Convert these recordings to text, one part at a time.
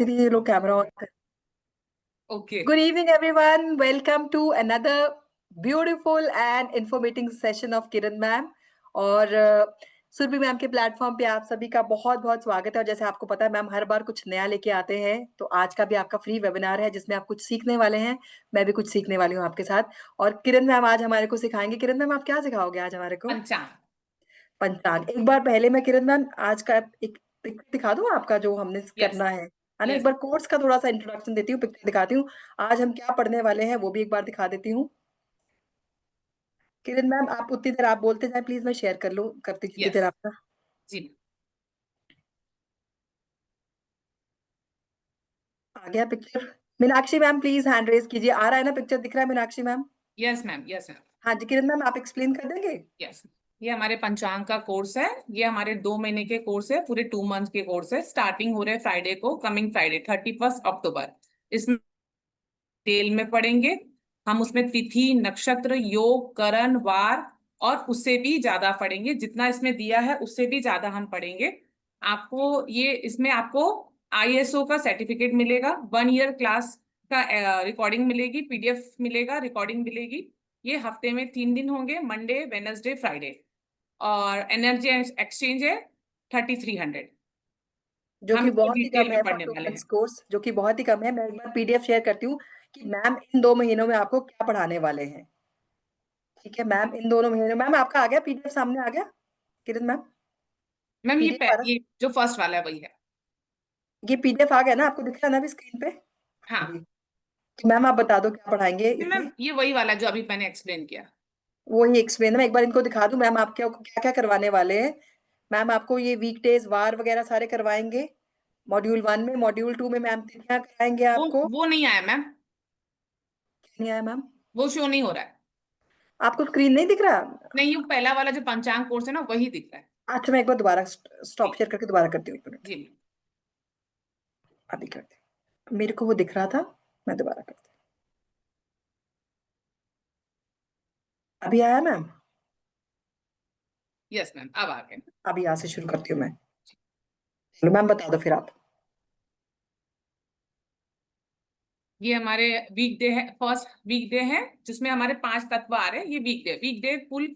बताती थी ये लोग कैमरा ऑन कर। Okay. Good evening, everyone. Welcome to another beautiful and informative session of Kiran ma'am और सुरभि मैम के प्लेटफॉर्म पे आप सभी का बहुत बहुत स्वागत है। और जैसे आपको पता है मैम हर बार कुछ नया लेके आते हैं, तो आज का भी आपका फ्री वेबिनार है जिसमें आप कुछ सीखने वाले हैं। मैं भी कुछ सीखने वाली हूँ आपके साथ। और किरण मैम आज हमारे को सिखाएंगे। किरण मैम आप क्या सिखाओगे आज हमारे को? पंचांग। पंचांग। एक बार पहले मैं किरण मैम आज का एक पिक्चर दिखा दूं आपका जो हमने यस। करना है ना। एक यस। बार कोर्स का थोड़ा सा इंट्रोडक्शन देती हूँ, पिक्चर दिखाती हूँ। आज हम क्या पढ़ने वाले हैं वो भी एक बार दिखा देती हूँ। किरण मैम आप उतनी देर आप बोलते जाए प्लीज, मैं शेयर कर लूँ करती जितनी यस। देर आपका जी। आ गया picture. Meenakshi ma'am please hand raise कीजिए। आ रहा है ना पिक्चर, दिख रहा है Meenakshi ma'am? Yes ma'am. Yes ma'am. हाँ जी किरण मैम आप एक्सप्लेन कर देंगे? यस। ये हमारे पंचांग का कोर्स है। ये हमारे 2 महीने के कोर्स है, पूरे 2 मंथ के कोर्स है। स्टार्टिंग हो रहे फ्राइडे को, कमिंग फ्राइडे 31 अक्टूबर। इसमें डिटेल में पढ़ेंगे हम। उसमें तिथि, नक्षत्र, योग, करण, वार और उससे भी ज्यादा पढ़ेंगे। जितना इसमें दिया है उससे भी ज्यादा हम पढ़ेंगे। आपको ये इसमें आपको आईएसओ का सर्टिफिकेट मिलेगा, 1 ईयर क्लास का रिकॉर्डिंग मिलेगी, पीडीएफ मिलेगा, रिकॉर्डिंग मिलेगी। ये हफ्ते में 3 दिन होंगे, मंडे, वेनसडे, फ्राइडे। और एनर्जी एक्सचेंज है 3300। जो हम कि इसको बहुत ही डिटेल कम में है फॉर पढ़ने टू वाले मंथ्स हैं। कोर्स, जो कि बहुत ही कम है। मैं एक बार पीडीएफ शेयर करती हूँ कि मैम इन 2 महीनों में आपको क्या पढ़ाने वाले हैं। ठीक है मैम, इन दोनों महीनों मैम आपका आ गया पीडीएफ, सामने आ गया किरण मैम? मैम ये पीडीएफ आ रहा? ये जो फर्स्ट वाला है वही है। ये पीडीएफ आ गया ना, आपको दिख रहा है ना अभी स्क्रीन पे? हाँ जी। हाँ तो मैम आप बता दो क्या पढ़ाएंगे मैम, इसमें। ये वही वाला जो अभी मैंने एक्सप्लेन किया। वही एक्सप्लेन मैं एक बार इनको दिखा दूं। मैम आप क्या क्या क्या करवाने वाले हैं? मैम आपको ये वीकडेज वार वगैरह सारे करवाएंगे। मॉड्यूल 1 में, मॉड्यूल 2 में मैम तिथियां कराएंगे वो आपको। वो नहीं आया मैम। नहीं आया मैम? वो शो नहीं हो रहा है। आपको स्क्रीन नहीं दिख रहा? नहीं, ये पहला वाला जो पंचांग कोर्स है ना, वही दिख रहा है। अच्छा मैं एक बार दोबारा जी। स्टॉप शेयर करके दोबारा करती हूँ, 1 मिनट। जी। अभी करती हूँ, मेरे को वो दिख रहा था। मैं दोबारा करती हूँ। अभी आया मैम? यस मैम, अब आ गए। अभी यहाँ से शुरू करती हूँ मैं। चलो मैम बता दो फिर आप। ये हमारे वीकडे है, फर्स्ट वीकडे है, जिसमें हमारे 5 तत्व आ रहे हैं। ये वीकडे वीकडे फुल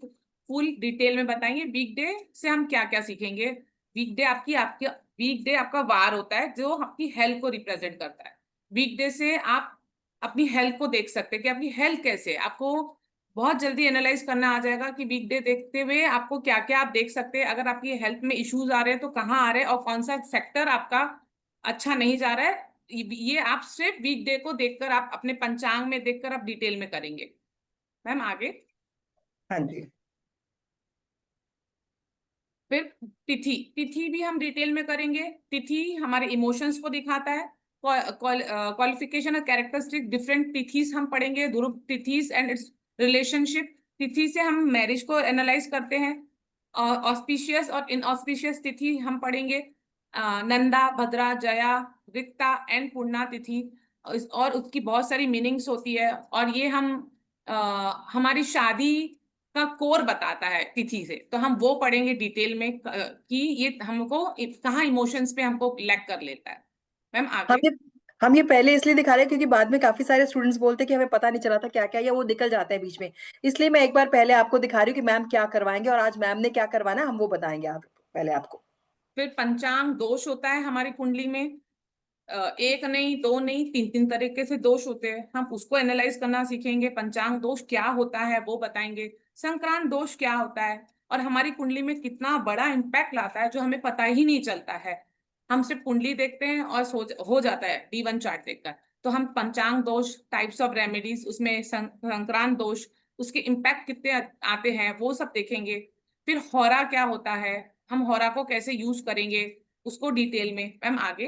फुल डिटेल में बताएंगे। वीकडे से हम क्या क्या सीखेंगे। वीकडे आपकी आपकी वीकडे आपका वार होता है जो आपकी हेल्थ को रिप्रेजेंट करता है। वीकडे से आप अपनी हेल्थ को देख सकते हैं कि आपकी हेल्थ कैसे है। आपको बहुत जल्दी एनालाइज करना आ जाएगा कि वीकडे देखते हुए आपको क्या क्या आप देख सकते हैं। अगर आपकी हेल्थ में इश्यूज आ रहे हैं तो कहाँ आ रहे हैं और कौन सा सेक्टर आपका अच्छा नहीं जा रहा है। ये आप सिर्फ वीकडे को देखकर, आप अपने पंचांग में देखकर आप डिटेल में करेंगे। मैम आगे। हाँ जी। फिर तिथि तिथि भी हम डिटेल में करेंगे। तिथि हमारे इमोशंस को दिखाता है। क्वालिफिकेशन और कैरेक्टरिस्टिक डिफरेंट तिथिस हम पढ़ेंगे। ध्रुव तिथिस एंड इट्स रिलेशनशिप। तिथि से हम मैरिज को एनालाइज करते हैं। ऑस्पिशियस और इनऑस्पिशियस तिथि हम पढ़ेंगे। नंदा, भद्रा, जया, रिक्ता एंड पूर्णा तिथि। और उसकी बहुत सारी मीनिंग्स होती है। और ये हम हमारी शादी का कोर बताता है तिथि से, तो हम वो पढ़ेंगे डिटेल में कि ये हमको कहाँ इमोशंस पे हमको लैग कर लेता है। मैम हम आगे। ये हम ये पहले इसलिए दिखा रहे हैं क्योंकि बाद में काफी सारे स्टूडेंट्स बोलते हैं कि हमें पता नहीं चला था क्या क्या, या वो निकल जाता है बीच में। इसलिए मैं एक बार पहले आपको दिखा रही हूँ कि मैम क्या करवाएंगे, और आज मैम ने क्या करवाना है हम वो बताएंगे आप पहले आपको। फिर पंचांग दोष होता है हमारी कुंडली में। एक नहीं, दो नहीं, तीन तीन तरीके से दोष होते हैं। हम उसको एनालाइज करना सीखेंगे। पंचांग दोष क्या होता है वो बताएंगे। संक्रांत दोष क्या होता है और हमारी कुंडली में कितना बड़ा इम्पैक्ट लाता है जो हमें पता ही नहीं चलता है। हम सिर्फ कुंडली देखते हैं और हो जाता है D1 चार्ट देखकर। तो हम पंचांग दोष, टाइप्स ऑफ रेमेडीज, उसमें संक्रांत दोष, उसके इम्पैक्ट कितने आते हैं वो सब देखेंगे। फिर होरा क्या होता है, हम होरा को कैसे यूज करेंगे, उसको डिटेल में। मैम आगे।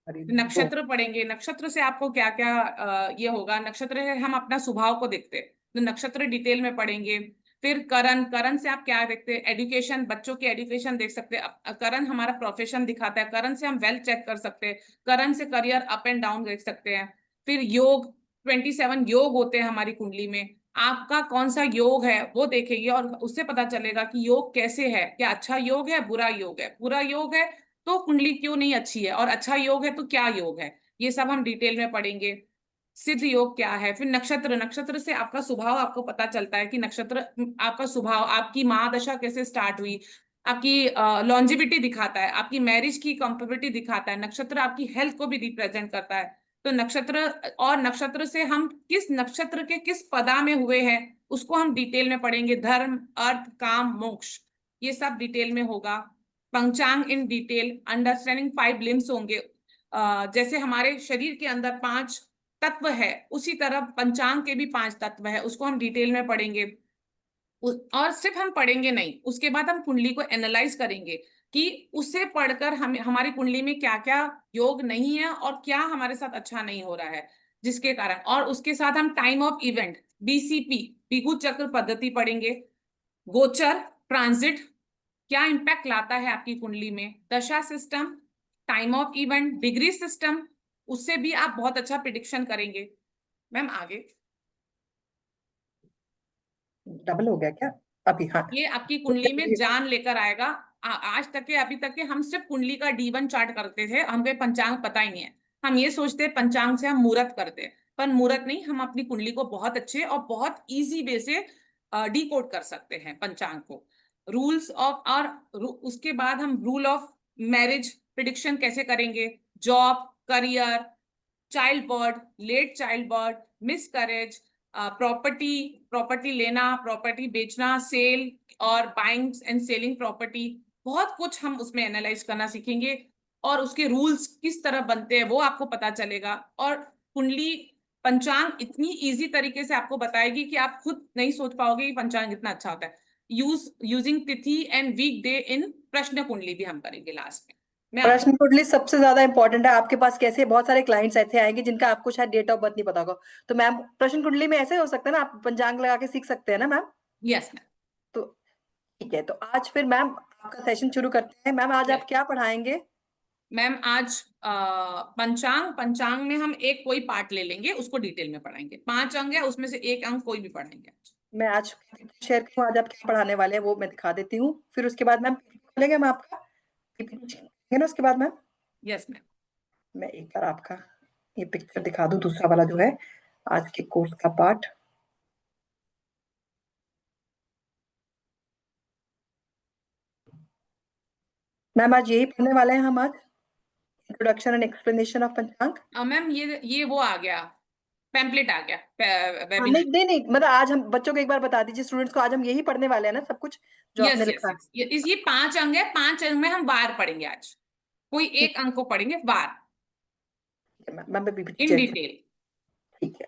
अरे तो नक्षत्र पढ़ेंगे। नक्षत्र से आपको क्या क्या ये होगा। नक्षत्र है, हम अपना स्वभाव को देखते हैं, तो नक्षत्र डिटेल में पढ़ेंगे। फिर करण करण से आप क्या देखते हैं। एजुकेशन, बच्चों की एजुकेशन देख सकते हैं। करण हमारा प्रोफेशन दिखाता है। करण से हम वेल्थ चेक कर सकते हैं। करण से करियर अप एंड डाउन देख सकते हैं। फिर योग, 27 योग होते हैं हमारी कुंडली में। आपका कौन सा योग है वो देखेंगे और उससे पता चलेगा कि योग कैसे है, क्या अच्छा योग है, बुरा योग है। बुरा योग है तो कुंडली क्यों नहीं अच्छी है, और अच्छा योग है तो क्या योग है, ये सब हम डिटेल में पढ़ेंगे। सिद्ध योग क्या है, फिर नक्षत्र, नक्षत्र से आपका स्वभाव आपको पता चलता है कि नक्षत्र आपका स्वभाव, आपकी महादशा कैसे स्टार्ट हुई, आपकी लॉन्जिविटी दिखाता है, आपकी मैरिज की कंपेबिलिटी दिखाता है। नक्षत्र आपकी हेल्थ को भी रिप्रेजेंट करता है। तो नक्षत्र, और नक्षत्र से हम किस नक्षत्र के किस पदा में हुए हैं उसको हम डिटेल में पढ़ेंगे। धर्म, अर्थ, काम, मोक्ष, ये सब डिटेल में होगा। पंचांग इन डिटेल, अंडरस्टैंडिंग 5 लिम्स होंगे। जैसे हमारे शरीर के अंदर 5 तत्व है, उसी तरह पंचांग के भी 5 तत्व है, उसको हम डिटेल में पढ़ेंगे। और सिर्फ हम पढ़ेंगे नहीं, उसके बाद हम कुंडली को एनालाइज करेंगे कि उसे पढ़कर हम हमारी कुंडली में क्या क्या योग नहीं है और क्या हमारे साथ अच्छा नहीं हो रहा है जिसके कारण। और उसके साथ हम टाइम ऑफ इवेंट, बीसीपी, बिगु चक्र पद्धति पढ़ेंगे। गोचर, ट्रांजिट क्या इम्पैक्ट लाता है आपकी कुंडली में, दशा system, time of event, degree system, उससे भी आप बहुत अच्छा प्रिडिक्शन करेंगे। मैम आगे। डबल हो गया क्या अभी? हाँ, ये आपकी कुंडली में जान लेकर आएगा। आज तक के, अभी तक के हम सिर्फ कुंडली का D1 चार्ट करते थे, हमें पंचांग पता ही नहीं है। हम ये सोचते हैं पंचांग से हम मुहूर्त करते हैं, पर मुहूर्त नहीं, हम अपनी कुंडली को बहुत अच्छे और बहुत इजी वे से डिकोड कर सकते हैं पंचांग को। रूल्स ऑफ, और उसके बाद हम रूल ऑफ मैरिज प्रिडिक्शन कैसे करेंगे, job, career, child birth, late child birth, miscarriage, property, property लेना, प्रॉपर्टी बेचना, सेल और बाइंग एंड सेलिंग प्रॉपर्टी, बहुत कुछ हम उसमें एनालाइज करना सीखेंगे। और उसके रूल्स किस तरह बनते हैं वो आपको पता चलेगा। और कुंडली, पंचांग इतनी इजी तरीके से आपको बताएगी कि आप खुद नहीं सोच पाओगे कि पंचांग इतना अच्छा होता है। यूजिंग तिथि एंड वीक डे इन प्रश्न कुंडली भी हम करेंगे लास्ट में। मैं प्रश्न कुंडली सबसे ज्यादा इंपॉर्टेंट है। आपके पास कैसे बहुत सारे क्लाइंट्स ऐसे आएंगे जिनका आपको शायद डेट ऑफ बर्थ नहीं पता होगा, तो मैम प्रश्न कुंडली में ऐसे हो सकता है ना, आप पंचांग लगा के सीख सकते हैं ना मैम। Yes ma'am. तो ठीक है, तो आज फिर मैम आपका सेशन शुरू करते हैं। मैम आज आप यस क्या पढ़ाएंगे? मैम, आज पंचांग, पंचांग में हम एक कोई पार्ट ले लेंगे, उसको डिटेल में पढ़ाएंगे। 5 अंग है, उसमें से एक अंग कोई भी पढ़ेंगे आज। मैं आज शेयर करूँ आज आप क्या पढ़ाने वाले हैं, वो मैं दिखा देती हूँ। फिर उसके बाद मैम खोलेंगे, हम आपका पीपीटी है ना। उसके बाद मैम यस मैम। मैं एक बार आपका ये पिक्चर दिखा दूं, दूसरा वाला जो है आज के कोर्स का पार्ट। मैम आज यही पढ़ने वाले हैं हम आज, इंट्रोडक्शन एंड एक्सप्लेनेशन ऑफ पंचांग। मैम ये वो आ गया, पैम्पलेट आ गया, हाँ, वेबिनार। नहीं नहीं नहीं, मतलब आज हम बच्चों को एक बार बता दीजिए, स्टूडेंट्स को आज हम यही पढ़ने वाले हैं ना, सब कुछ जो आपने यस यस लिखा है। यस, ये 5 अंग है, 5 अंग में हम वार पढ़ेंगे आज, कोई ठीक एक अंग को पढ़ेंगे वार, है मैम, मैं पीपीटी इन चेक। डिटेल। ठीक है,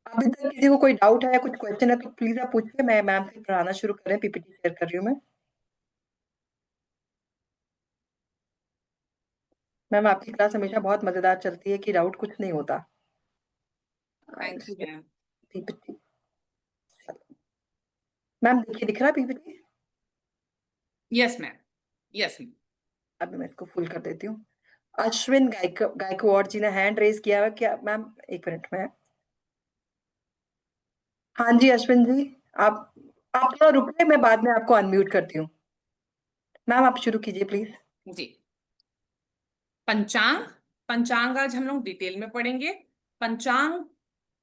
अभी तक किसी को कोई डाउट है या कुछ क्वेश्चन है तो प्लीज आप पूछिए। मैं मैम से पढ़ाना शुरू करें, पीपीटी शेयर कर रही हूँ मैं। मैम आपकी क्लास हमेशा बहुत मजेदार चलती है कि डाउट कुछ नहीं होता। Thank you ma'am. PPT ma'am देखिए, दिख रहा है PPT? Yes ma'am. Yes ma'am. अभी मैं इसको फुल कर देती हूँ। अश्विन गायकवाड़ जी ने हैंड रेज किया है क्या मैम? एक मिनट में। हाँ जी अश्विन जी, आप थोड़ा रुकिए, मैं बाद में आपको अनम्यूट करती हूँ। मैम आप शुरू कीजिए प्लीज। जी, पंचांग, पंचांग आज हम लोग डिटेल में पढ़ेंगे। पंचांग,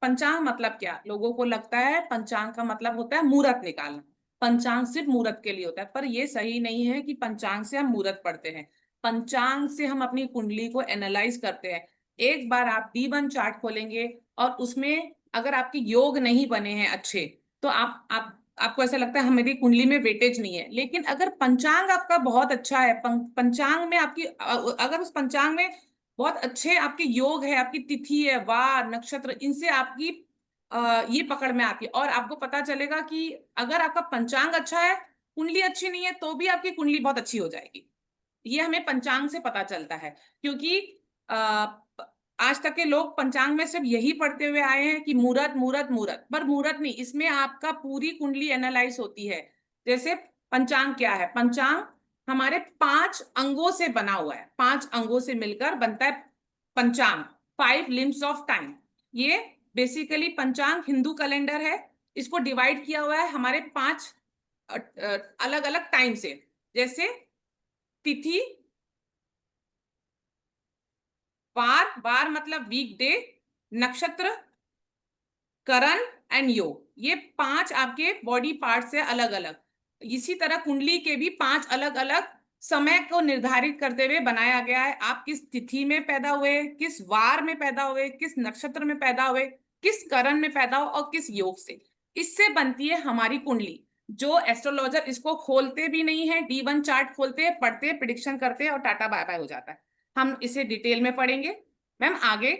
पंचांग मतलब क्या, लोगों को लगता है पंचांग का मतलब होता है मुहूर्त निकालना। पंचांग सिर्फ मुहूर्त के लिए होता है, पर ये सही नहीं है कि पंचांग से हम मुहूर्त पढ़ते हैं। पंचांग से हम अपनी कुंडली को एनालाइज करते हैं। एक बार आप D1 चार्ट खोलेंगे और उसमें अगर आपके योग नहीं बने हैं अच्छे, तो आप आपको ऐसा लगता है हमारी कुंडली में वेटेज नहीं है। लेकिन अगर पंचांग आपका बहुत अच्छा है, पंचांग में आपकी अगर उस पंचांग में बहुत अच्छे आपके योग है, आपकी तिथि है, वार, नक्षत्र, इनसे आपकी ये पकड़ में आती है, और आपको पता चलेगा कि अगर आपका पंचांग अच्छा है, कुंडली अच्छी नहीं है, तो भी आपकी कुंडली बहुत अच्छी हो जाएगी। ये हमें पंचांग से पता चलता है, क्योंकि आ, आज तक के लोग पंचांग में सिर्फ यही पढ़ते हुए आए हैं कि मुहूर्त मुहूर्त मुहूर्त, पर मुहूर्त नहीं, इसमें आपका पूरी कुंडली एनालाइज होती है। जैसे पंचांग क्या है, पंचांग हमारे 5 अंगों से बना हुआ है, 5 अंगों से मिलकर बनता है पंचांग, 5 लिम्स ऑफ टाइम। ये बेसिकली पंचांग हिंदू कैलेंडर है, इसको डिवाइड किया हुआ है हमारे 5 अलग अलग टाइम से। जैसे तिथि, वार, वार मतलब वीकडे, नक्षत्र, करण एंड योग, ये 5 आपके बॉडी पार्ट्स है अलग अलग। इसी तरह कुंडली के भी 5 अलग अलग समय को निर्धारित करते हुए बनाया गया है। आप किस तिथि में पैदा हुए, किस वार में पैदा हुए, किस नक्षत्र में पैदा हुए, किस करण में पैदा हो और किस योग से, इससे बनती है हमारी कुंडली। जो एस्ट्रोलॉजर इसको खोलते भी नहीं है, D1 चार्ट खोलते हैं, पढ़ते हैं, प्रिडिक्शन करते हैं और टाटा बाय बाय हो जाता है। हम इसे डिटेल में पढ़ेंगे। मैम आगे।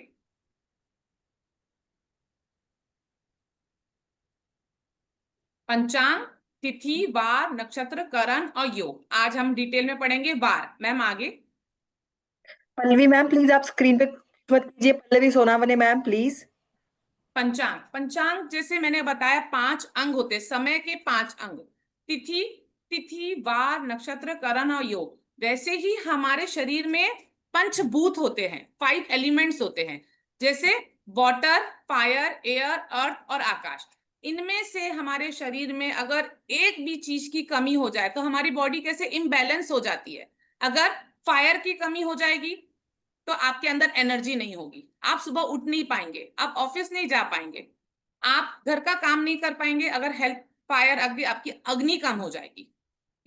पंचांग, तिथि, वार, नक्षत्र, करण और योग, आज हम डिटेल में पढ़ेंगे वार। मैम आगे। पल्लवी मैम प्लीज आप स्क्रीन पे मत कीजिए, पल्लवी सोनावने मैम प्लीज। पंचांग, पंचांग जैसे मैंने बताया 5 अंग होते हैं, समय के 5 अंग, तिथि, तिथि, वार, नक्षत्र, करण और योग। वैसे ही हमारे शरीर में पंचभूत होते हैं, 5 एलिमेंट्स होते हैं, जैसे वाटर, फायर, एयर, अर्थ और आकाश। इनमें से हमारे शरीर में अगर एक भी चीज की कमी हो जाए तो हमारी बॉडी कैसे इम्बैलेंस हो जाती है। अगर फायर की कमी हो जाएगी तो आपके अंदर एनर्जी नहीं होगी, आप सुबह उठ नहीं पाएंगे, आप ऑफिस नहीं जा पाएंगे, आप घर का काम नहीं कर पाएंगे। अगर हेल्थ फायर अग्नि, आपकी अग्नि कम हो जाएगी।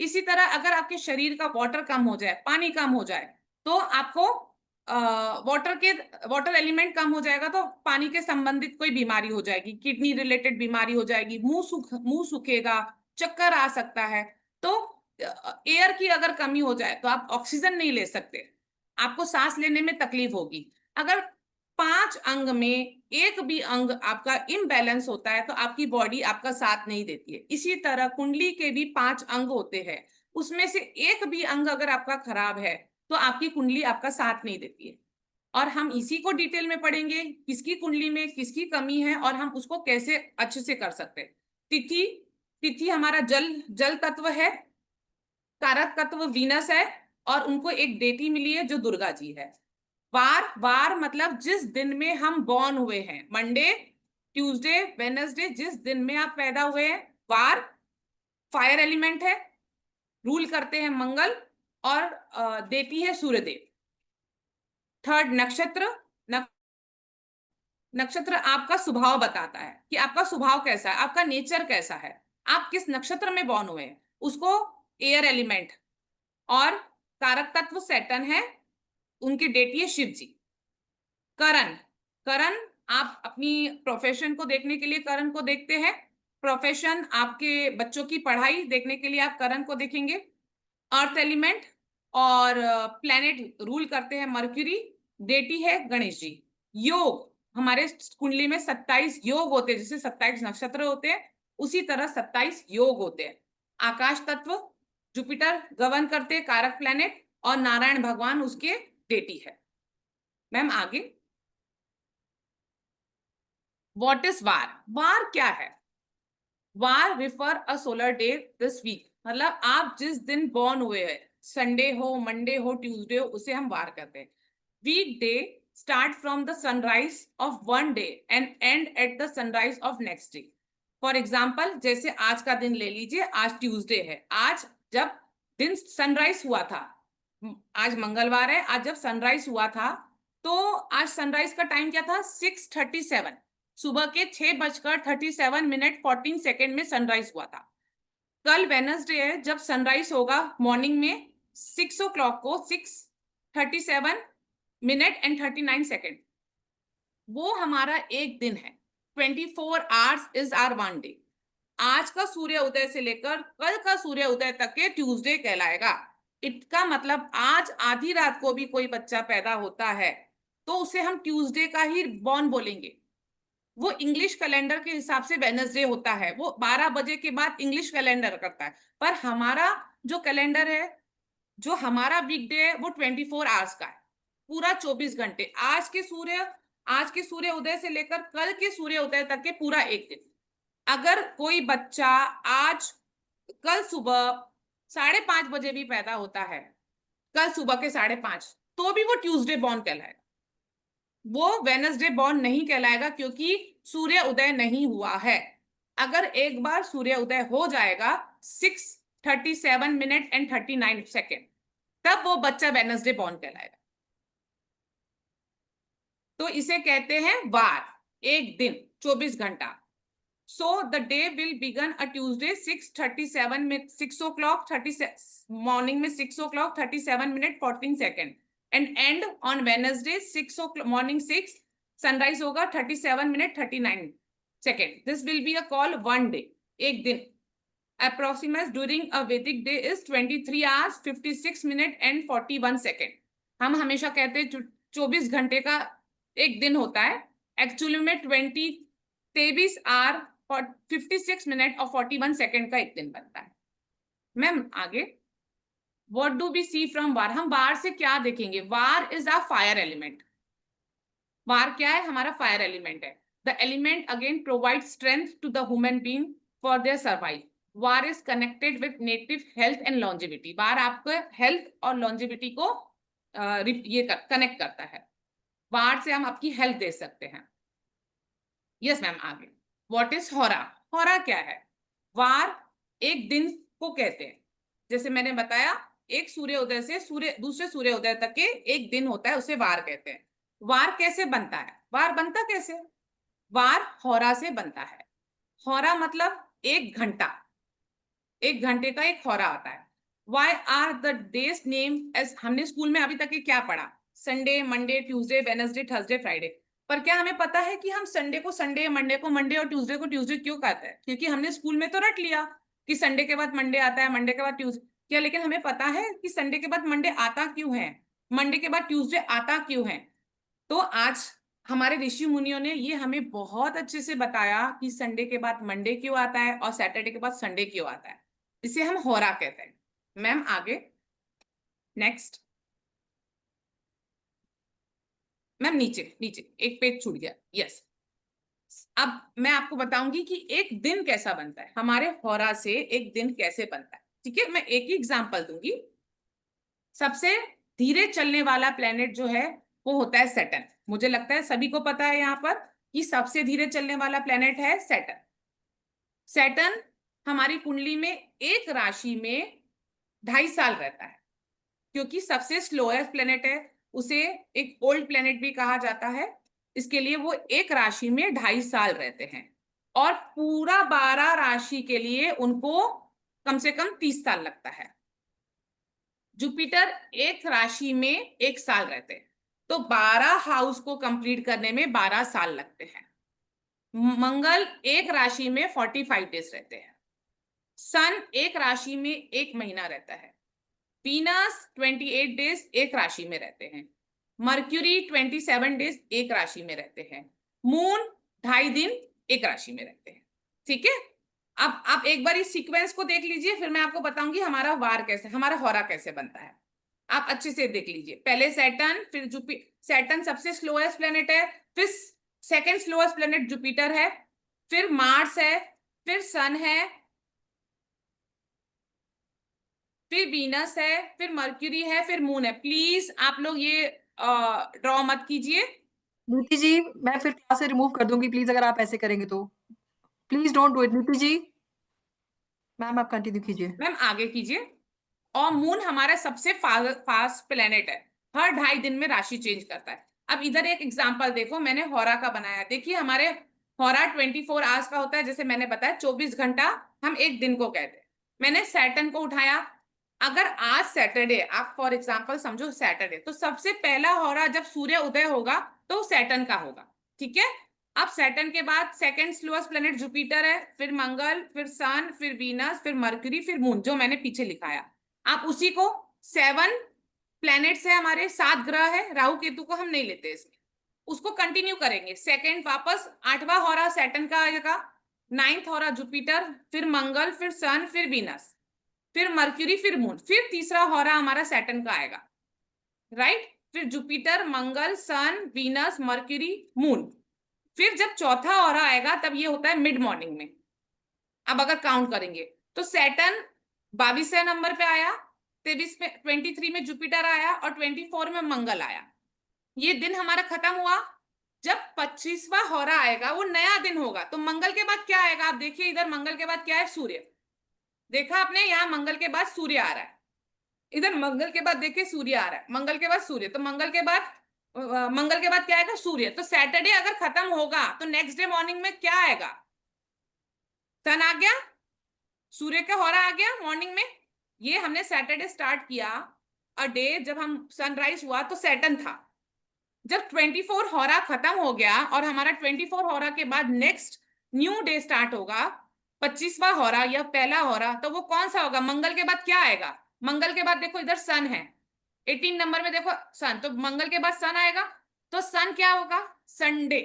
इसी तरह अगर आपके शरीर का वाटर कम हो जाए, पानी कम हो जाए, तो आपको वाटर एलिमेंट कम हो जाएगा तो पानी के संबंधित कोई बीमारी हो जाएगी, किडनी रिलेटेड बीमारी हो जाएगी, मुंह सूखेगा, चक्कर आ सकता है। तो एयर की अगर कमी हो जाए तो आप ऑक्सीजन नहीं ले सकते, आपको सांस लेने में तकलीफ होगी। अगर 5 अंग में एक भी अंग आपका इम्बैलेंस होता है तो आपकी बॉडी आपका साथ नहीं देती है। इसी तरह कुंडली के भी 5 अंग होते हैं, उसमें से एक भी अंग अगर आपका खराब है तो आपकी कुंडली आपका साथ नहीं देती है। और हम इसी को डिटेल में पढ़ेंगे, किसकी कुंडली में किसकी कमी है और हम उसको कैसे अच्छे से कर सकते हैं। तिथि, तिथि हमारा जल जल तत्व है, कारक तत्व वीनस है और उनको एक देती मिली है जो दुर्गा जी है। वार, वार मतलब जिस दिन में हम बॉर्न हुए हैं, मंडे, ट्यूसडे, वेडनेसडे, जिस दिन में आप पैदा हुए हैं, वार फायर एलिमेंट है, रूल करते हैं मंगल और देती है सूर्यदेव। थर्ड नक्षत्र, नक्षत्र आपका स्वभाव बताता है कि आपका स्वभाव कैसा है, आपका नेचर कैसा है, आप किस नक्षत्र में बॉर्न हुए हैं, उसको एयर एलिमेंट। और कारक तत्व सैटर्न है, उनकी डेटी है शिव जी। करण, करण आप अपनी प्रोफेशन को देखने के लिए करण को देखते हैं, प्रोफेशन आपके बच्चों की पढ़ाई देखने के लिए आप करण को देखेंगे। अर्थ एलिमेंट और प्लैनेट रूल करते हैं मर्क्यूरी, देती है गणेश जी। योग, हमारे कुंडली में 27 योग होते हैं, जैसे 27 नक्षत्र होते हैं उसी तरह 27 योग होते हैं। आकाश तत्व जुपिटर गवर्न करते हैं, कारक प्लैनेट, और नारायण भगवान उसके देती है। मैम आगे। व्हाट इज वार, वार क्या है? वार refer a solar day this week, मतलब आप जिस दिन बॉर्न हुए हैं, संडे हो, मंडे हो, ट्यूसडे हो, उसे हम वार कहते हैं। Week day start from the sunrise of one day and end at the sunrise of next day. For example जैसे आज का दिन ले लीजिए, आज ट्यूसडे है, आज जब दिन सनराइज हुआ था, आज मंगलवार है, आज जब सनराइज हुआ था तो आज सनराइज का टाइम क्या था? 6:37, सुबह के 6:37 14 सेकेंड में सनराइज हुआ था। कल वेनसडे है, जब सनराइज होगा मॉर्निंग में 6 o'clock को 6:37 एंड 39 सेकेंड, वो हमारा एक दिन है। 24 hours is are one day. आज का सूर्य उदय से लेकर कल का सूर्य उदय तक के ट्यूसडे कहलाएगा। इसका मतलब आज आधी रात को भी कोई बच्चा पैदा होता है तो उसे हम ट्यूसडे का ही बॉर्न बोलेंगे। वो इंग्लिश कैलेंडर के हिसाब से वेडनेसडे होता है, वो 12 बजे के बाद इंग्लिश कैलेंडर करता है। पर हमारा जो कैलेंडर है, जो हमारा वीकडे है, वो 24 आवर्स का है, पूरा 24 घंटे। आज के सूर्य उदय से लेकर कल के सूर्य उदय तक के पूरा एक दिन। अगर कोई बच्चा आज कल सुबह 5:30 बजे भी पैदा होता है, कल सुबह के 5:30, तो भी वो ट्यूसडे बॉर्न कहलाएगा, वो वेनसडे बॉर्न नहीं कहलाएगा क्योंकि सूर्य उदय नहीं हुआ है। अगर एक बार सूर्य उदय हो जाएगा 6:37 एंड 39 सेकेंड, तब वो बच्चा वेडनेसडे बॉर्न कहलाएगा। तो इसे कहते हैं वार, एक दिन, 24 घंटा। So the day will begin a Tuesday 6:37 में 6 o'clock 30 morning में 6 o'clock 37 minute 14 second and end on Wednesday 6 o'clock morning 6 sunrise होगा 37 minute 39 second. This will be a call one day, एक दिन. Approximate during a Vedic day is 23 hours 56 minute and 41 second. हम हमेशा कहते हैं 24 घंटे का एक दिन होता है, एक्चुअली में 23 आवर 56 मिनट और 41 सेकेंड का एक दिन बनता है। मैम आगे, what do we see from वार? हम वार से क्या देखेंगे? वार इज अ फायर एलिमेंट। वार क्या है? हमारा फायर एलिमेंट है। The element again provide strength to the human being for their survive. वार is connected with native health and longevity. वार आपको हेल्थ और लॉन्जिविटी को कनेक्ट करता है। वार से हम आपकी हेल्थ दे सकते हैं। यस मैम आगे, व्हाट इज होरा? होरा क्या है? वार एक दिन को कहते हैं। जैसे मैंने बताया, एक सूर्योदय से दूसरे सूर्योदय तक के एक दिन होता है, उसे वार कहते हैं। वार कैसे बनता है? वार बनता कैसे? वार होरा से बनता है। होरा मतलब एक घंटा, एक घंटे का एक होरा आता है। Why are the days name as? हमने स्कूल में अभी तक ये क्या पढ़ा? Sunday, Monday, Tuesday, Wednesday, Thursday, Friday. पर क्या हमें पता है कि हम संडे को संडे, मंडे को मंडे और ट्यूसडे को ट्यूसडे क्यों कहते हैं? क्योंकि हमने स्कूल में तो रट लिया कि संडे के बाद मंडे आता है, मंडे के बाद ट्यूसडे। क्या लेकिन हमें पता है कि संडे के बाद मंडे आता क्यों है, मंडे के बाद ट्यूसडे आता क्यों है? तो आज हमारे ऋषि मुनियों ने ये हमें बहुत अच्छे से बताया कि संडे के बाद मंडे क्यों आता है और सैटरडे के बाद संडे क्यों आता है। इसे हम होरा कहते हैं। मैम आगे, नेक्स्ट। मैम नीचे नीचे एक पेज छूट गया। यस, अब मैं आपको बताऊंगी कि एक दिन कैसा बनता है, हमारे होरा से एक दिन कैसे बनता है। ठीक है, मैं एक ही एग्जांपल दूंगी। सबसे धीरे चलने वाला प्लेनेट जो है वो होता है सैटर्न। मुझे लगता है सभी को पता है यहाँ पर कि सबसे धीरे चलने वाला प्लेनेट है सैटर्न। सैटर्न हमारी कुंडली में एक राशि में 2.5 साल रहता है, क्योंकि सबसे स्लोएस्ट प्लेनेट है। उसे एक ओल्ड प्लेनेट भी कहा जाता है, इसके लिए वो एक राशि में 2.5 साल रहते हैं। और पूरा 12 राशि के लिए उनको कम से कम 30 साल लगता है। जुपिटर एक राशि में 1 साल रहते हैं, तो 12 हाउस को कंप्लीट करने में 12 साल लगते हैं। मंगल एक राशि में 45 डेज रहते हैं। सन एक राशि में 1 महीना रहता है। वीनस 28 डेज एक राशि में रहते हैं। मर्क्यूरी 27 डेज एक राशि में रहते हैं। मून 2.5 दिन एक राशि में रहते हैं। ठीक है, अब आप एक बार इस सीक्वेंस को देख लीजिए, फिर मैं आपको बताऊंगी हमारा वार कैसे, हमारा होरा कैसे बनता है। आप अच्छे से देख लीजिए। पहले सैटर्न, फिर जुपिटर। सैटर्न सबसे स्लोएस्ट प्लेनेट है, फिर सेकंड स्लोएस्ट प्लेनेट जुपिटर है, फिर मार्स है, फिर सन है, फिर वीनस है, फिर मर्क्यूरी है, फिर मून है। प्लीज आप लोग ये ड्रॉ मत कीजिए। नीति जी, मैं फिर क्लास से रिमूव कर दूँगी प्लीज़ अगर आप ऐसे करेंगे तो। प्लीज़ डोंट डू इट नीति जी। मैम आप कंटिन्यू कीजिए। मैम आगे कीजिए। और मून हमारा सबसे फास्ट प्लेनेट है, हर 2.5 दिन में राशि चेंज करता है। अब इधर एक एग्जांपल देखो, मैंने होरा का बनाया। देखिए हमारे होरा 24 आवर्स का होता है, जैसे मैंने बताया 24 घंटा हम एक दिन को कहते हैं। मैंने सैटर्न को उठाया। अगर आज सैटरडे, आप फॉर एग्जांपल समझो सैटरडे, तो सबसे पहला होरा जब सूर्य उदय होगा तो सैटर्न का होगा। ठीक है, अब सैटर्न के बाद सेकंड स्लोएस्ट प्लेनेट जुपिटर है, फिर मंगल, फिर सन, फिर वीनस, फिर मर्क्यूरी, फिर मून, जो मैंने पीछे लिखाया। आप उसी को 7 प्लैनेट्स है हमारे, 7 ग्रह है, राहु केतु को हम नहीं लेते इसमें, उसको कंटिन्यू करेंगे। सेकंड वापस 8वां होरा सैटर्न का आएगा, 9th होरा जुपिटर, फिर मंगल, फिर सन, फिर वीनस, फिर मर्क्यूरी, फिर मून, फिर तीसरा होरा हमारा सैटर्न का आएगा। राइट, फिर जुपिटर, मंगल, सन, वीनस, मर्क्यूरी, मून। फिर जब चौथा होरा आएगा तब ये होता है मिड मॉर्निंग में। अब अगर काउंट करेंगे तो सैटर्न 22वें नंबर पे आया, 23 में, 23 में जुपिटर आया और 24 में मंगल आया। ये दिन हमारा खत्म हुआ। जब 25वां होरा आएगा वो नया दिन होगा, तो मंगल के बाद क्या आएगा? आप देखिए इधर, मंगल के बाद क्या है? सूर्य। देखा आपने, यहाँ मंगल के बाद सूर्य आ रहा है। इधर मंगल के बाद देखिए सूर्य आ रहा है, मंगल के बाद सूर्य, तो मंगल के बाद क्या आएगा, सूर्य। तो सैटरडे अगर खत्म होगा तो नेक्स्ट डे मॉर्निंग में क्या आएगा, सन आ गया, सूर्य का होरा आ गया मॉर्निंग में। ये हमने सैटरडे स्टार्ट किया अ डे, जब हम सनराइज हुआ तो सैटर्न था। जब 24 होरा खत्म हो गया और हमारा 24 होरा के बाद नेक्स्ट न्यू डे स्टार्ट होगा, 25वां होरा या पहला होरा, तो वो कौन सा होगा, मंगल के बाद क्या आएगा, मंगल के बाद देखो इधर सन है, 18 नंबर में देखो सन, तो मंगल के बाद सन आएगा, तो सन क्या होगा, संडे।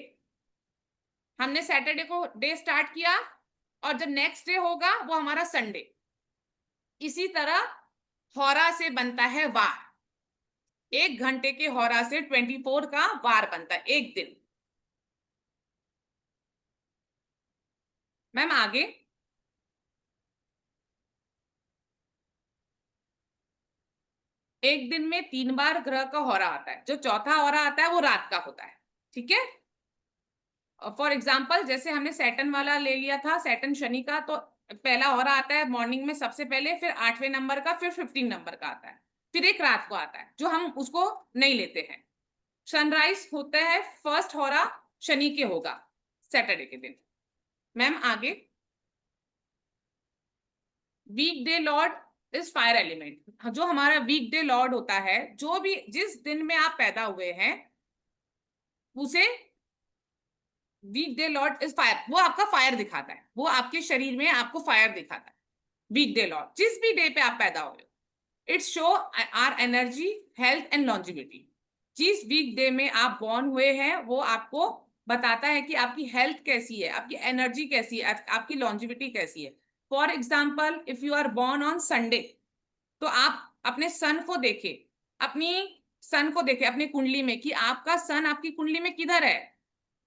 हमने सैटरडे को डे स्टार्ट किया और जो नेक्स्ट डे होगा वो हमारा संडे। इसी तरह होरा से बनता है वार, 1 घंटे के होरा से 24 का वार बनता है, एक दिन। मैम आगे, एक दिन में 3 बार ग्रह का होरा आता है, जो चौथा होरा आता है वो रात का होता है, ठीक है। फॉर एग्जाम्पल जैसे हमने सैटर्न वाला ले लिया था, सैटर्न शनि का, तो पहला होरा आता है मॉर्निंग में सबसे पहले, फिर 8वें नंबर का, फिर 15 नंबर का आता है, फिर एक रात को आता है जो हम उसको नहीं लेते हैं। सनराइज होता है फर्स्ट होरा शनि के होगा, सैटरडे के दिन। मैम आगे, week day lord is fire element. जो हमारा वीक डे लॉर्ड होता है, जो भी जिस दिन में आप पैदा हुए हैं उसे week day lord is fire, वो आपका फायर दिखाता है, वो आपके शरीर में आपको फायर दिखाता है। वीक डे लॉर्ड जिस भी डे पे आप पैदा हुए, it's show our energy, health and longevity. जिस वीक डे में आप बॉर्न हुए हैं वो आपको बताता है कि आपकी हेल्थ कैसी है, आपकी एनर्जी कैसी है, आपकी लॉन्जिविटी कैसी है। For example if you are born on Sunday, तो आप अपने सन को देखें, अपनी सन को देखें अपनी कुंडली में कि आपका सन आपकी कुंडली में किधर है।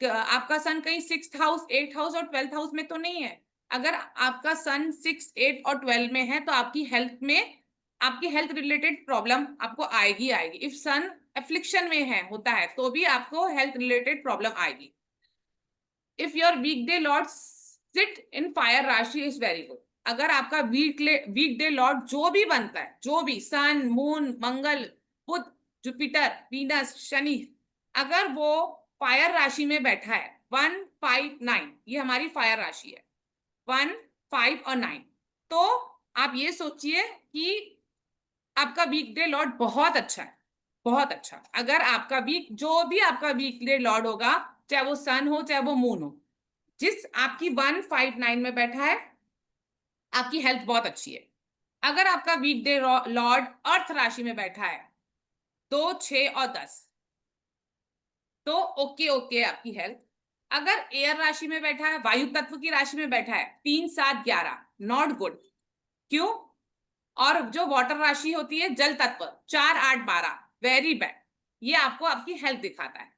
आपका सन कहीं 6th हाउस, 8th हाउस और 12th हाउस में तो नहीं है। अगर आपका सन 6, 8 और 12 में है तो आपकी हेल्थ रिलेटेड प्रॉब्लम आपको आएगी आएगी। इफ सन एफ्लिक्शन में है होता है तो भी आपको हेल्थ रिलेटेड प्रॉब्लम आएगी। If your week day lord sit in fire राशि इज वेरी गुड। अगर आपका वीक डे लॉर्ड जो भी बनता है, जो भी सन, मून, मंगल, बुध, जुपिटर, वीनस, शनि, अगर वो फायर राशि में बैठा है, 1, 5, 9, ये हमारी फायर राशि है, 1, 5 और 9, तो आप ये सोचिए कि आपका वीक डे लॉर्ड बहुत अच्छा है, बहुत अच्छा। अगर आपका वीक जो भी आपका वीक डे लॉर्ड होगा, चाहे वो सन हो चाहे वो मून हो, जिस आपकी 1, 5, 9 में बैठा है, आपकी हेल्थ बहुत अच्छी है। अगर आपका वीक डे लॉर्ड अर्थ राशि में बैठा है, 2, 6 और 10, तो ओके ओके आपकी हेल्थ। अगर एयर राशि में बैठा है, वायु तत्व की राशि में बैठा है, 3, 7, 11, नॉट गुड। क्यों? और जो वाटर राशि होती है, जल तत्व, 4, 8, 12, वेरी बैड। ये आपको आपकी हेल्थ दिखाता है,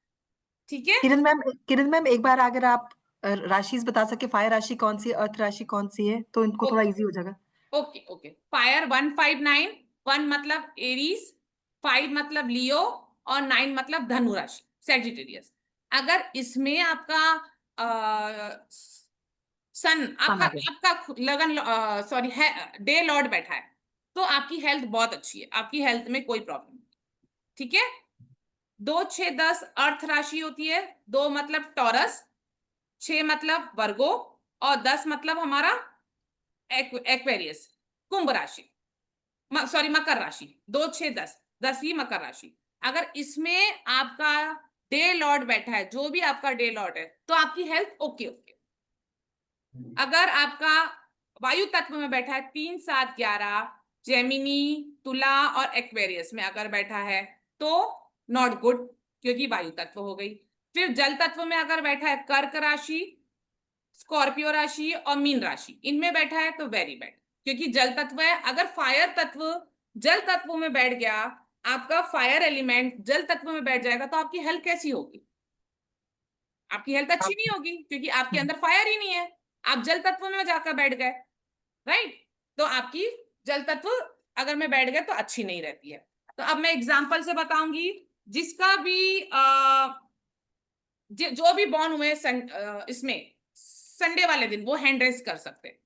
ठीक है। किरण मैम एक बार अगर आप राशि बता सके, फायर राशि कौन सी है, अर्थ राशि कौन सी है, तो इनको थोड़ा ओके इजी हो जाएगा। ओके ओके, फायर 1, 5, 9, 1 मतलब एरीज, 5 मतलब लियो और 9 मतलब धनु राशि, सेजिटेरियस। अगर इसमें आपका सन, सन आपका आ गया। आपका लगन, सॉरी है, डे लॉर्ड बैठा है, तो आपकी हेल्थ बहुत अच्छी है, आपकी हेल्थ में कोई प्रॉब्लम नहीं, ठीक है। 2, 6, 10 अर्थ राशि होती है, 2 मतलब टॉरस, 6 मतलब वर्गो और 10 मतलब हमारा एक्वेरियस, कुंभ राशि, सॉरी मकर राशि। 2, 6, 10, 10वीं मकर राशि। अगर इसमें आपका डे लॉर्ड बैठा है, जो भी आपका डे लॉर्ड है, तो आपकी हेल्थ ओके ओके। अगर आपका वायु तत्व में बैठा है, 3, 7, 11, जेमिनी, तुला और एक्वेरियस में अगर बैठा है तो नॉट गुड, क्योंकि वायु तत्व हो गई। फिर जल तत्व में अगर बैठा है, कर्क राशि, स्कॉर्पियो राशि और मीन राशि, इनमें बैठा है तो वेरी बैड, क्योंकि जल तत्व है। अगर फायर तत्व जल तत्व में बैठ गया, आपका फायर एलिमेंट जल तत्व में बैठ जाएगा, तो आपकी हेल्थ कैसी होगी, आपकी हेल्थ अच्छी आप नहीं होगी, क्योंकि आपके हम्म, अंदर फायर ही नहीं है, आप जल तत्व में जाकर बैठ गए, राइट। तो आपकी जल तत्व अगर मैं बैठ गए तो अच्छी नहीं रहती है। तो अब मैं एग्जाम्पल से बताऊंगी, जिसका भी जो भी बॉर्न हुए इसमें संडे वाले दिन, वो हैंड रेस कर सकते हैं।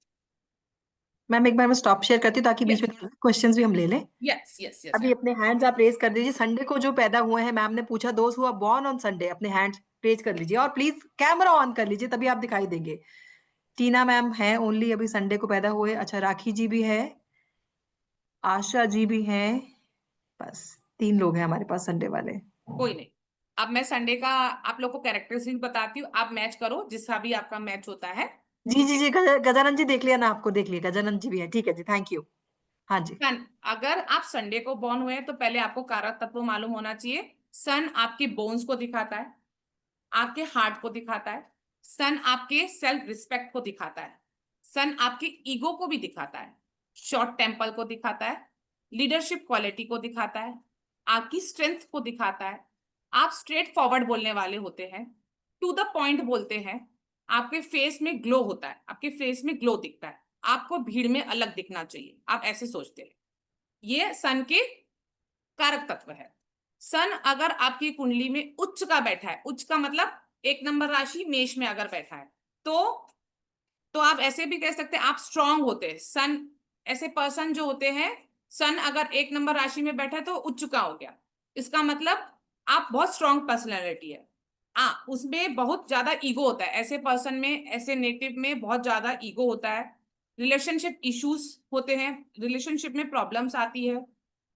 मैम एक बार मैं स्टॉप शेयर करती हूँ ताकि बीच में क्वेश्चंस भी हम ले लें। Yes yes yes. अभी अपने हैंड्स आप रेज कर दीजिए, संडे को जो पैदा हुए हैं, मैम ने पूछा दोस्त हुआ बॉर्न ऑन संडे, अपने हैंड्स रेज कर लीजिए और प्लीज कैमरा ऑन कर लीजिए, तभी आप दिखाई देंगे। टीना मैम है ओनली अभी संडे को पैदा हुए। अच्छा, राखी जी भी है, आशा जी भी हैं, बस 3 लोग हैं हमारे पास संडे वाले। कोई नहीं, अब मैं संडे का आप लोग को कैरेक्टरिस्टिक बताती हूँ, आप मैच करो जिसका भी आपका मैच होता है। जी जी जी, गजानन जी देख लिया ना, आपको देख लिया, गजानन जी भी है, ठीक है जी, थैंक यू। हाँ जी। सन, अगर आप संडे को बॉर्न हुए हैं तो पहले आपको कारक तत्व मालूम होना चाहिए। सन आपके बोन्स को दिखाता है, आपके हार्ट को दिखाता है, सन आपके सेल्फ रिस्पेक्ट को दिखाता है, सन आपके ईगो को भी दिखाता है, शॉर्ट टेम्पर को दिखाता है, लीडरशिप क्वालिटी को दिखाता है, आपकी स्ट्रेंथ को दिखाता है, आप स्ट्रेट फॉरवर्ड बोलने वाले होते हैं, टू द पॉइंट बोलते हैं, आपके फेस में ग्लो होता है, आपके फेस में ग्लो दिखता है, आपको भीड़ में अलग दिखना चाहिए, आप ऐसे सोचते हैं। ये सन के कारक तत्व है। सन अगर आपकी कुंडली में उच्च का बैठा है, उच्च का मतलब 1 नंबर राशि मेष में अगर बैठा है, तो आप ऐसे भी कह सकते हैं आप स्ट्रांग होते हैं। सन, ऐसे पर्सन जो होते हैं, सन अगर 1 नंबर राशि में बैठा है तो उच्च का हो गया, इसका मतलब आप बहुत स्ट्रांग पर्सनैलिटी है। उसमें बहुत ज्यादा ईगो होता है, ऐसे पर्सन में, ऐसे नेटिव में बहुत ज्यादा ईगो होता है। रिलेशनशिप इश्यूज होते हैं, रिलेशनशिप में प्रॉब्लम्स आती है,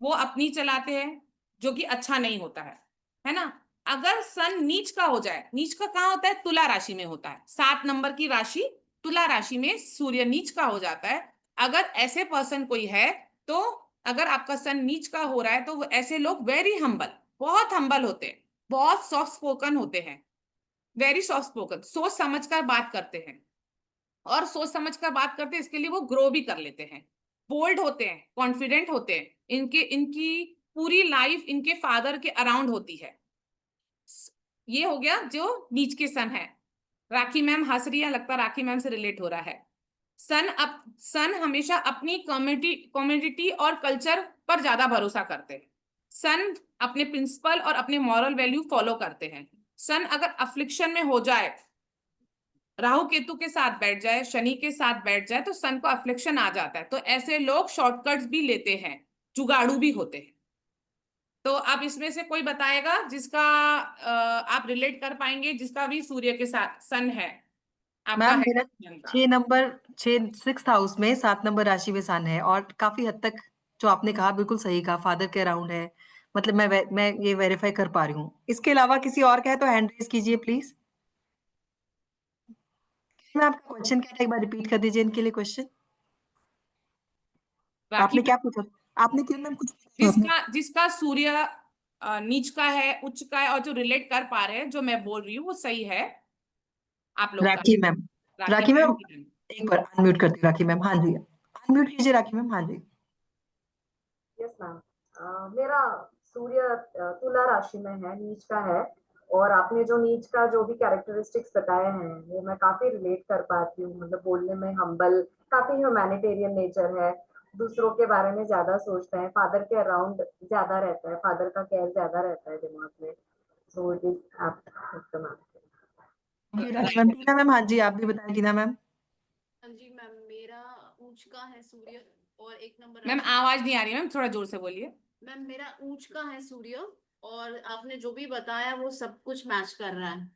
वो अपनी चलाते हैं, जो कि अच्छा नहीं होता है ना। अगर सन नीच का हो जाए, नीच का कहाँ होता है, तुला राशि में होता है, 7 नंबर की राशि तुला राशि में सूर्य नीच का हो जाता है। अगर ऐसे पर्सन कोई है, तो अगर आपका सन नीच का हो रहा है तो ऐसे लोग वेरी हम्बल, बहुत हम्बल होते हैं, बहुत सॉफ्ट स्पोकन होते हैं, वेरी सॉफ्ट स्पोकन, सोच समझ कर बात करते हैं, और सोच समझ कर बात करते हैं, इसके लिए वो ग्रो भी कर लेते हैं, बोल्ड होते हैं, कॉन्फिडेंट होते हैं, इनके इनकी पूरी लाइफ इनके फादर के अराउंड होती है। ये हो गया जो नीच के सन है। राखी मैम हंस रही है, लगता राखी मैम से रिलेट हो रहा है। सन हमेशा अपनी कम्युनिटी कम्युनिटी और कल्चर पर ज्यादा भरोसा करते हैं। सन अपने प्रिंसिपल और अपने मॉरल वैल्यू फॉलो करते हैं। सन अगर अफ्लिक्शन में हो जाए, राहु केतु के साथ बैठ जाए, शनि के साथ बैठ जाए, तो सन को अफ्लिक्शन आ जाता है, तो ऐसे लोग शॉर्टकट्स भी लेते हैं, जुगाड़ू भी होते हैं। तो अब इसमें से कोई बताएगा जिसका आप रिलेट कर पाएंगे, जिसका भी सूर्य के साथ सन है, आपका मैम है मेरा सन का। 6 नंबर, 6 6th हाउस में 7 नंबर राशि में सन है, और काफी हद तक जो आपने कहा बिल्कुल सही कहा, फादर के अराउंड है, मतलब मैं ये वेरीफाई कर पा रही हूँ। इसके अलावा किसी और का है तो हैंड रेज कीजिए प्लीज। मैं आपका क्वेश्चन क्या था, एक बार रिपीट कर दीजिए इनके लिए क्वेश्चन। राखी आपने में क्या पूछा? आपने क्यों मैम कुछ पूछा आपने? जिसका जिसका सूर्य नीच का है, उच्च का है, और जो रिलेट कर पा रहे हैं, जो मैं बोल रही हूँ वो सही है आप लोग का। राखी मैम। राखी राखी मैम मैम, की turn। एक बार अनम्यूट करती हूँ राखी मैम, हाँ जी अनम्यूट कीजिए राखी मैम, हाँ जी। Yes ma'am. मेरा सूर्य तुला राशि में है, नीच का है। और आपने जो नीच का जो भी कैरेक्टरिस्टिक्स बताए हैं वो मैं काफी रिलेट कर पाती हूँ, मतलब बोलने में हम्बल, काफी ह्यूमैनिटेरियन नेचर है, दूसरों के बारे में ज्यादा सोचते हैं, फादर के अराउंड ज्यादा रहता है, फादर का केयर ज्यादा रहता है दिमाग में। So it is ma'am. Thank you rakhi ma'am. Tina ma'am, हाँ जी आप भी बताएं टीना मैम। हाँ जी मैम, मेरा ऊंच का है सूर्य और 1 नंबर मैम राशि। आवाज नहीं आ रही, मैम थोड़ा जोर से बोलिए। मैम मेरा ऊंच का है सूर्य, और आपने जो भी बताया वो सब कुछ मैच कर रहा है।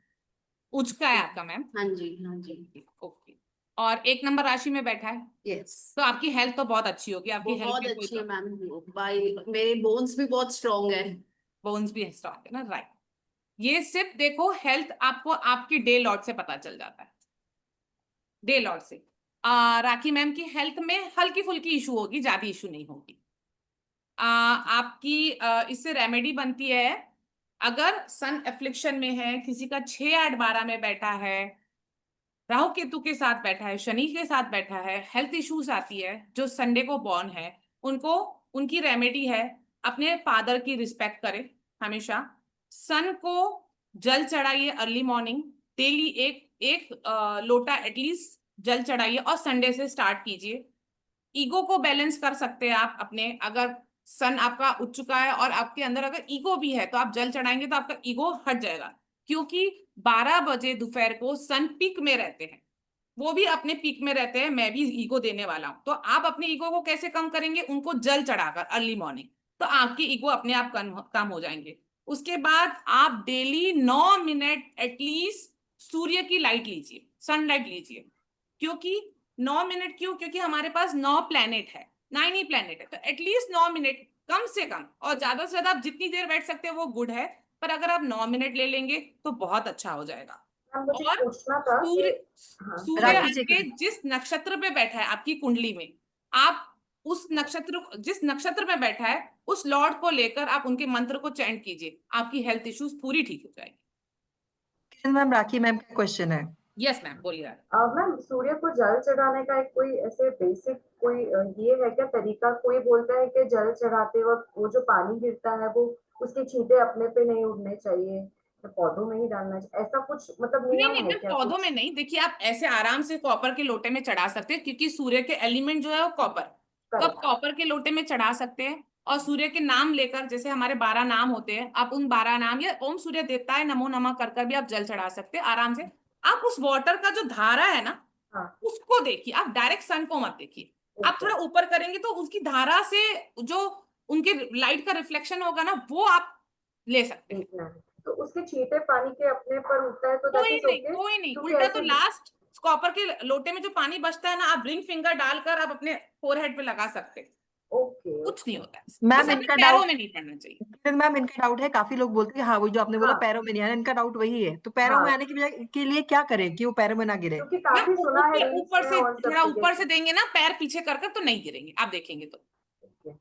उच्च का है आपका मैम। हाँ जी, हाँ जी। Okay okay. और 1 नंबर राशि में बैठा है, यस। तो आपकी हेल्थ तो बहुत अच्छी होगी, आपकी हेल्थ बहुत में कोई अच्छी है मैम, बाई मेरे बोन्स भी बहुत स्ट्रांग है। बोन्स भी स्ट्रॉन्ग है ना, राइट। ये सिर्फ देखो हेल्थ आपको आपकी डे लॉर्ड से पता चल जाता है, डे लॉर्ड से। राखी मैम की हेल्थ में हल्की फुल्की इशू होगी, ज्यादा इशू नहीं होगी। आपकी इससे रेमेडी बनती है, अगर सन एफ्लिक्शन में है, किसी का 6 8 12 में बैठा है, राहु केतु के साथ बैठा है, शनि के साथ बैठा है, हेल्थ इश्यूज आती है, जो संडे को बॉर्न है, उनको उनकी रेमेडी है, अपने फादर की रिस्पेक्ट करे हमेशा। सन को जल चढ़ाइए अर्ली मॉर्निंग, डेली एक एक लोटा एटलीस्ट जल चढ़ाइए, और संडे से स्टार्ट कीजिए। ईगो को बैलेंस कर सकते हैं आप अपने, अगर सन आपका उठ चुका है और आपके अंदर अगर ईगो भी है, तो आप जल चढ़ाएंगे तो आपका ईगो हट जाएगा, क्योंकि 12 बजे दोपहर को सन पीक में रहते हैं, वो भी अपने पीक में रहते हैं, मैं भी ईगो देने वाला हूँ। तो आप अपने ईगो को कैसे कम करेंगे? उनको जल चढ़ाकर अर्ली मॉर्निंग, तो आपके ईगो अपने आप कम हो जाएंगे। उसके बाद आप डेली 9 मिनट एटलीस्ट सूर्य की लाइट लीजिए, सनलाइट लीजिए। क्योंकि 9 मिनट क्यों? क्योंकि हमारे पास 9 प्लेनेट है, 9 ही प्लेनेट है, तो एटलीस्ट 9 मिनट कम से कम, और ज्यादा से ज्यादा आप जितनी देर बैठ सकते हैं वो गुड है, पर अगर आप 9 मिनट ले लेंगे तो बहुत अच्छा हो जाएगा। मैम मुझे और पूछना था कि सूर्य हाँ सूर्य राखी जी आपके जिस नक्षत्र पे बैठा है आपकी कुंडली में, आप उस नक्षत्र, जिस नक्षत्र में बैठा है उस लॉर्ड को लेकर आप उनके मंत्र को चैंट कीजिए, आपकी हेल्थ इश्यूज पूरी ठीक हो जाएगी। किरण मैम, राखी मैम का क्वेश्चन है। यस मैम, बोलिए। मैम सूर्य को जल चढ़ाने का एक कोई ऐसे बेसिक कोई ये है क्या तरीका? कोई बोलता है कि जल चढ़ाते वक्त वो जो पानी गिरता है वो उसके छींटे अपने पे नहीं उड़ने चाहिए, तो पौधों में ही डालना चाहिए, ऐसा कुछ मतलब नहीं नियम नहीं है मैम, क्या पौधों में कुछ? नहीं। देखिए, आप ऐसे आराम से कॉपर के लोटे में चढ़ा सकते हैं, क्योंकि सूर्य के एलिमेंट जो है वो कॉपर, तो आप करेक्ट। कॉपर के लोटे में चढ़ा सकते हैं। और सूर्य के नाम लेकर, जैसे हमारे 12 नाम होते हैं, आप उन 12 नाम या ओम सूर्य देवताय नमो नमः कर भी आप जल चढ़ा सकते हैं आराम से। आप उस वाटर का जो धारा है ना, हाँ। उसको देखिए, आप डायरेक्ट सन को मत देखिए। आप ओके। थोड़ा ऊपर करेंगे तो उसकी धारा से जो उनके लाइट का रिफ्लेक्शन होगा ना, वो आप ले सकते हैं। देखना है तो उसके छींटे पानी के अपने पर उठता है तो दैट इज ओके, कोई नहीं, क्योंकि उल्टा तो ऐसे लास्ट कॉपर के लोटे में जो पानी बचता है ना, आप रिंग फिंगर डालकर आप अपने फोरहेड पे लगा सकते हैं, ओके कुछ नहीं ओके। होता है। बस मैम अपने इनका पैरों डाउट, में नहीं पड़ना चाहिए। किरण मैम इनका डाउट है, काफी लोग बोलते हैं हाँ वही जो आपने बोला हाँ पैरों में नहीं आना, इनका डाउट वही है। तो पैरों में हाँ, आने की बजाय के लिए क्या करें कि वो पैरों में ना गिरे? क्योंकि मैम काफी सुना है ऊपर रील्स ऊपर में से, और सब थोड़ा जगह ऊपर से से। देंगे ना पैर पीछे कर कर, तो नहीं गिरेंगे, आप देखेंगे तो। ओके।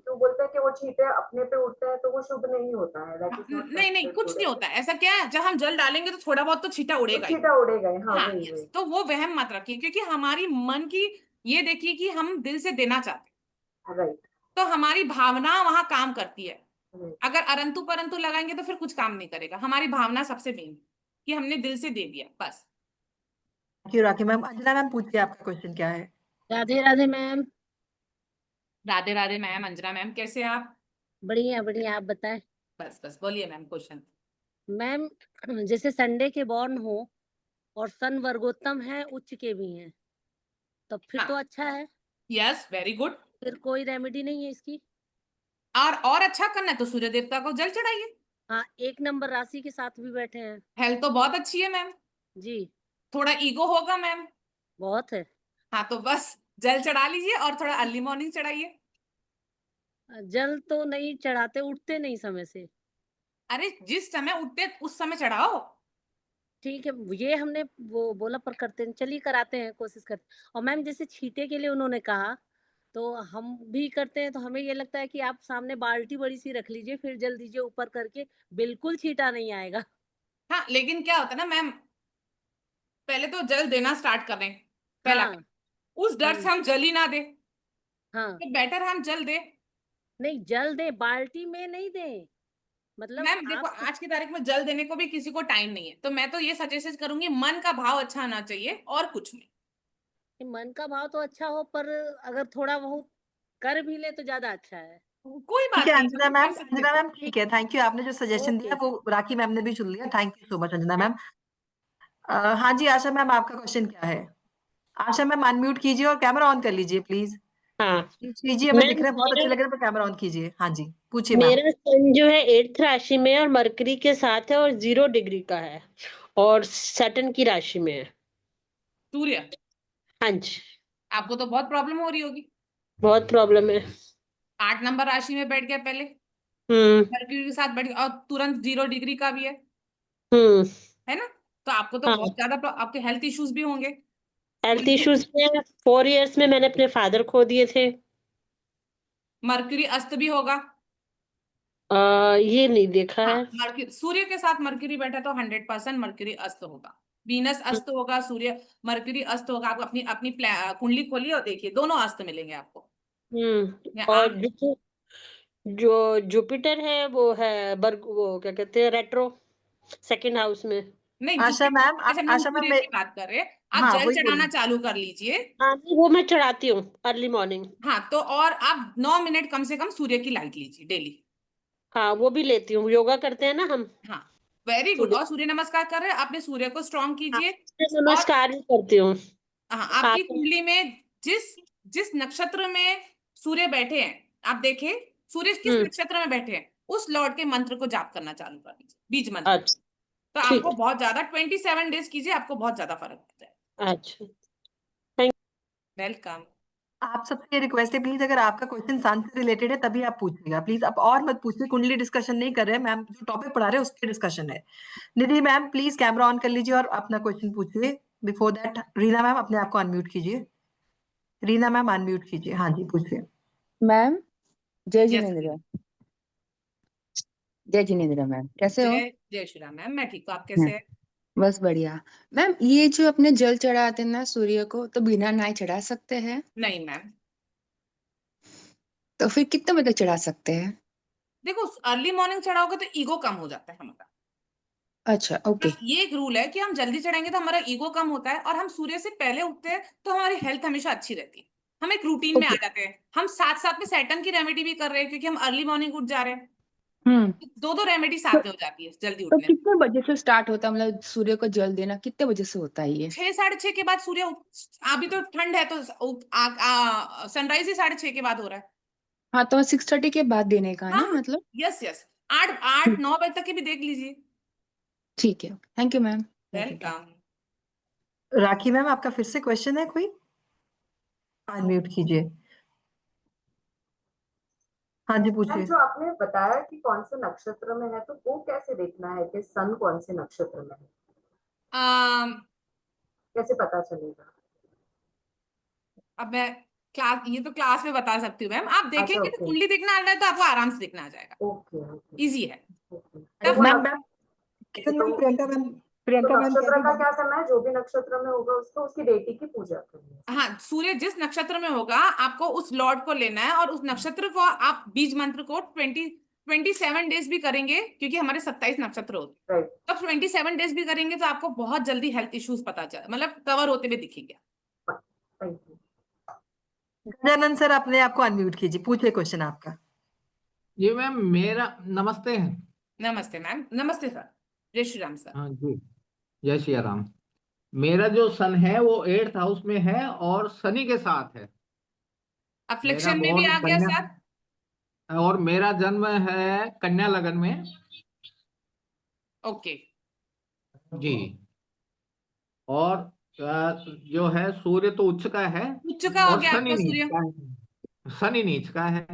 तो बोलते हैं कि वो छींटे अपने पे उठते हैं तो वो शुभ नहीं होता है, दैट इज नॉट नहीं नहीं, कंसिडर्ड कुछ गुड। नहीं होता है। ऐसा क्या है, जब हम जल डालेंगे तो थोड़ा बहुत तो छींटा तो उड़ेगा ही। छींटा उड़े गए, हाँ हाँ वही वही। यस, तो वो वहम मत रखिए, क्योंकि हमारी मन की, ये देखिए कि हम दिल से देना चाहते हैं, राइट तो हमारी भावना वहां काम करती है। राइट। अगर अरंतु परंतु लगाएंगे तो फिर कुछ काम नहीं करेगा। हमारी भावना सबसे मेन, कि हमने दिल से दे दिया बस। Thank you rakhi ma'am. Anjana ma'am पूछिए, आपका क्वेश्चन क्या है? Radhe Radhe ma'am. Radhe Radhe ma'am. Anjana ma'am, कैसे हैं आप? बढ़िया बढ़िया, आप बताएं। बस बस, बोलिए मैम क्वेश्चन। मैम जैसे संडे के बॉर्न हो और सन वर्गोत्तम है, उच्च के भी हैं, तो फिर तो हाँ, अच्छा है। Yes, very good. फिर कोई रेमेडी नहीं है इसकी? और अच्छा करना है तो सूर्य देवता को जल चढ़ाइए। हाँ, 1 नंबर राशि के साथ भी बैठे हैं। हेल्थ तो बहुत अच्छी है मैम, जी। थोड़ा ईगो होगा मैम। बहुत है। हाँ, तो बस जल चढ़ा लीजिए और थोड़ा अर्ली मॉर्निंग चढ़ाइए। जल तो नहीं चढ़ाते, उठते नहीं समय से। अरे जिस समय उठते उस समय चढ़ाओ। ठीक है, ये हमने वो बोला, पर करते हैं, चलिए कराते हैं, कोशिश करते हैं। और मैम जैसे छींटे के लिए उन्होंने कहा, तो हम भी करते हैं, तो हमें ये लगता है कि आप सामने बाल्टी बड़ी सी रख लीजिए, फिर जल दीजिए ऊपर करके, बिल्कुल छींटा नहीं आएगा। हाँ, लेकिन क्या होता है ना मैम, पहले तो जल देना स्टार्ट करें, पहला हाँ। काम। उस डर से हम जल ही ना दे, हाँ, तो बेटर हम जल दे। नहीं जल दे, बाल्टी में नहीं दे, मतलब मैम देखो, आप आज की तारीख में जल देने को भी किसी को टाइम नहीं है, तो मैं तो ये सजेस्ट करूंगी, मन का भाव अच्छा होना चाहिए और कुछ नहीं। मन का भाव तो अच्छा हो, पर अगर थोड़ा बहुत कर भी ले तो ज्यादा अच्छा है। कोई ठीक बात है नहीं, अंजना हम मैम, कर सकते अंजना हैं। मैम ठीक है, थैंक यू। आपने जो सजेशन ओके। दिया वो राखी मैम ने भी सुन लिया। Thank you so much Anjana ma'am. हाँ जी आशा मैम, आपका क्वेश्चन क्या है? आशा मैम अनम्यूट कीजिए और कैमरा ऑन कर लीजिए प्लीज। हाँ कीजिए, मैं दिख मैम, रहे हैं, बहुत अच्छे लग रहे हैं, पर कैमरा ऑन कीजिए। हाँ जी, पूछिए मैम। मेरा सन जो है 8th राशि में है और मरकरी के साथ है और 0 डिग्री का है, और सैटर्न की राशि में है। सूर्य, हाँ जी। आपको तो बहुत प्रॉब्लम हो रही होगी। बहुत प्रॉब्लम है। 8 नंबर राशि में बैठ गया पहले, हम्म। मरकरी के साथ बैठ गया, और तुरंत 0 डिग्री का भी हम्म। है ना? तो आपको तो बहुत हाँ, ज्यादा आपके हेल्थ इश्यूज भी होंगे। हेल्थ इश्यूज में 4 इयर्स में मैंने अपने फादर खो दिए थे। मरकरी अस्त भी होगा। ये नहीं देखा हाँ, है। मरकरी, सूर्य के साथ मरकरी बैठा तो 100% मरकरी अस्त होगा। वीनस अस्त होगा, सूर्य, मरकरी अस्त होगा। आप अपनी अपनी कुंडली खोलिए और देखिए, दोनों अस्त मिलेंगे आपको। या और आठ, जो जो जुपिटर है वो है बर्ग, वो क्या कहते हैं, रेट्रो, सेकंड हाउस में। नहीं आशा जुपिटर, मैम, जैसे हम आशा मैम सूर्य की बात कर रहे हैं, आप हाँ जल वही चढ़ाना बोली। चालू कर लीजिए। हाँ नहीं, वो मैं चढ़ाती हूँ अर्ली मॉर्निंग। हाँ, तो और आप 9 मिनट कम से कम सूर्य की लाइट लीजिए डेली। हाँ वो भी लेती हूँ, योगा करते हैं ना हम। हाँ, वेरी गुड। और सूर्य नमस्कार कर रहे हैं, अपने सूर्य को स्ट्रॉन्ग कीजिए। नमस्कार ही करती हूँ। हाँ, आपकी आप- कुंडली में जिस जिस नक्षत्र में सूर्य बैठे हैं, आप देखें सूर्य किस नक्षत्र में बैठे हैं, उस लॉर्ड के मंत्र को जाप करना चालू कर दीजिए, बीज मंत्र। अच्छा तो ठीक आपको बहुत ज्यादा 27 डेज कीजिए, आपको बहुत ज्यादा फर्क पड़ता है। अच्छा वेलकम। आप सबसे ये रिक्वेस्ट है, प्लीज अगर आपका क्वेश्चन सन से रिलेटेड है तभी आप पूछिएगा प्लीज। आप और मत पूछिए, कुंडली डिस्कशन नहीं कर रहे हैं मैम, जो टॉपिक पढ़ा रहे हैं उसके डिस्कशन है। निधि मैम प्लीज कैमरा ऑन कर लीजिए और अपना क्वेश्चन पूछिए। बिफोर दैट रीना मैम अपने आप को अनम्यूट कीजिए। रीना मैम अनम्यूट कीजिए। हाँ जी पूछिए। मैम जय Yes, जिनेन्द्र। जय जिनेन्द्र मैम, कैसे हो? जय जय श्री राम मैम, मैं ठीक हूँ, आप कैसे हैं? बस बढ़िया। मैम ये जो अपने जल चढ़ाते हैं ना सूर्य को, तो बिना नहाए चढ़ा सकते हैं? नहीं मैम, तो फिर कितने बजे तक चढ़ा सकते हैं? देखो अर्ली मॉर्निंग चढ़ाओगे तो ईगो कम हो जाता है हमारा। अच्छा ओके। बस ये एक रूल है कि हम जल्दी चढ़ेंगे तो हमारा ईगो कम होता है, और हम सूर्य से पहले उठते हैं तो हमारी हेल्थ हमेशा अच्छी रहती है। हम एक रूटीन में आ ओके। जाते हैं। हम साथ साथ में सैटर्न की रेमेडी भी कर रहे हैं, क्योंकि हम अर्ली मॉर्निंग उठ जा रहे हैं। हम्म। दो दो रेमेडी तो, साथ में हो जाती है जल्दी तो उठने में। कितने बजे से स्टार्ट होता है, मतलब सूर्य को जल देना कितने बजे से होता है ये? 6 साढ़े 6 के बाद सूर्य अभी तो ठंड है तो सनराइज ही 6:30 के बाद हो रहा है। हाँ तो 6:30 के बाद देने का है हाँ ना, मतलब? यस यस, 8 8 9 बजे तक की भी देख लीजिए। ठीक है, thank you ma'am. Welcome. Rakhi ma'am आपका फिर से क्वेश्चन है कोई? अनम्यूट कीजिए। हाँ जी मैम पूछिए। जो आपने बताया कि कौन से नक्षत्र में है, तो वो कैसे देखना है कि सन कौन से नक्षत्र में है, कैसे पता चलेगा? अब मैं क्लास, ये तो क्लास में बता सकती हूँ मैम। आप अच्छा देखेंगे तो ओके कुंडली देखना आ रहा है तो आपको आराम से देखना आ जाएगा। ओके ओके इजी है। ओके। टफ मैम नहीं। मैम किरण मैम, तो प्रियंका मैम कह नक्षत्र रही का हैं। क्या करना है? जो भी नक्षत्र में होगा उसको उसकी डेटी की पूजा करनी है। हाँ, सूर्य जिस नक्षत्र में होगा आपको उस लॉर्ड को लेना है, और उस नक्षत्र को आप बीज मंत्र को 27 डेज भी करेंगे, क्योंकि हमारे 27 नक्षत्र होते हैं। राइट। तब 27 डेज भी करेंगे तो आपको बहुत जल्दी हेल्थ इश्यूज पता चल, मतलब कवर होते हुए दिखेंगे। Thank you. गजानन सर अपने आप को अनम्यूट कीजिए, पूछिए क्वेश्चन आपका। जी मैम, मेरा नमस्ते। नमस्ते मैम। नमस्ते सर। जय श्री राम सर। हाँ जी, जय श्री राम। मेरा जो सन है वो 8th हाउस में है और शनि के साथ है। मेरा अफ्लिक्शन में भी बॉर्न आ गया सर। कन्या और मेरा जन्म है कन्या लगन में। ओके। जी। और जो है सूर्य तो उच्च का है उच्च का हो और गया शनि आपका नीच सूर्य। का है। शनि नीच का है।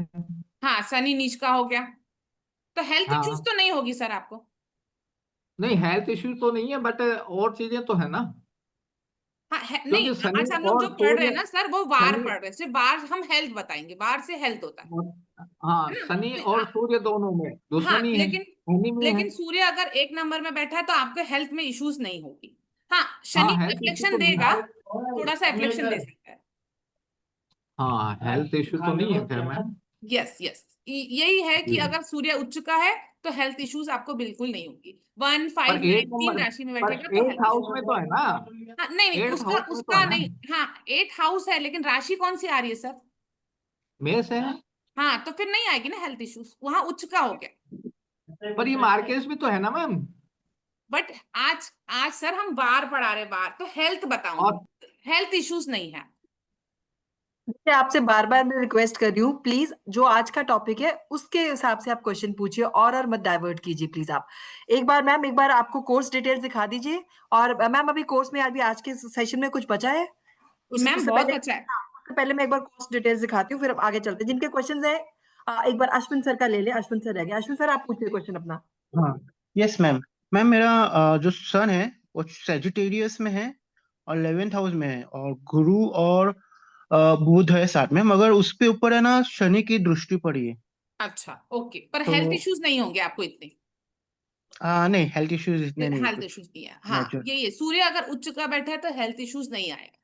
हाँ, शनि नीच का हो गया, तो हेल्थ इश्यूज हाँ, तो नहीं होगी सर आपको। नहीं हेल्थ इश्यू तो नहीं है, बट और चीजें तो है ना, हाँ नहीं, क्योंकि शनि आज हम लोग जो और पढ़ रहे हैं सूर्य। ना सर, वो वार शनि पढ़ रहे हैं, सिर्फ वार हम हेल्थ बताएंगे, वार से हेल्थ होता है हाँ, है ना? शनि तो और सूर्य दोनों में हाँ, दुश्मनी है, लेकिन शनि में है। लेकिन सूर्य अगर 1 नंबर में बैठा है तो आपके हेल्थ में इश्यूज नहीं होगी। हाँ, हाँ, शनि हेल्थ इश्यू एफ्लिक्शन तो नहीं देगा, है। थोड़ा सा एफ्लिक्शन दे सकता है। हाँ, हेल्थ इश्यू तो नहीं है खैर मैम। यस यस, यही है कि जी। अगर सूर्य उच्च का है तो हेल्थ इश्यूज आपको बिल्कुल नहीं होगी। 1 पर 5 8 9 तीन नंबर, राशि में पर बैठेगा तो 8th हेल्थ हाउस इश्यूज। में तो है ना। हाँ नहीं नहीं, 8th उसका हाउस में तो उसका है ना। नहीं। हाँ, 8 हाउस है, लेकिन राशि कौन सी आ रही है सर? मेष है। हाँ, तो फिर नहीं आएगी ना हेल्थ इश्यूज, वहां उच्च का हो गया। पर ये मार्केट भी तो है ना मैम। बट आज आज सर हम बार पढ़ा रहे, बार तो हेल्थ बताऊंगी, और हेल्थ इश्यूज नहीं है। मैं आपसे बार बार मैं रिक्वेस्ट कर रही हूँ, प्लीज जो आज का टॉपिक है उसके हिसाब से आप क्वेश्चन पूछिए और मत डाइवर्ट कीजिए प्लीज। आप एक बार मैम, एक बार आपको कोर्स डिटेल्स दिखा दीजिए। और मैम अभी कोर्स में अभी आज के सेशन में कुछ बचा है? मैम उससे बहुत पहले, अच्छा है। उससे पहले मैं एक बार कोर्स डिटेल्स दिखाती हूँ, फिर आगे चलते हैं। जिनके क्वेश्चन है एक बार अश्विन सर का ले ले। अश्विन सर रह गया। अश्विन सर आप पूछिए क्वेश्चन अपना। हाँ यस मैम। मैम मेरा जो सन है वो सेजिटेरियस में है और 11th हाउस में है, और गुरु और बुध है साथ में, मगर उसके ऊपर है ना शनि की दृष्टि पड़ी है। अच्छा ओके, पर तो हेल्थ इश्यूज नहीं होंगे आपको इतने। नहीं हेल्थ इश्यूज इतने नहीं हेल्थ कुछ इश्यूज नहीं है। हाँ, नेचुरल। यही है, सूर्य अगर उच्च का बैठा है तो हेल्थ इश्यूज नहीं आएगा,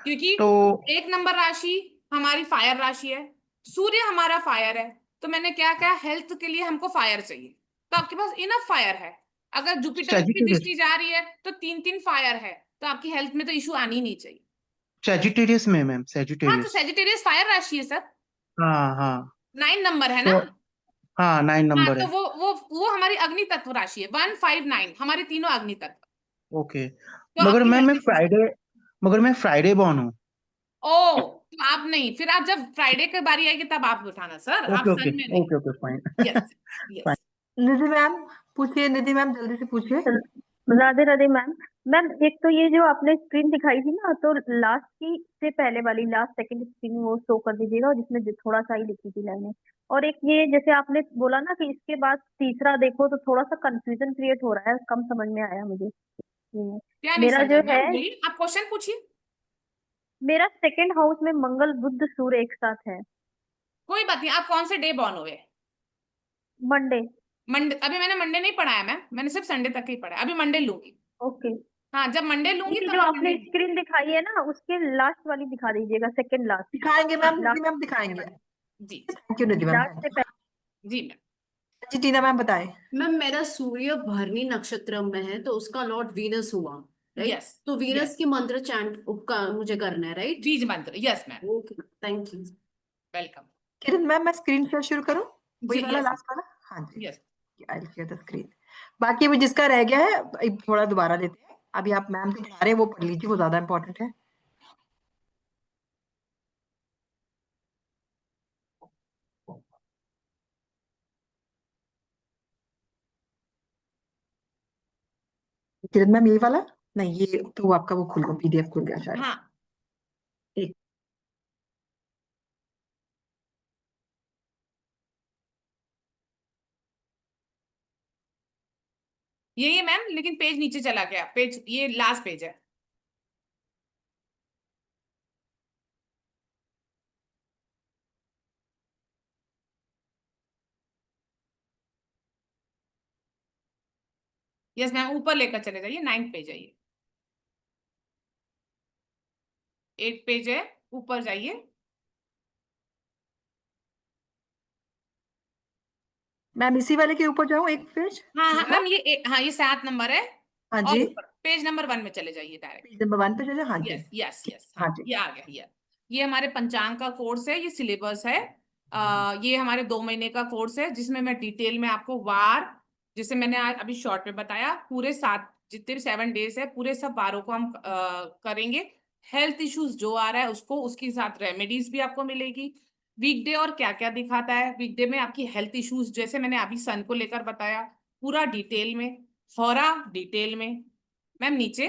क्योंकि तो 1 नंबर राशि हमारी फायर राशि है, सूर्य हमारा फायर है। तो मैंने क्या कहा, हेल्थ के लिए हमको फायर चाहिए, तो आपके पास इनफ फायर है। अगर जुपिटर की भी सेजिटेरियस, दृष्टि जा रही है तो 3 3 फायर है, तो आपकी हेल्थ में तो इशू आनी ही नहीं चाहिए। सेजिटेरियस में मैम, हाँ, तो सेजिटेरियस। सेजिटेरियस फायर राशि है सर, हाँ हाँ। 9 नंबर है ना। तो हाँ 9 हाँ, नंबर तो है। वो हमारी अग्नि तत्व राशि है, 159, हमारे तीनों अग्नि तत्व। ओके। तो मगर आपकी मैम हेल्थ इश्यूज। मगर मैं फ्राइडे बॉर्न हूँ। ओ, तो आप नहीं, फिर आप जब फ्राइडे की बारी आएगी तब आप उठाना सर, आप ओके ओके सन में नहीं। Okay okay fine. Yes, yes. Nidhi ma'am पूछिए, निधि मैम जल्दी से पूछिए। राधे राधे मैम। मैम एक तो ये जो आपने स्क्रीन दिखाई थी ना, तो लास्ट की से पहले वाली लास्ट सेकंड स्क्रीन वो शो कर दीजिएगा, और जिसमें थोड़ा सा ही लिखी थी लाइनें। और एक ये जैसे आपने बोला ना कि इसके बाद तीसरा देखो, तो थोड़ा सा कंफ्यूजन क्रिएट हो रहा है, कम समझ में आया मुझे। क्या नहीं मेरा समझा जो है, मैम, बोलिए, आप क्वेश्चन पूछिए। मेरा सेकंड हाउस में मंगल बुध सूर्य एक साथ है। कोई बात नहीं, आप कौन से डे बॉर्न हुए? मंडे। मंडे? अभी मैंने मंडे नहीं पढ़ाया मैम, मैंने सिर्फ संडे तक ही पढ़ा है, अभी मंडे लूंगी। ओके। हाँ, जब मंडे लूंगी ये तब जो मैं आपने मंडे। स्क्रीन दिखाई है ना, उसके लास्ट वाली दिखा दीजिएगा, सेकंड लास्ट। दिखाएंगे मैम, निधि लास्ट मैम दिखाएंगे। जी, thank you Nidhi ma'am, last thank से यू। जी मैम। जी टीना मैम बताएं। मैम मेरा सूर्य भरणी नक्षत्र में है, तो उसका लॉर्ड वीनस हुआ, राइट? यस, तो वीनस यस, की मंत्र चैंट का मुझे करना है, राइट? बीज मंत्र, yes ma'am, okay, thank you. Welcome. Kiran ma'am मैं स्क्रीन शेयर शुरू करूं, वही जी, वाला यस, लास्ट वाला। हाँ जी, yes. I will share the screen. बाकी अभी जिसका रह गया है एक थोड़ा दोबारा लेते हैं, अभी आप मैम जो पढ़ा रहे हैं वो पढ़ लीजिए, वो ज्यादा इंपॉर्टेंट है। किरण मैम यही वाला, नहीं ये तो आपका वो खुल गया, पीडीएफ खुल गया शायद। हाँ, एक यही है मैम, लेकिन पेज नीचे चला गया, पेज ये लास्ट पेज है। यस मैम, ऊपर लेकर चले जाइए, 9th पेज है ये, 8th पेज है, ऊपर जाइए। मैम इसी वाले के ऊपर जाऊं एक पेज। हाँ हाँ मैम, हाँ ये 7 नंबर है। हाँ और जी, ऊपर पेज नंबर 1 में चले जाइए डायरेक्ट। पेज नंबर 1 पे चले, हाँ जी। यस, यस, यस, हाँ हाँ जी। ये आ गया, ये हमारे पंचांग का कोर्स है, ये सिलेबस है। ये हमारे 2 महीने का कोर्स है, जिसमें मैं डिटेल में आपको वार, जैसे मैंने आज अभी शॉर्ट में बताया, पूरे 7 जितने भी 7 डेज है, पूरे सब वारों को हम करेंगे। हेल्थ इश्यूज जो आ रहा है उसको, उसके साथ रेमेडीज भी आपको मिलेगी। वीकडे और क्या क्या दिखाता है, वीकडे में आपकी हेल्थ इश्यूज, जैसे मैंने अभी सन को लेकर बताया, पूरा डिटेल में, हौरा डिटेल में। मैम नीचे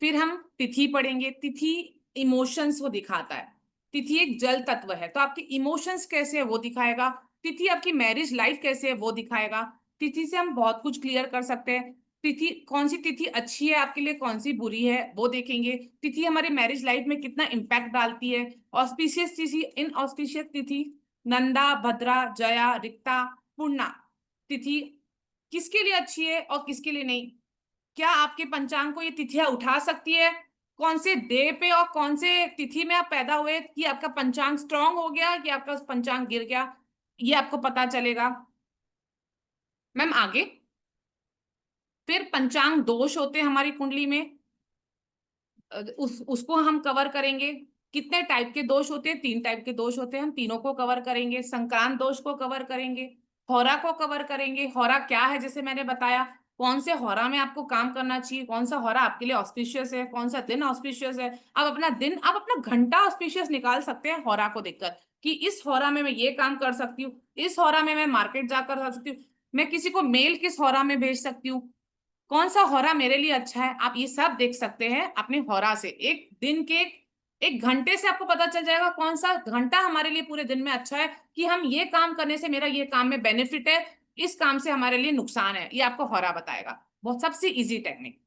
फिर हम तिथि पढ़ेंगे। तिथि इमोशंस को दिखाता है, तिथि एक जल तत्व है, तो आपके इमोशंस कैसे है वो दिखाएगा। तिथि आपकी मैरिज लाइफ कैसे है वो दिखाएगा। तिथि से हम बहुत कुछ क्लियर कर सकते हैं। तिथि कौन सी तिथि अच्छी है आपके लिए, कौन सी बुरी है वो देखेंगे। तिथि हमारे मैरिज लाइफ में कितना इम्पैक्ट डालती है। ऑस्पिशियस तिथि, इन ऑस्पिशियस तिथि, नंदा, भद्रा, जया, रिक्ता, पूर्णा तिथि किसके लिए अच्छी है और किसके लिए नहीं। क्या आपके पंचांग को ये तिथियां उठा सकती है, कौन से डे पे और कौन से तिथि में आप पैदा हुए, कि आपका पंचांग स्ट्रांग हो गया कि आपका पंचांग गिर गया, ये आपको पता चलेगा। मैम आगे फिर पंचांग दोष होते हैं हमारी कुंडली में, उसको हम कवर करेंगे। कितने टाइप के दोष होते हैं? 3 टाइप के दोष होते हैं, हम तीनों को कवर करेंगे। संक्रांत दोष को कवर करेंगे, होरा को कवर करेंगे। होरा क्या है, जैसे मैंने बताया, कौन से होरा में आपको काम करना चाहिए, कौन सा होरा आपके लिए ऑस्पिशियस है, कौन सा दिन ऑस्पिशियस है। आप अपना दिन, आप अपना घंटा ऑस्पिशियस निकाल सकते हैं होरा को देखकर, कि इस होरा में मैं ये काम कर सकती हूँ, इस होरा में मैं मार्केट जाकर कर सकती हूँ, मैं किसी को मेल किस होरा में भेज सकती हूँ, कौन सा होरा मेरे लिए अच्छा है। आप ये सब देख सकते हैं अपने होरा से। एक दिन के एक घंटे से आपको पता चल जाएगा कौन सा घंटा हमारे लिए पूरे दिन में अच्छा है, कि हम ये काम करने से मेरा ये काम में बेनिफिट है, इस काम से हमारे लिए नुकसान है, ये आपको होरा बताएगा। बहुत सबसे इजी टेक्निक।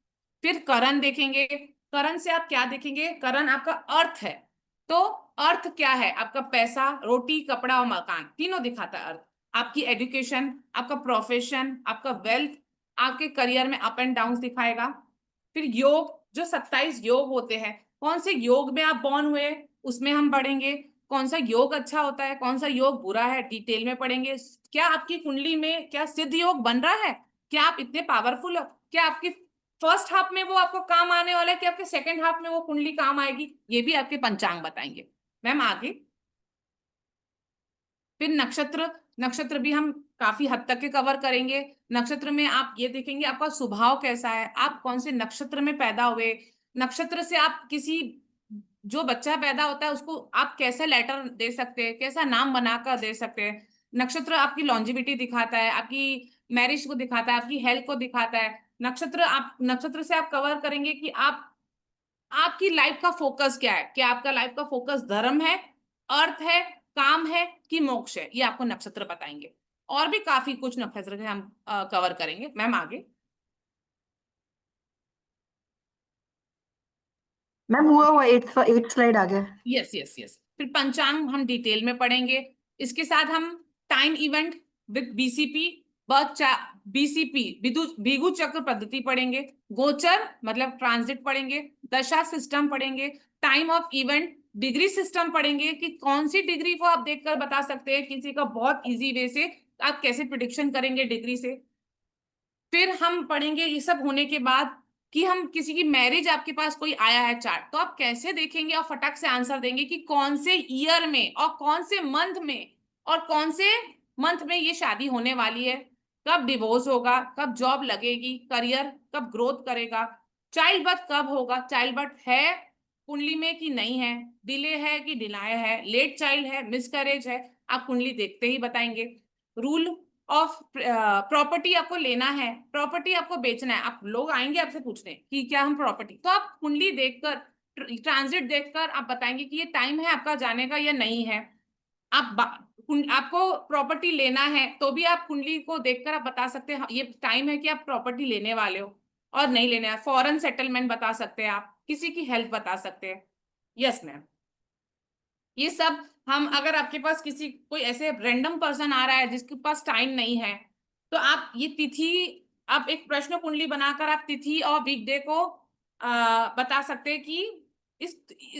फिर करण देखेंगे। करण से आप क्या देखेंगे, करण आपका अर्थ है। तो अर्थ क्या है, आपका पैसा, रोटी, कपड़ा और मकान, तीनों दिखाता है अर्थ। आपकी एजुकेशन, आपका प्रोफेशन, आपका वेल्थ, आपके करियर में अप एंड डाउन दिखाएगा। फिर योग, जो 27 योग होते हैं, कौन से योग में आप बॉर्न हुए उसमें हम पढ़ेंगे। कौन सा योग अच्छा होता है, कौन सा योग बुरा है, डिटेल में पढ़ेंगे। क्या आपकी कुंडली में क्या सिद्ध योग बन रहा है, क्या आप इतने पावरफुल हो, क्या आपकी फर्स्ट हाफ में वो आपको काम आने वाला है, कि आपके सेकंड हाफ में वो कुंडली काम आएगी, ये भी आपके पंचांग बताएंगे। मैम आगे फिर नक्षत्र, नक्षत्र भी हम काफी हद तक के कवर करेंगे। नक्षत्र में आप ये देखेंगे आपका स्वभाव कैसा है, आप कौन से नक्षत्र में पैदा हुए, नक्षत्र से आप किसी, जो बच्चा पैदा होता है उसको आप कैसे लेटर दे सकते हैं, कैसा नाम बनाकर दे सकते हैं। नक्षत्र आपकी लॉन्जिविटी दिखाता है, आपकी मैरिज को दिखाता है, आपकी हेल्थ को दिखाता है। नक्षत्र, आप नक्षत्र से आप कवर करेंगे कि आप, आपकी लाइफ का फोकस क्या है, क्या आपका लाइफ का फोकस धर्म है, अर्थ है, काम है कि मोक्ष है, ये आपको नक्षत्र बताएंगे। और भी काफी कुछ नक्षत्र के हम कवर करेंगे। मैम आगे। मैम हुआ 8th स्लाइड आ गया। Yes yes yes. फिर पंचांग हम डिटेल में पढ़ेंगे, इसके साथ हम time event with BCP, BCP Bhrigu चक्र पद्धति पढ़ेंगे, गोचर मतलब ट्रांजिट पढ़ेंगे, दशा सिस्टम पढ़ेंगे, time of event, degree system पढ़ेंगे कि कौन सी डिग्री को आप देखकर बता सकते हैं किसी का, बहुत इजी वे से आप कैसे प्रिडिक्शन करेंगे डिग्री से। फिर हम पढ़ेंगे ये सब होने के बाद कि हम किसी की मैरिज, आपके पास कोई आया है चार्ट, तो आप कैसे देखेंगे और फटाक से आंसर देंगे कि कौन से ईयर में और कौन से मंथ में और कौन से मंथ में ये शादी होने वाली है, कब डिवोर्स होगा, कब जॉब लगेगी, करियर कब ग्रोथ करेगा, चाइल्ड बर्थ कब होगा, चाइल्ड बर्थ है कुंडली में कि नहीं है, डिले है कि डिनाय है, लेट चाइल्ड है, मिसकैरेज है, आप कुंडली देखते ही बताएंगे। रूल ऑफ प्रॉपर्टी आपको लेना है, प्रॉपर्टी आपको बेचना है, आप लोग आएंगे आपसे पूछने कि क्या हम प्रॉपर्टी, तो आप कुंडली देखकर, ट्रांजिट देखकर आप बताएंगे कि ये टाइम है आपका जाने का या नहीं है। आपको प्रॉपर्टी लेना है तो भी आप कुंडली को देखकर आप बता सकते हैं ये टाइम है कि आप प्रॉपर्टी लेने वाले हो और नहीं लेना है। फॉरेन सेटलमेंट बता सकते हैं, आप किसी की हेल्थ बता सकते हैं। यस मैम, ये सब हम, अगर आपके पास किसी कोई ऐसे रैंडम पर्सन आ रहा है जिसके पास टाइम नहीं है, तो आप ये तिथि, आप एक प्रश्न कुंडली बनाकर आप तिथि और वीकडे को बता सकते हैं कि इस,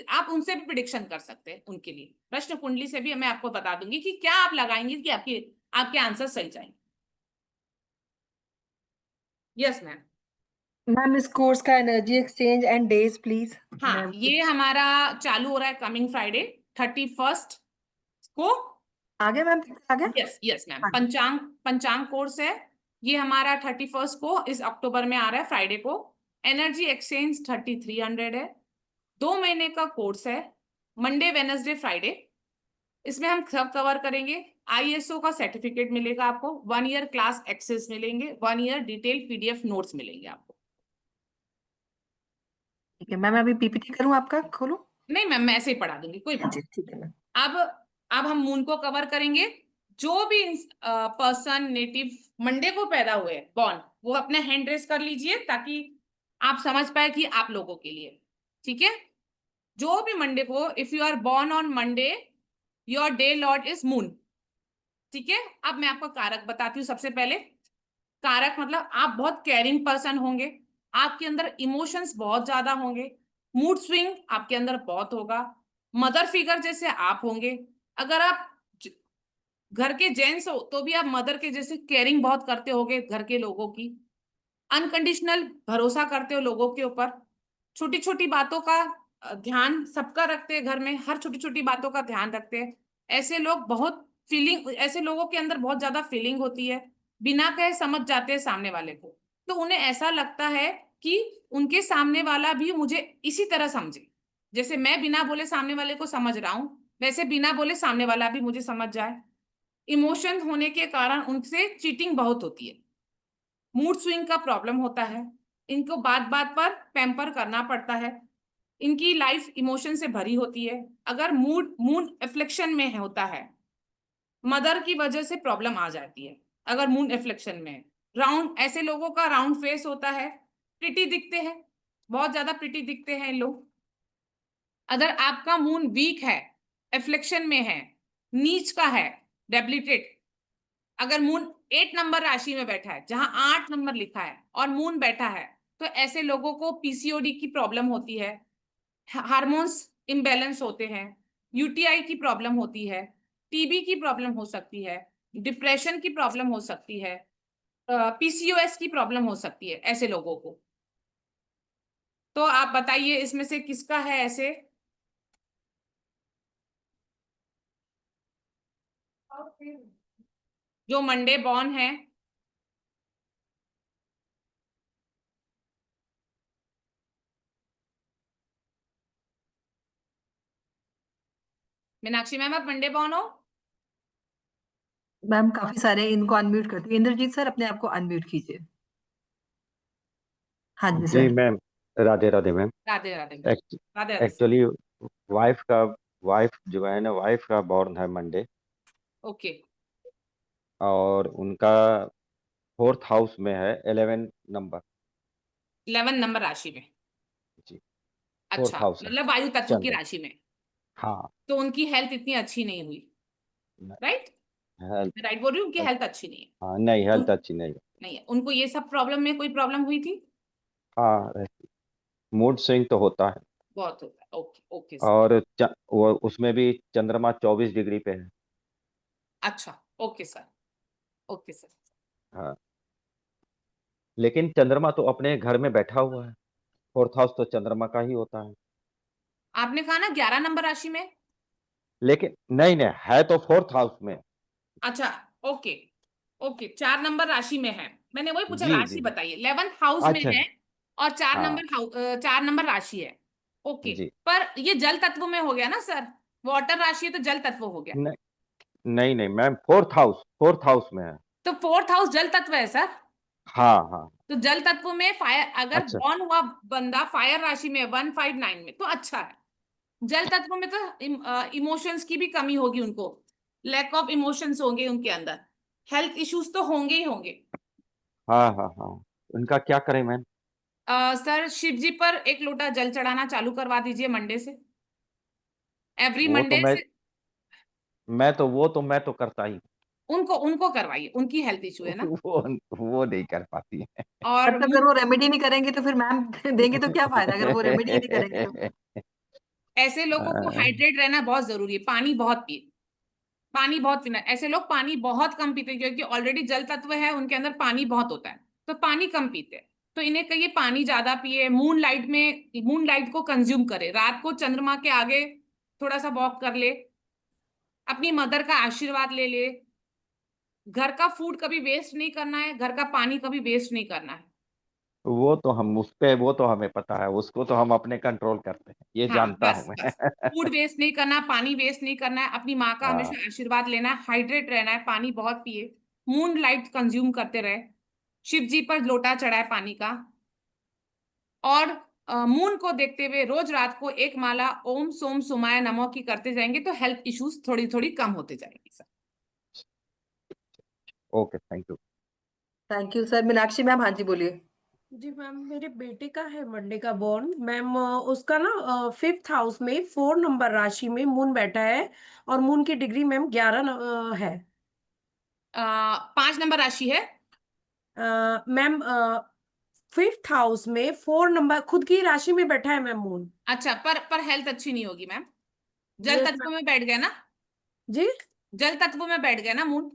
आप उनसे भी प्रिडिक्शन कर सकते हैं उनके लिए। प्रश्न कुंडली से भी मैं आपको बता दूंगी कि क्या आप लगाएंगे कि आपके आंसर सही जाएंगे। Yes ma'am. मैम इस कोर्स का energy exchange and days please. हाँ, ये हमारा चालू हो रहा है कमिंग फ्राइडे 31st को। आगे मैम आगे। यस यस मैम, पंचांग कोर्स है ये हमारा 31st को, इस अक्टूबर में आ रहा है फ्राइडे को। एनर्जी एक्सचेंज 3300 है, 2 महीने का कोर्स है, मंडे वेनसडे फ्राइडे। इसमें हम सब कवर करेंगे। ISO का सर्टिफिकेट मिलेगा आपको, 1 ईयर क्लास एक्सेस मिलेंगे, 1 ईयर डिटेल PDF नोट्स मिलेंगे आपको। ठीक है मैम, अभी PPT करूं आपका, खोलूं? नहीं मैम, मैं ऐसे ही पढ़ा दूंगी, कोई बात। ठीक है मैम। अब हम मून को कवर करेंगे। जो भी पर्सन नेटिव मंडे को पैदा हुए बॉर्न, वो अपने हैंड रेस कर लीजिए ताकि आप समझ पाए कि आप लोगों के लिए, ठीक है। जो भी मंडे को, if you are born on Monday, your day lord is moon, ठीक है। अब मैं आपको कारक बताती हूँ। सबसे पहले कारक मतलब आप बहुत केयरिंग पर्सन होंगे, आपके अंदर इमोशंस बहुत ज्यादा होंगे, मूड स्विंग आपके अंदर बहुत होगा, मदर फिगर जैसे आप होंगे। अगर आप घर के जेंट्स हो तो भी आप मदर के जैसे केयरिंग बहुत करते होगे घर के लोगों की, अनकंडीशनल भरोसा करते हो लोगों के ऊपर, छोटी छोटी बातों का ध्यान सबका रखते हैं, घर में हर छोटी छोटी बातों का ध्यान रखते हैं। ऐसे लोग बहुत फीलिंग, ऐसे लोगों के अंदर बहुत ज्यादा फीलिंग होती है, बिना कहे समझ जाते हैं सामने वाले को, तो उन्हें ऐसा लगता है कि उनके सामने वाला भी मुझे इसी तरह समझे, जैसे मैं बिना बोले सामने वाले को समझ रहा हूं, वैसे बिना बोले सामने वाला भी मुझे समझ जाए। इमोशन होने के कारण उनसे चीटिंग बहुत होती है, मूड स्विंग का प्रॉब्लम होता है, इनको बात बात पर पैम्पर करना पड़ता है, इनकी लाइफ इमोशन से भरी होती है। अगर मूड एफ्लिक्शन में होता है, मदर की वजह से प्रॉब्लम आ जाती है। अगर मूड एफ्लिक्शन में राउंड, ऐसे लोगों का राउंड फेस होता है, प्रिटी दिखते हैं, बहुत ज्यादा प्रिटी दिखते हैं लोग। अगर आपका मून वीक है, एफ्लिक्शन में है, नीच का है, डेबिलिटेड, अगर मून 8 नंबर राशि में बैठा है जहां 8 नंबर लिखा है और मून बैठा है, तो ऐसे लोगों को PCOD की प्रॉब्लम होती है, हार्मोन्स इम्बैलेंस होते हैं, UTI की प्रॉब्लम होती है, TB की प्रॉब्लम हो सकती है, डिप्रेशन की प्रॉब्लम हो सकती है, PCOS की प्रॉब्लम हो सकती है ऐसे लोगों को। तो आप बताइए इसमें से किसका है ऐसे? जो मंडे बॉर्न है, मीनाक्षी मैम आप मंडे बॉर्न हो? मैम काफी सारे हैं, इनको अनम्यूट करती हूँ। इंद्रजीत सर अपने आप को अनम्यूट कीजिए। हाँ जी जी sir. Ma'am, Radhe Radhe ma'am. Radhe Radhe ma'am. Radhe Radhe sir. Actually wife जो है ना, वाइफ का बॉर्न है मंडे, ओके। और उनका 4th हाउस में है 11 नंबर। 11 नंबर राशि में। जी, 4th अच्छा, हाउस है मतलब वायु तत्व की चंद्र। राशि में। हाँ, तो उनकी हेल्थ इतनी अच्छी नहीं हुई, राइट? हेल्थ, मैं राइट बोल रही हूँ? उनकी हेल्थ अच्छी नहीं है। हाँ नहीं, हेल्थ अच्छी नहीं है। नहीं है उनको ये सब प्रॉब्लम में कोई प्रॉब्लम हुई थी? हाँ, मूड स्विंग तो होता है, बहुत होता है। Okay okay sir. और वो उसमें भी चंद्रमा 24 डिग्री पे है। अच्छा, ओके सर। Okay sir. हाँ, लेकिन चंद्रमा तो अपने घर में बैठा हुआ है। 4th हाउस तो चंद्रमा का ही होता है। आपने कहा ना 11 नंबर राशि में। लेकिन नहीं नहीं, है तो 4th हाउस में। अच्छा, ओके ओके, 4 नंबर राशि में है। मैंने वही पूछा, जी राशि जी, बताइए। 11th हाउस में अच्छा, है और 4 हाँ नंबर 4 नंबर राशि है। ओके। जी। पर ये जल तत्व में हो गया ना सर, वाटर राशि है तो जल तत्व हो गया। नहीं नहीं नहीं मैम, 4th हाउस में है। तो 4th हाउस जल तत्व है सर। हाँ हाँ। तो जल तत्व में फायर, अगर अच्छा, बॉर्न हुआ बंदा फायर राशि में 159 में, तो अच्छा है। जल तत्व में तो इमोशंस की भी कमी होगी उनको, लैक ऑफ इमोशंस होंगे उनके अंदर, हेल्थ इश्यूज तो होंगे ही होंगे। हाँ हाँ हाँ, उनका क्या करें मैम? सर शिव जी पर एक लोटा जल चढ़ाना चालू करवा दीजिए मंडे से, एवरी वो तो मंडे से। मैं तो करता ही। उनको उनको करवाइए, उनकी हेल्थ इशू है ना। वो नहीं कर पाती है। और बट अगर वो रेमेडी नहीं करेंगे तो फिर मैम देंगे तो क्या फायदा, अगर वो रेमेडी ही नहीं करेंगे तो। ऐसे लोगों को हाइड्रेट रहना बहुत जरूरी है, पानी बहुत पिए, पानी बहुत पीना। ऐसे लोग पानी बहुत कम पीते हैं क्योंकि ऑलरेडी जल तत्व है उनके अंदर, पानी बहुत होता है, तो पानी कम पीते हैं। तो इन्हें कहिए पानी ज्यादा पिए, मून लाइट को कंज्यूम करे, रात को चंद्रमा के आगे थोड़ा सा वॉक कर ले, अपनी मदर का आशीर्वाद ले ले। घर का फूड कभी वेस्ट नहीं करना है, घर का पानी कभी वेस्ट नहीं करना है। वो तो हमें पता है, उसको तो हम अपने कंट्रोल करते हैं, ये हाँ जानता बस हूँ मैं। बस, फूड वेस्ट नहीं करना, पानी वेस्ट नहीं करना है, अपनी माँ का हाँ, हमेशा आशीर्वाद लेना है, हाइड्रेट रहना है, पानी बहुत पिए, मून लाइट कंज्यूम करते रहे, शिव जी पर लोटा चढ़ाए पानी का, और मून को देखते हुए रोज रात को एक माला ओम सोम सुमाय नमो की करते जाएंगे तो हेल्थ इश्यूज थोड़ी थोड़ी कम होते जाएंगे sir. Okay, thank you. Thank you sir. Meenakshi ma'am हाँ जी बोलिए। जी मैम, मेरे बेटे का है मंडे का बॉर्न मैम। उसका ना 5th हाउस में 4 नंबर राशि में मून बैठा है, और मून की डिग्री मैम 11 है। 5 नंबर राशि है। मैम 5th हाउस में 4 नंबर खुद की राशि में बैठा है मैम मून। अच्छा, पर हेल्थ अच्छी नहीं होगी मैम, जल यस तत्व मैम। में बैठ गया ना, जी जल तत्व में बैठ गया ना मून,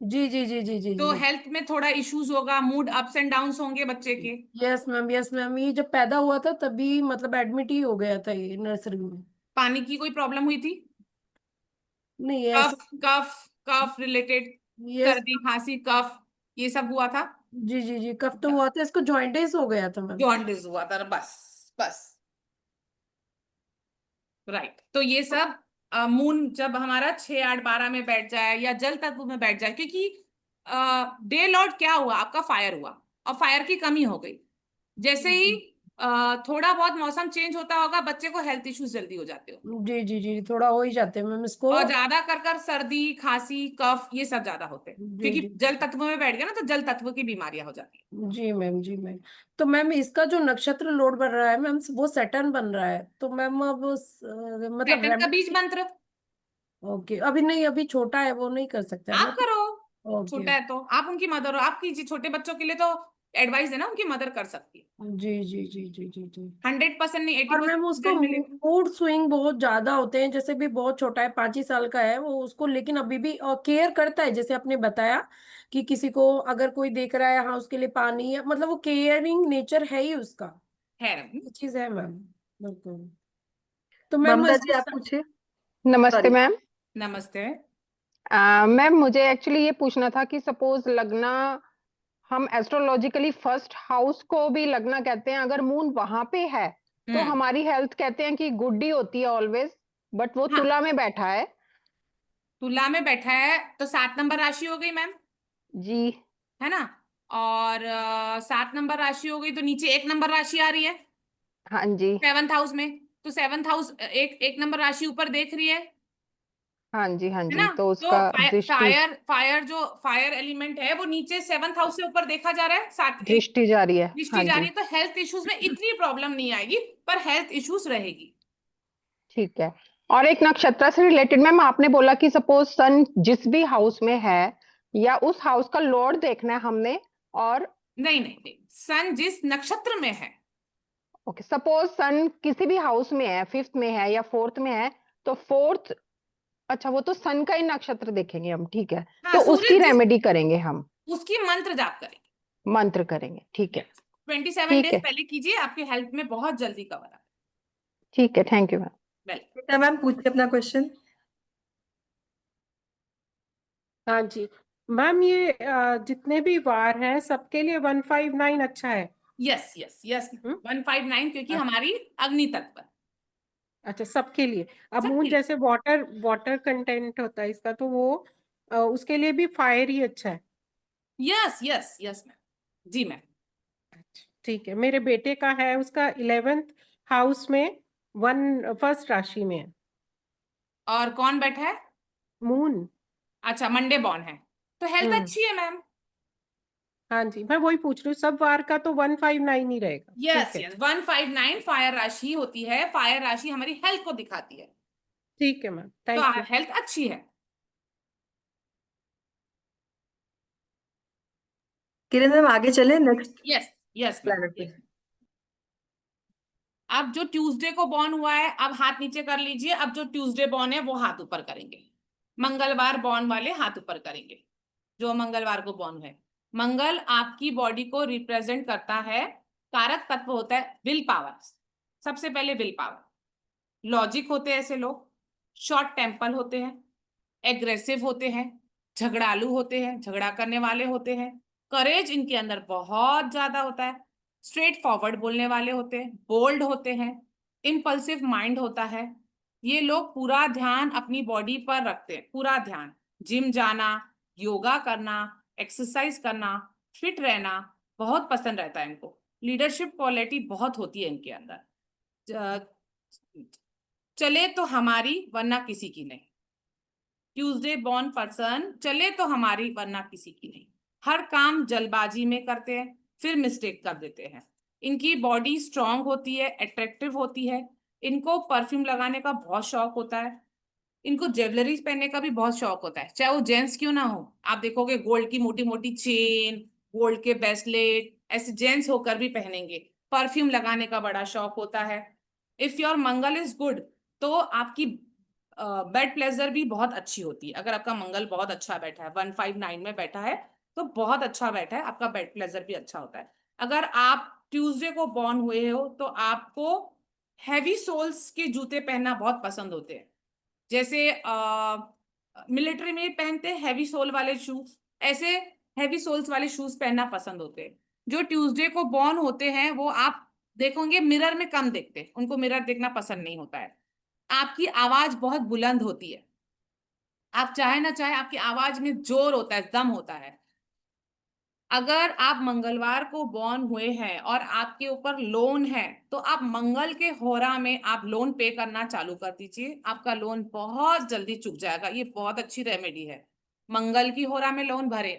जी जी जी जी जी तो जी। हेल्थ में थोड़ा इश्यूज होगा, मूड अप्स एंड डाउन्स होंगे बच्चे के। यस मैम, यस मैम, ये जब पैदा हुआ था तभी मतलब एडमिट ही हो गया था ये नर्सरी में। पानी की कोई प्रॉब्लम हुई थी? नहीं ऐसा। कफ कफ कफ रिलेटेड, यस। सर्दी खांसी कफ, ये सब हुआ था? जी जी जी, कब तो हुआ था, इसको जॉइंटिस हो गया था मैम। जॉन्डिस हुआ था, बस बस, राइट। तो ये सब मून जब हमारा 6 8 12 में बैठ जाए या जल तत्व में बैठ जाए, क्योंकि डे लॉर्ड क्या हुआ आपका, फायर हुआ, और फायर की कमी हो गई। जैसे ही थोड़ा बहुत मौसम चेंज होता होगा, बच्चे को हेल्थ इश्यूज जल्दी हो जाते हो, जी जी जी, थोड़ा हो ही जाते हैं मैम इसको। और ज्यादा कर सर्दी खांसी कफ ये सब ज्यादा होते हैं, जी क्योंकि जी जल तत्व में बैठ गया ना, तो जल तत्व की बीमारियां हो जाती है। जी मैम, जी मैम। तो मैम इसका जो नक्षत्र लोड बन रहा है मैम, वो सैटर्न बन रहा है, तो मैम अब मतलब सैटर्न का बीज मंत्र ओके, अभी नहीं, अभी छोटा है, वो नहीं कर सकता है आप ना। करो, ओके। छोटा है तो आप उनकी मदर हो, आपकी छोटे बच्चों के लिए तो एडवाइस है ना, उनकी मदर कर सकती है। जी जी जी जी जी जी। 100% नहीं, और मैम 80% उसको रिजल्ट मिलेगा। मूड स्विंग बहुत ज्यादा होते हैं, जैसे भी बहुत छोटा है, 5 ही साल का है वो, उसको लेकिन अभी भी केयर करता है, जैसे आपने बताया कि किसी को अगर कोई देख रहा है, हाँ उसके लिए पानी, मतलब वो केयरिंग नेचर है ही उसका। है। ये चीज है मैम। बिल्कुल। तो मैम ममता इसको जी आप पूछिए। नमस्ते सॉरी। मैम। नमस्ते। मैम मुझे एक्चुअली ये पूछना था कि सपोज लगना, हम एस्ट्रोलॉजिकली फर्स्ट हाउस को भी लगना कहते हैं, अगर मून वहां पे है तो हमारी हेल्थ कहते हैं कि गुड ही होती है ऑलवेज, बट वो हाँ। तुला में बैठा है। तुला में बैठा है तो 7 नंबर राशि हो गई मैम, जी। है ना। और 7 नंबर राशि हो गई तो नीचे 1 नंबर राशि आ रही है हाँ जी। 7th हाउस में। तो 7th हाउस एक नंबर राशि ऊपर देख रही है हाँ जी। हाँ ना। जी, तो तो उसका दृष्टि फायर जो फायर एलिमेंट है वो नीचे 7th हाउस से ऊपर देखा जा रहा है, साथ एक दृष्टि जा रही है। दृष्टि हाँ जा जी, रही है। तो हेल्थ इश्यूज में इतनी प्रॉब्लम नहीं आएगी, पर हेल्थ इश्यूज रहेगी। ठीक है। और एक नक्षत्र से रिलेटेड मैम, आपने बोला कि सपोज सन जिस भी हाउस में है या उस हाउस का लॉर्ड देखना है हमने, और नहीं नहीं नहीं, सन जिस नक्षत्र में है। ओके, सपोज सन किसी भी हाउस में है, फिफ्थ में है या फोर्थ में है, तो फोर्थ, अच्छा वो तो सन का ही नक्षत्र देखेंगे हम, ठीक है। हाँ, तो सूर्य उसकी जिस रेमेडी करेंगे हम, उसकी मंत्र जाप करेंगे। मंत्र करेंगे, ठीक है। 27 ठीक डेज है। पहले कीजिए, आपके हेल्थ में बहुत जल्दी कवर आ ठीक है, थैंक यू मैम। वेलकम। बेटा मैम पूछिए अपना क्वेश्चन। हाँ जी मैम, ये जितने भी वार हैं सबके लिए 159 अच्छा है। यस यस यस, हम्म? 159 क्योंकि अ- हमारी अग्नि तत्व है। अच्छा, सबके लिए। अब सबके मून लिए। जैसे वाटर वाटर कंटेंट होता है इसका, तो वो उसके लिए भी फायर ही अच्छा है। यस यस यस मैम, जी मैम। अच्छा ठीक है, मेरे बेटे का है, उसका 11th हाउस में फर्स्ट राशि में है। और कौन बैठा है? मून। अच्छा, मंडे बॉर्न है, तो हेल्थ हम्म। अच्छी है मैम। हाँ जी, मैं वही पूछ रही हूँ, सब वार का तो 159 ही रहेगा। यस ठीक है। यस, 159 फायर राशि होती है। फायर राशि हमारी हेल्थ को दिखाती है, ठीक है मैम, तो थैंक यू। हेल्थ अच्छी है। किरण मैम आगे चले next yes yes ma'am, planet पे। यस। अब जो ट्यूसडे को बॉर्न हुआ है, अब हाथ नीचे कर लीजिए। अब जो ट्यूसडे बॉर्न है वो हाथ ऊपर करेंगे। मंगलवार बॉर्न वाले हाथ ऊपर करेंगे, जो मंगलवार को बॉर्न हुए। मंगल आपकी बॉडी को रिप्रेजेंट करता है, कारक तत्व होता है विल पावर। सबसे पहले विल पावर। लॉजिक होते हैं ऐसे लोग, शॉर्ट टेम्पर होते हैं, एग्रेसिव होते हैं, झगड़ालू होते हैं, झगड़ा करने वाले होते हैं। करेज इनके अंदर बहुत ज्यादा होता है, स्ट्रेट फॉरवर्ड बोलने वाले होते हैं, बोल्ड होते हैं, इम्पल्सिव माइंड होता है। ये लोग पूरा ध्यान अपनी बॉडी पर रखते हैं, पूरा ध्यान। जिम जाना, योगा करना, एक्सरसाइज करना, फिट रहना बहुत पसंद रहता है इनको। लीडरशिप क्वालिटी बहुत होती है इनके अंदर। चले तो हमारी वरना किसी की नहीं। ट्यूसडे बॉर्न पर्सन चले तो हमारी वरना किसी की नहीं। हर काम जल्दबाजी में करते हैं, फिर मिस्टेक कर देते हैं। इनकी बॉडी स्ट्रांग होती है, अट्रैक्टिव होती है। इनको परफ्यूम लगाने का बहुत शौक होता है। इनको ज्वेलरीज पहनने का भी बहुत शौक होता है, चाहे वो जेंट्स क्यों ना हो। आप देखोगे गोल्ड की मोटी मोटी चेन, गोल्ड के ब्रेसलेट, ऐसे जेंट्स होकर भी पहनेंगे। परफ्यूम लगाने का बड़ा शौक होता है। If your Mangal is good, तो आपकी बेड प्लेजर भी बहुत अच्छी होती है। अगर आपका मंगल बहुत अच्छा बैठा है, 159 में बैठा है, तो बहुत अच्छा बैठा है, आपका बेड प्लेजर भी अच्छा होता है। अगर आप ट्यूसडे को बॉर्न हुए हो तो आपको हैवी सोल्स के जूते पहनना बहुत पसंद होते हैं। जैसे मिलिट्री में पहनते हैं हैवी सोल वाले शूज, ऐसे हैवी सोल्स वाले शूज पहनना पसंद होते हैं। जो ट्यूसडे को बॉर्न होते हैं वो आप देखोगे मिरर में कम देखते हैं, उनको मिरर देखना पसंद नहीं होता है। आपकी आवाज बहुत बुलंद होती है, आप चाहे ना चाहे आपकी आवाज में जोर होता है, दम होता है। अगर आप मंगलवार को बॉर्न हुए हैं और आपके ऊपर लोन है, तो आप मंगल के होरा में आप लोन पे करना चालू कर दीजिए, आपका लोन बहुत जल्दी चुक जाएगा। ये बहुत अच्छी रेमेडी है। मंगल की होरा में लोन भरे,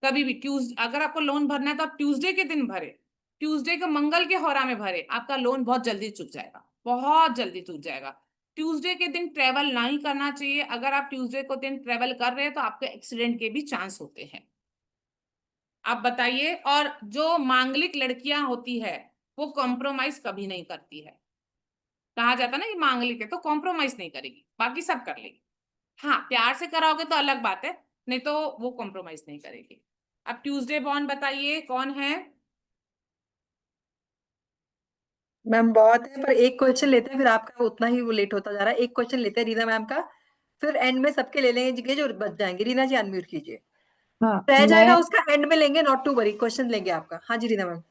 कभी भी अगर आपको लोन भरना है तो आप ट्यूसडे के दिन भरे, ट्यूसडे को मंगल के होरा में भरे, आपका लोन बहुत जल्दी चुक जाएगा, बहुत जल्दी चुक जाएगा। ट्यूसडे के दिन ट्रेवल नहीं करना चाहिए। अगर आप ट्यूसडे को दिन ट्रेवल कर रहे हैं तो आपके एक्सीडेंट के भी चांस होते हैं। आप बताइए। और जो मांगलिक लड़कियां होती है वो कॉम्प्रोमाइज कभी नहीं करती है। कहा जाता ना कि मांगलिक है तो कॉम्प्रोमाइज नहीं करेगी, बाकी सब कर लेगी। हाँ, प्यार से कराओगे तो अलग बात है, नहीं तो वो कॉम्प्रोमाइज नहीं करेगी। अब ट्यूसडे बॉर्न बताइए कौन है? मैम बहुत है, पर एक क्वेश्चन लेते हैं, फिर आपका उतना ही वो लेट होता जा रहा है। एक क्वेश्चन लेते हैं रीना मैम का। फिर एंड में सबके ले लेंगे जिनके जो बच जाएंगे। रीना जी अनम्यूट कीजिए। हाँ रह जाएगा मैं उसका एंड में लेंगे, नॉट टू वरी, क्वेश्चन लेंगे आपका। हाँ जी रीना मैम।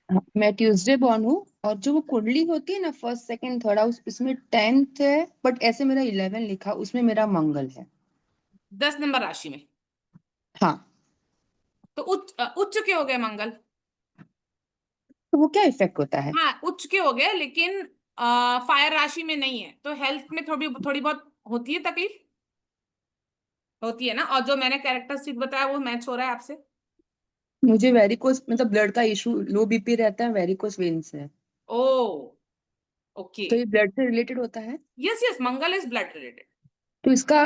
हाँ, मैं ट्यूसडे बॉर्न हूँ और जो वो कुंडली होती है ना, फर्स्ट सेकंड थर्ड हाउस, इसमें 10th है, बट ऐसे मेरा 11 लिखा, उसमें मेरा मंगल है। 10 नंबर राशि में हाँ, तो उच्च के हो गए मंगल। तो वो क्या इफेक्ट होता है? हाँ उच्च के हो गए, लेकिन फायर राशि में नहीं है, तो हेल्थ में थोड़ी थोड़ी बहुत होती है तकलीफ, होती है ना। और जो मैंने कैरेक्टरिस्टिक बताया वो मैच हो रहा है आपसे। मुझे वेरिकोस मतलब ब्लड का इशू, लो बीपी रहता है, वेरिकोस वेन्स है, ओ ओके। तो ये ब्लड से रिलेटेड होता है। Yes yes, Mangal is blood related. तो इसका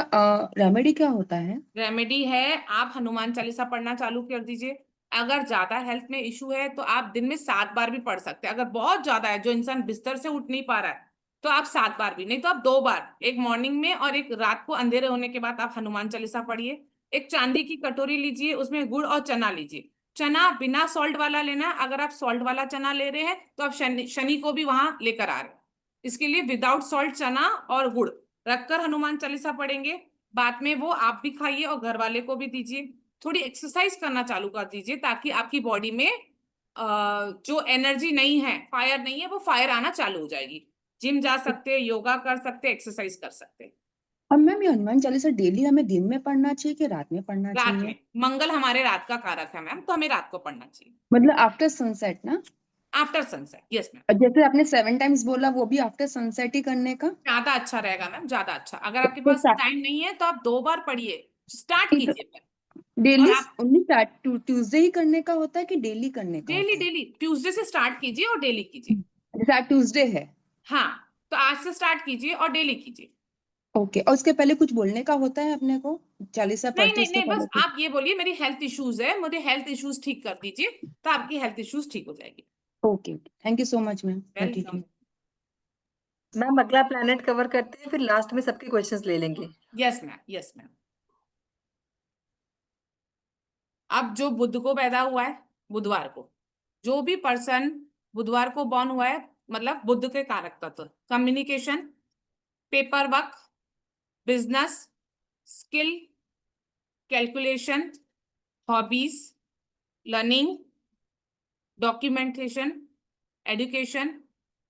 रेमेडी क्या होता है? रेमेडी है, आप हनुमान चालीसा पढ़ना चालू कर दीजिए। अगर ज्यादा हेल्थ में इशू है तो आप दिन में 7 बार भी पढ़ सकते हैं। अगर बहुत ज्यादा है, जो इंसान बिस्तर से उठ नहीं पा रहा है, तो आप 7 बार भी, नहीं तो आप 2 बार, एक मॉर्निंग में और एक रात को अंधेरे होने के बाद आप हनुमान चालीसा पढ़िए। एक चांदी की कटोरी लीजिए, उसमें गुड़ और चना लीजिए। चना बिना सॉल्ट वाला लेना, अगर आप सॉल्ट वाला चना ले रहे हैं तो आप शनि शनि को भी वहां लेकर आ रहे हैं। इसके लिए विदाउट सॉल्ट चना और गुड़ रखकर हनुमान चालीसा पढ़ेंगे। बाद में वो आप भी खाइए और घर वाले को भी दीजिए। थोड़ी एक्सरसाइज करना चालू कर दीजिए, ताकि आपकी बॉडी में जो एनर्जी नहीं है, फायर नहीं है, वो फायर आना चालू हो जाएगी। जिम जा सकते हैं, योगा कर सकते हैं, एक्सरसाइज कर सकते हैं। अब मैम ये हनुमान चालीसा डेली हमें दिन में पढ़ना चाहिए कि रात में पढ़ना रात चाहिए? में, मंगल हमारे रात का कारक है मैम, तो हमें रात को पढ़ना चाहिए। मतलब आफ्टर सनसेट ना? After sunset, yes ma'am. और जैसे आपने 7 टाइम्स बोला, वो भी आफ्टर सनसेट ही करने का? ज्यादा अच्छा रहेगा मैम, ज्यादा अच्छा। अगर आपके तो पास टाइम नहीं है तो आप 2 बार पढ़िए, स्टार्ट कीजिए पर। और डेली आप ओनली ट्यूसडे ही करने का होता है कि डेली करने का डेली होता है? डेली ट्यूसडे से स्टार्ट कीजिए और डेली कीजिए। जैसे आज ट्यूसडे है। हाँ, तो आज से स्टार्ट कीजिए और डेली कीजिए। ओके, और उसके पहले कुछ बोलने का होता है अपने को? चालीसा नहीं पढ़ते नहीं उसके नहीं, पहले बस कुछ? आप ये बोलिए मेरी हेल्थ इश्यूज है, मुझे हेल्थ इश्यूज ठीक कर दीजिए, तो आपकी हेल्थ इश्यूज ठीक हो जाएगी। Okay, thank you so much ma'am, मैं ठीक वेलकम। हूँ। मैम अगला प्लैनेट कवर करते हैं, फिर लास्ट में सबके क्वेश्चंस ले लेंगे। Yes ma'am, yes ma'am. अब जो बुध को पैदा हुआ है, बुधवार को, जो भी पर्सन बुधवार को बॉर्न हुआ है, मतलब बुध के कारक तत्व communication, paper work, business, skill, calculation, hobbies, learning, documentation, education,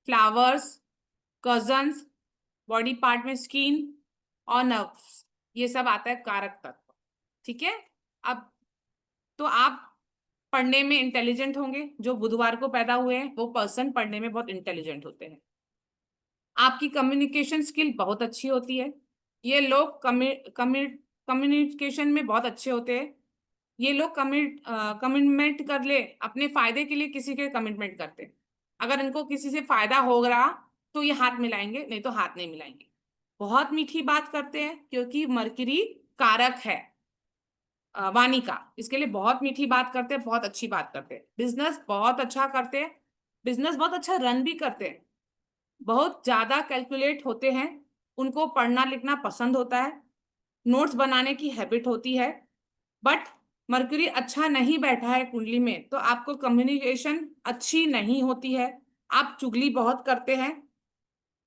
flowers, cousins, body part में स्किन और नर्व्स, ये सब आता है कारक तत्व। ठीक है। अब तो आप पढ़ने में इंटेलिजेंट होंगे, जो बुधवार को पैदा हुए हैं वो पर्सन पढ़ने में बहुत इंटेलिजेंट होते हैं। आपकी कम्युनिकेशन स्किल बहुत अच्छी होती है। ये लोग कम्युनिकेशन में बहुत अच्छे होते हैं। ये लोग कमिटमेंट कर ले, अपने फायदे के लिए किसी के कमिटमेंट करते हैं। अगर इनको किसी से फायदा हो रहा तो ये हाथ मिलाएंगे, नहीं तो हाथ नहीं मिलाएंगे। बहुत मीठी बात करते हैं, क्योंकि मरकरी कारक है वाणी का, इसके लिए बहुत मीठी बात करते हैं, बहुत अच्छी बात करते हैं। बिजनेस बहुत अच्छा करते हैं, बिजनेस बहुत अच्छा रन भी करते हैं। बहुत ज्यादा कैलकुलेट होते हैं, उनको पढ़ना लिखना पसंद होता है, नोट्स बनाने की हैबिट होती है। बट मरकरी अच्छा नहीं बैठा है कुंडली में, तो आपको कम्युनिकेशन अच्छी नहीं होती है। आप चुगली बहुत करते हैं,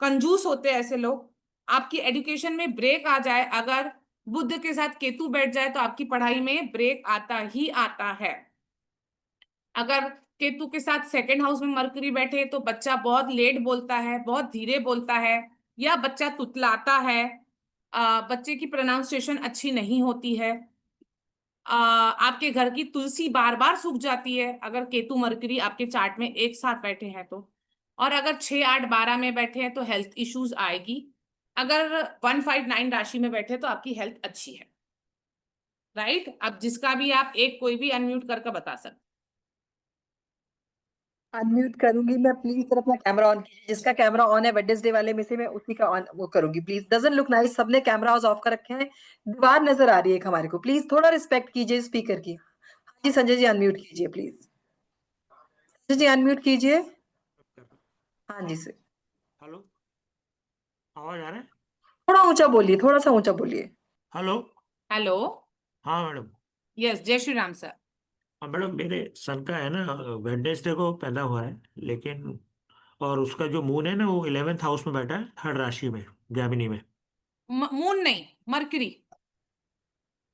कंजूस होते हैं ऐसे लोग। आपकी एजुकेशन में ब्रेक आ जाए, अगर बुध के साथ केतु बैठ जाए, तो आपकी पढ़ाई में ब्रेक आता ही आता है। अगर केतु के साथ सेकंड हाउस में मरकरी बैठे तो बच्चा बहुत लेट बोलता है, बहुत धीरे बोलता है, या बच्चा तुतलाता है, बच्चे की प्रोनाउंसिएशन अच्छी नहीं होती है। आपके घर की तुलसी बार बार सूख जाती है, अगर केतु मरकरी आपके चार्ट में एक साथ बैठे हैं तो। और अगर 6, 8, 12 में बैठे हैं तो हेल्थ इश्यूज आएगी। अगर 1, 5, 9 राशि में बैठे तो आपकी हेल्थ अच्छी है। राइट। अब जिसका भी आप एक कोई भी अनम्यूट करके बता सकते। अनम्यूट करूंगी मैं, प्लीज सर अपना कैमरा ऑन कीजिए। जिसका कैमरा ऑन है वेडनेसडे वाले में से, मैं उसी का ऑन वो करूंगी प्लीज। डजंट लुक नाइस, सबने कैमरा ऑफ कर रखे हैं, दीवार नजर आ रही है हमारे को। प्लीज थोड़ा रिस्पेक्ट कीजिए स्पीकर की। हाँ जी संजय जी अनम्यूट कीजिए प्लीज। संजय जी अनम्यूट कीजिए। हाँ जी सर। हेलो, आवाज आ रहा है? थोड़ा ऊंचा बोलिए, थोड़ा सा ऊंचा बोलिए। हेलो। हेलो। हाँ मैडम। यस, जय श्री राम सर। हाँ मैडम, मेरे सन का है ना, वेडनेसडे को पैदा हुआ है, लेकिन और उसका जो मून है ना वो 11th हाउस में बैठा है, थर्ड राशि में, जामिनी में। मून नहीं, मरकरी।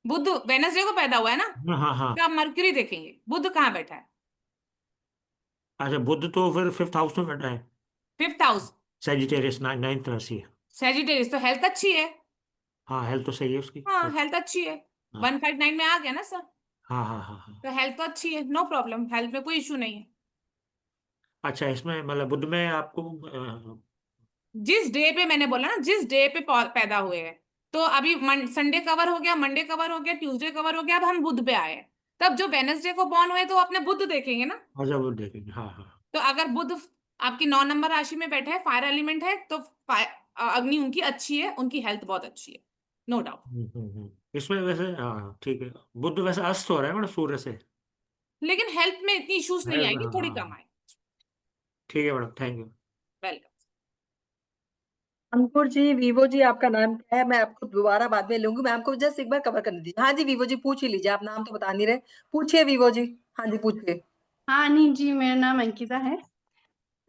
बुध वेनसडे को पैदा हुआ है ना, हाँ हाँ। तो आप मरकरी देखेंगे। बुध कहाँ बैठा है? अच्छा, बुध तो फिर 5th हाउस में बैठा है। 5th हाउस, सेजिटेरियस 9th राशि है। सेजिटेरियस, तो हेल्थ अच्छी है। हाँ, हेल्थ तो सही है उसकी। हाँ, हेल्थ अच्छी है। हाँ 159 में आ गया ना सर, हाँ हाँ हाँ हाँ। तो हेल्थ तो अच्छी है, नो प्रॉब्लम, हेल्थ में कोई इशू नहीं है। अच्छा, इसमें मतलब बुध में आपको जिस डे पे मैंने बोला ना, जिस डे पे पैदा हुए हैं, तो अभी संडे कवर हो गया, मंडे कवर हो गया, ट्यूसडे कवर हो गया, अब हम बुध पे आए हैं। तब जो वेनसडे को बॉर्न हुए तो अपने बुध देखेंगे ना। अच्छा बुध देखेंगे। हाँ हाँ। तो अगर बुध आपकी 9 नंबर राशि में बैठा है, फायर एलिमेंट है, तो अग्नि उनकी अच्छी है, उनकी हेल्थ बहुत अच्छी है, नो डाउट। इसमें वैसे हाँ ठीक है, बुध वैसे अस्त हो रहा है मतलब सूर्य से। लेकिन हेल्थ में इतनी इश्यूज नहीं हाँ आएगी, थोड़ी कम हाँ। आए। ठीक है madam, thank you. Welcome. Ankur ji, Vivo ji, आपका नाम क्या है? मैं आपको दोबारा बाद में लूंगी, मैं आपको जस्ट एक बार कवर करने दीजिए। हाँ जी वीवो जी, पूछ ही लीजिए, आप नाम तो बता नहीं रहे, पूछिए वीवो जी। हाँ जी, पूछिए। हाँ नहीं जी, मेरा नाम अंकिता है।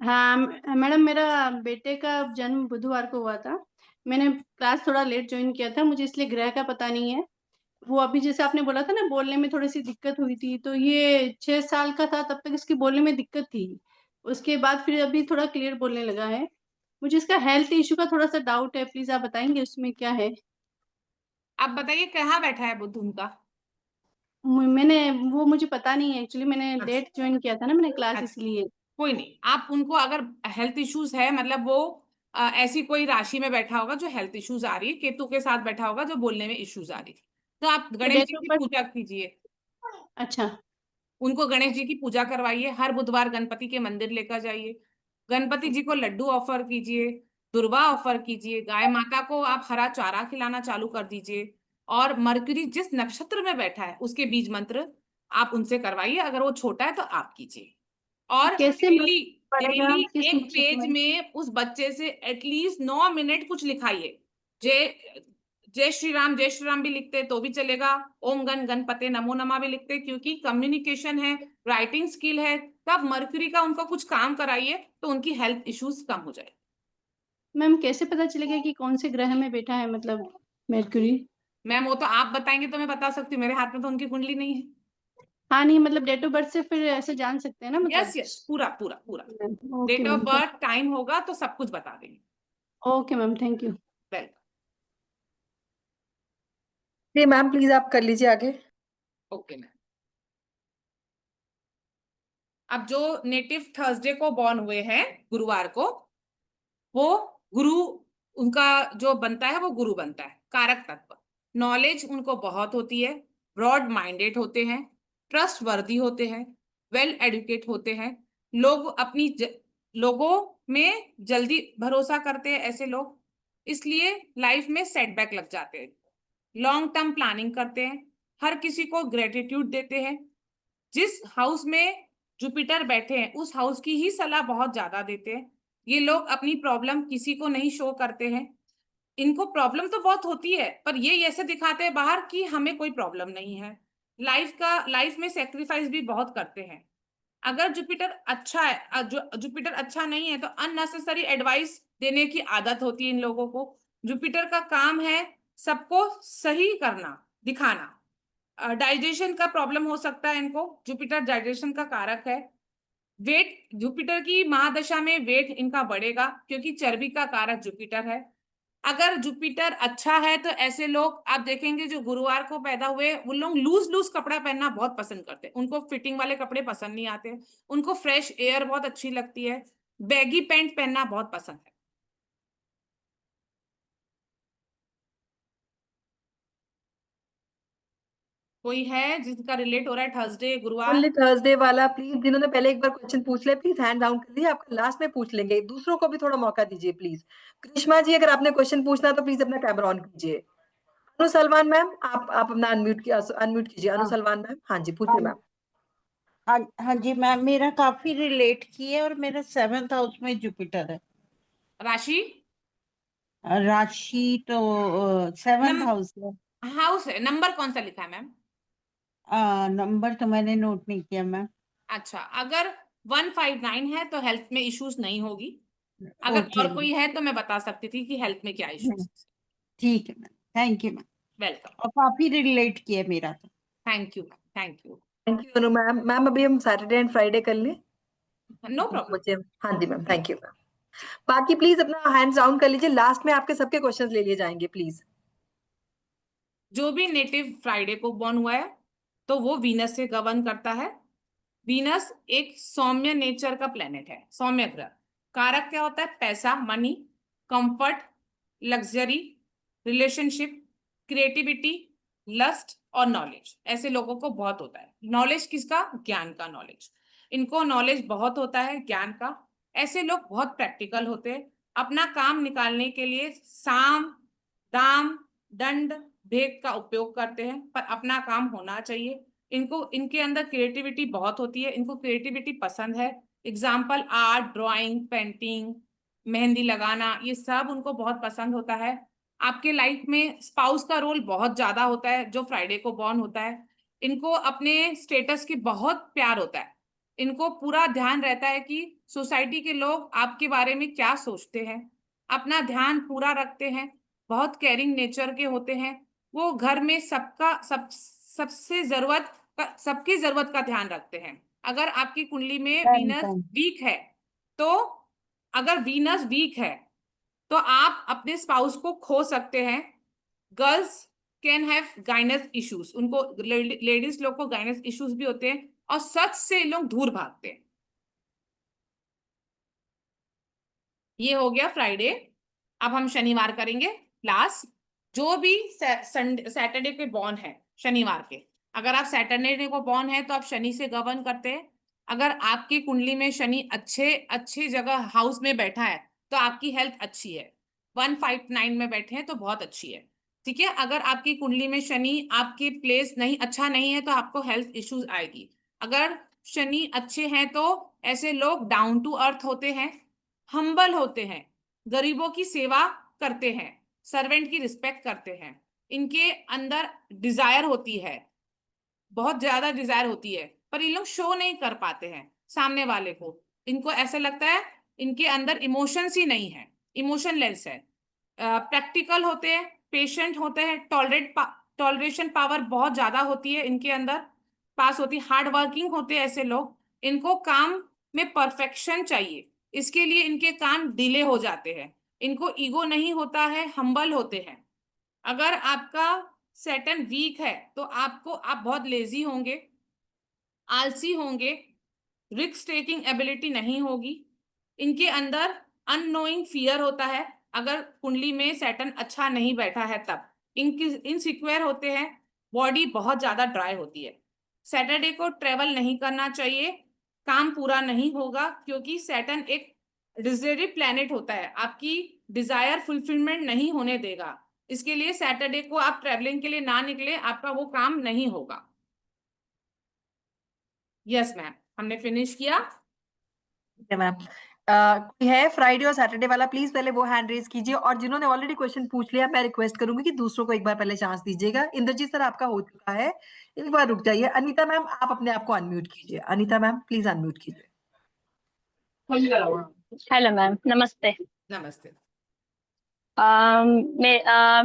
हाँ मैडम, मेरा बेटे का जन्म बुधवार को हुआ था। मैंने क्लास थोड़ा लेट ज्वाइन किया था, मुझे इसलिए ग्रह का पता नहीं है। वो अभी जैसे आपने बोला था ना, बोलने में थोड़ी सी दिक्कत हुई थी, तो ये 6 साल का था तब तक इसकी बोलने में दिक्कत थी। उसके बाद फिर अभी थोड़ा क्लियर बोलने लगा है। मुझे इसका हेल्थ इशू का थोड़ा सा डाउट है, प्लीज आप बताएंगे उसमें क्या है? आप बताइए कहाँ बैठा है बुध उनका? मैंने वो मुझे पता नहीं है एक्चुअली, मैंने अच्छा लेट ज्वाइन किया था ना मैंने क्लास, अच्छा, इसलिए। कोई नहीं। आप उनको अगर हेल्थ इश्यूज है, मतलब वो ऐसी कोई राशि में बैठा होगा जो हेल्थ इश्यूज आ रही है, केतु के साथ बैठा होगा जो बोलने में इश्यूज आ रही थी, तो आप गणेश डेट जी ऑफ की बर्थ? पूजा कीजिए। अच्छा। उनको गणेश जी की पूजा करवाइए, हर बुधवार गणपति के मंदिर लेकर जाइए, गणपति जी को लड्डू ऑफर कीजिए, दुर्वा ऑफर कीजिए, गाय माता को आप हरा चारा खिलाना चालू कर दीजिए। और मरकरी जिस नक्षत्र में बैठा है उसके बीज मंत्र आप उनसे करवाइए, अगर वो छोटा है तो आप कीजिए। और कैसे डेली पड़ेगा, डेली किस एक नक्षत्र पेज में? में उस बच्चे से एटलीस्ट 9 मिनट कुछ लिखाइए। जय जय श्री राम भी लिखते तो भी चलेगा, ओम गण गणपते नमो नमः भी लिखते, क्योंकि कम्युनिकेशन है, राइटिंग स्किल है, तब मरकरी का उनको कुछ काम कराइए तो उनकी हेल्थ इश्यूज कम हो जाए। मैम कैसे पता चलेगा कि कौन से ग्रह में बैठा है, मतलब मरकरी? मैम वो तो आप बताएंगे तो मैं बता सकती हूँ, मेरे हाथ में तो उनकी कुंडली नहीं है। हाँ नहीं, मतलब डेट ऑफ बर्थ से फिर ऐसे जान सकते हैं ना, मतलब। यस यस, पूरा पूरा पूरा okay date of ma'am. Birth time होगा तो सब कुछ बता देंगे। Okay ma'am, thank you. Welcome. जी मैम, प्लीज आप कर लीजिए आगे। Okay ma'am. अब जो नेटिव थर्सडे को बॉर्न हुए हैं, गुरुवार को, वो गुरु, उनका जो बनता है वो गुरु बनता है, कारक तत्व। नॉलेज उनको बहुत होती है, ब्रॉड माइंडेड होते हैं, ट्रस्ट वर्दी होते हैं, वेल एडुकेट होते हैं, लोगों में जल्दी भरोसा करते हैं ऐसे लोग, इसलिए लाइफ में सेटबैक लग जाते हैं। लॉन्ग टर्म प्लानिंग करते हैं, हर किसी को ग्रेटिट्यूड देते हैं। जिस हाउस में जुपिटर बैठे हैं उस हाउस की ही सलाह बहुत ज्यादा देते हैं। ये लोग अपनी प्रॉब्लम किसी को नहीं शो करते हैं, इनको प्रॉब्लम तो बहुत होती है पर ये ऐसे दिखाते हैं बाहर कि हमें कोई प्रॉब्लम नहीं है। लाइफ में सेक्रीफाइस भी बहुत करते हैं। अगर जुपिटर अच्छा है, जुपिटर अच्छा नहीं है तो अननेसेसरी एडवाइस देने की आदत होती है इन लोगों को। जुपिटर का काम है सबको सही करना, दिखाना। डाइजेशन का प्रॉब्लम हो सकता है इनको, जुपिटर डाइजेशन का कारक है। वेट, जुपिटर की महादशा में वेट इनका बढ़ेगा क्योंकि चर्बी का कारक जुपिटर है। अगर जुपिटर अच्छा है तो ऐसे लोग आप देखेंगे जो गुरुवार को पैदा हुए वो लोग लूज लूज कपड़ा पहनना बहुत पसंद करते हैं, उनको फिटिंग वाले कपड़े पसंद नहीं आते, उनको फ्रेश एयर बहुत अच्छी लगती है, बैगी पैंट पहनना बहुत पसंद है। कोई है जिसका रिलेट हो रहा है थर्सडे गुरुवार? ओनली थर्सडे वाला प्लीज, जिन्होंने पहले एक बार क्वेश्चन पूछ लिया प्लीज हैंड डाउन कर दीजिए, आपका लास्ट में पूछ लेंगे, दूसरों को भी थोड़ा मौका दीजिए प्लीज। कृष्णा जी, अगर आपने क्वेश्चन पूछना तो प्लीज अपना कैमरा ऑन कीजिए। अनु सलमान मैम, आप अपना अनम्यूट कीजिए। अनु हाँ सलमान मैम, हाँ जी, हाँ पूछिए मैम। हाँ हाँ जी मैम, मेरा काफी रिलेट किए और मेरा 7th हाउस में जुपिटर है। राशि? राशि तो 7th नम हाउस है। हाउस है, नंबर कौन सा लिखा है मैम? नंबर तो मैंने नोट नहीं किया मैम। अच्छा, अगर 159 है तो हेल्थ में इश्यूज नहीं होगी, अगर ओके और कोई है तो मैं बता सकती थी कि हेल्थ में क्या इश्यूज। ठीक है ma'am, thank you ma'am. Welcome. और काफी रिलेट किया मेरा तो। Thank you thank you. Thank you Anu ma'am. Ma'am अभी हम सैटरडे एंड फ्राइडे कर लें? No problem. बच्चे, हाँ जी मैम, थैंक यू मैम। बाकी प्लीज अपना हैंड्स डाउन कर लीजिए, लास्ट में आपके सबके क्वेश्चंस ले लिए जाएंगे प्लीज। जो भी नेटिव फ्राइडे को बॉर्न हुआ है तो वो वीनस से गवर्न करता है। वीनस एक सौम्य नेचर का प्लेनेट है, सौम्य ग्रह। कारक क्या होता है? पैसा, money, comfort, luxury, relationship, creativity, lust और नॉलेज। ऐसे लोगों को बहुत होता है। नॉलेज किसका? ज्ञान का नॉलेज। इनको नॉलेज बहुत होता है ज्ञान का। ऐसे लोग बहुत प्रैक्टिकल होते हैं। अपना काम निकालने के लिए साम, दाम, दंड, भेद का उपयोग करते हैं, पर अपना काम होना चाहिए। इनको, इनके अंदर क्रिएटिविटी बहुत होती है। इनको क्रिएटिविटी पसंद है। Example art, drawing, painting, mehndi लगाना, ये सब उनको बहुत पसंद होता है। आपके लाइफ में स्पाउस का रोल बहुत ज्यादा होता है जो फ्राइडे को बॉर्न होता है। इनको अपने स्टेटस की बहुत प्यार होता है। इनको पूरा ध्यान रहता है कि सोसाइटी के लोग आपके बारे में क्या सोचते हैं। अपना ध्यान पूरा रखते हैं। बहुत केयरिंग नेचर के होते हैं। वो घर में सबकी जरूरत का ध्यान रखते हैं। अगर आपकी कुंडली में वीनस वीक है तो अगर वीनस वीक है तो आप अपने स्पाउस को खो सकते हैं। गर्ल्स कैन हैव गाइनस इश्यूज। उनको, लेडीज लोग को गाइनस इश्यूज भी होते हैं और सच से लोग दूर भागते हैं। ये हो गया फ्राइडे। अब हम शनिवार करेंगे क्लास। जो भी सैटरडे के बॉर्न है शनिवार के, अगर आप सैटरडे को बॉर्न है तो आप शनि से गवर्न करते हैं। अगर आपकी कुंडली में शनि अच्छे जगह हाउस में बैठा है तो आपकी हेल्थ अच्छी है। 159 में बैठे हैं तो बहुत अच्छी है। ठीक है। अगर आपकी कुंडली में शनि आपके प्लेस नहीं अच्छा नहीं है तो आपको हेल्थ इश्यूज आएगी। अगर शनि अच्छे हैं तो ऐसे लोग डाउन टू अर्थ होते हैं, हम्बल होते हैं, गरीबों की सेवा करते हैं, सर्वेंट की रिस्पेक्ट करते हैं। इनके अंदर डिजायर होती है, बहुत ज्यादा डिजायर होती है, पर ये लोग शो नहीं कर पाते हैं सामने वाले को। इनको ऐसा लगता है इनके अंदर इमोशंस ही नहीं है, इमोशनलेस है। प्रैक्टिकल होते हैं, पेशेंट होते हैं, टॉलरेशन पावर बहुत ज्यादा होती है इनके अंदर, पास होती है। हार्ड वर्किंग होते हैं ऐसे लोग। इनको काम में परफेक्शन चाहिए, इसके लिए इनके काम डिले हो जाते हैं। इनको ईगो नहीं होता है, हम्बल होते हैं। अगर आपका सैटर्न वीक है तो आप बहुत लेजी होंगे, आलसी होंगे, रिस्क टेकिंग एबिलिटी नहीं होगी। इनके अंदर अननोइंग फियर होता है। अगर कुंडली में सैटर्न अच्छा नहीं बैठा है तब इनसिक्योर होते हैं। बॉडी बहुत ज्यादा ड्राई होती है। सैटरडे को ट्रेवल नहीं करना चाहिए, काम पूरा नहीं होगा, क्योंकि सैटर्न एक डिजायरिव प्लैनेट होता है, आपकी डिजायर फुलफिलमेंट नहीं होने देगा। इसके लिए सैटरडे को आप ट्रेवलिंग के लिए ना निकले, आपका वो काम नहीं होगा। यस मैम, हमने फिनिश किया। मैम कोई है फ्राइडे और सैटरडे वाला? प्लीज पहले वो हैंड रेज कीजिए, और जिन्होंने ऑलरेडी क्वेश्चन पूछ लिया मैं रिक्वेस्ट करूंगी कि दूसरों को एक बार पहले चांस दीजिएगा। इंद्रजीत सर आपका हो चुका है, एक बार रुक जाइए। अनीता मैम आप अपने आप को अनम्यूट कीजिए। अनीता मैम प्लीज अनम्यूट कीजिए। हेलो मैम, नमस्ते। नमस्ते।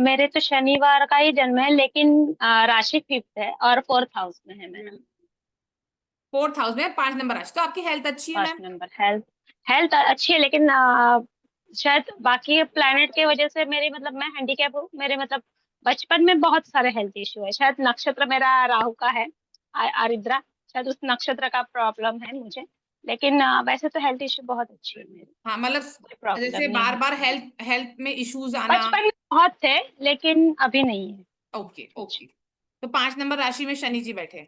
मेरे तो शनिवार का ही जन्म है, लेकिन राशि 5th है और 4th हाउस में है मैम। 4th हाउस में 5 नंबर राशि, तो आपकी हेल्थ अच्छी है 5 मैम। नंबर हेल्थ अच्छी है, लेकिन शायद बाकी प्लैनेट की वजह से मेरी, मतलब मैं हैंडीकैप हूँ। मेरे मतलब बचपन में बहुत सारे हेल्थ इश्यू है। शायद नक्षत्र मेरा राहु का है, आरिद्रा, शायद उस नक्षत्र का प्रॉब्लम है मुझे। लेकिन वैसे तो हेल्थ इश्यू बहुत अच्छी है मेरी। हाँ, मतलब प्रॉब्लम जैसे नहीं बार है। बार हेल्थ में इश्यूज आना। बचपन में बहुत थे, लेकिन अभी नहीं है। Okay okay. तो 5 नंबर राशि में शनि जी बैठे।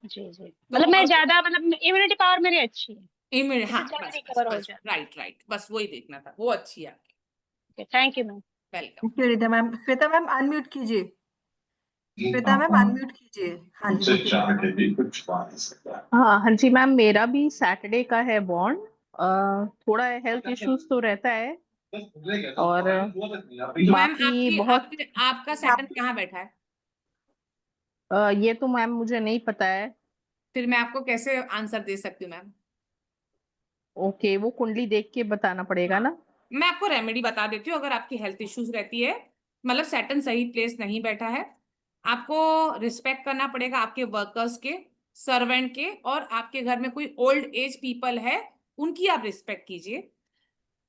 जी जी, तो मतलब मैं ज्यादा, मतलब इम्यूनिटी पावर मेरी अच्छी है, हाँ, जल्दी बस रिकवर हो जाती राइट, बस वही देखना था, वो अच्छी है आपकी। है। Thank you ma'am. Welcome. Shweta ma'am unmute कीजिए। श्वेता मैम अनम्यूट कीजिए। हाँ जी हाँ जी मैम, मेरा भी सैटरडे का है बॉर्न। थोड़ा हेल्थ इश्यूज तो रहता है, और मैम बाकी बहुत आपका सैटर्न कहाँ बैठा है? ये तो मैम मुझे नहीं पता है। फिर मैं आपको कैसे आंसर दे सकती हूँ मैम? ओके, वो कुंडली देख के बताना पड़ेगा ना? मैं आपको रेमेडी बता देती हूँ। अगर आपकी हेल्थ इश्यूज रहती है मतलब सैटर्न सही प्लेस नहीं बैठा है। आपको रिस्पेक्ट करना पड़ेगा आपके वर्कर्स के, सर्वेंट के, और आपके घर में कोई ओल्ड एज पीपल है उनकी आप रिस्पेक्ट कीजिए।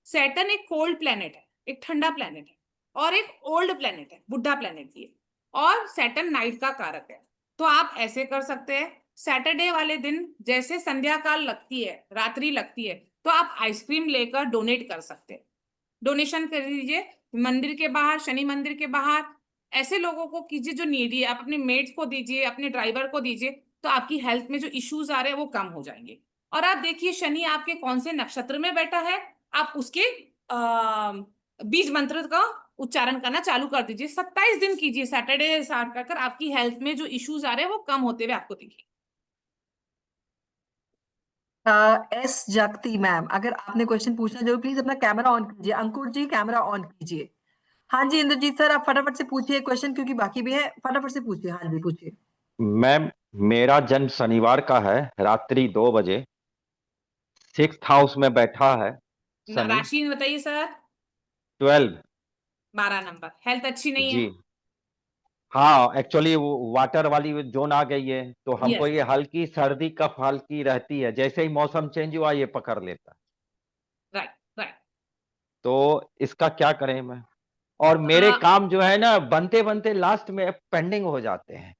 सैटर्न एक कोल्ड प्लेनेट है, एक ठंडा प्लेनेट है, और एक ओल्ड प्लेनेट है, बुढ़ा प्लेनेट भी है, और सैटर्न नाइट का कारक है। तो आप ऐसे कर सकते हैं, सैटरडे वाले दिन जैसे संध्या काल लगती है, रात्रि लगती है, तो आप आइसक्रीम लेकर डोनेट कर सकते हैं। डोनेशन कर दीजिए मंदिर के बाहर, शनि मंदिर के बाहर, ऐसे लोगों को कीजिए जो नीडी है। आप अपने मेट्स को दीजिए, अपने ड्राइवर को दीजिए, तो आपकी हेल्थ में जो इश्यूज आ रहे हैं वो कम हो जाएंगे। और आप देखिए शनि आपके कौन से नक्षत्र में बैठा है, आप उसके बीज मंत्र का उच्चारण करना चालू कर दीजिए। 27 दिन कीजिए, सैटरडे स्टार्ट कर, आपकी हेल्थ में जो इश्यूज आ रहे हैं वो कम होते हुए आपको दिखेंगे। एस जगती मैम, अगर आपने क्वेश्चन पूछना जरूर प्लीज अपना कैमरा ऑन कीजिए। अंकुर जी कैमरा ऑन कीजिए। हाँ जी इंद्रजीत सर, आप फटाफट से पूछिए क्वेश्चन, क्योंकि बाकी भी है, फटाफट से पूछिए। हाँ जी पूछिए। मैम मेरा जन्म शनिवार का है, रात्रि 2 बजे, 6th हाउस में बैठा है शनि, राशि बताइए सर। 12। 12 नंबर। हेल्थ अच्छी नहीं जी है। हाँ, एक्चुअली वो वाटर वाली जोन आ गई है, तो हमको यस, ये हल्की सर्दी कफ हल्की रहती है, जैसे ही मौसम चेंज हुआ ये पकड़ लेता है। Right right. तो इसका क्या करें मैं? और मेरे काम जो है ना बनते बनते लास्ट में पेंडिंग हो जाते हैं।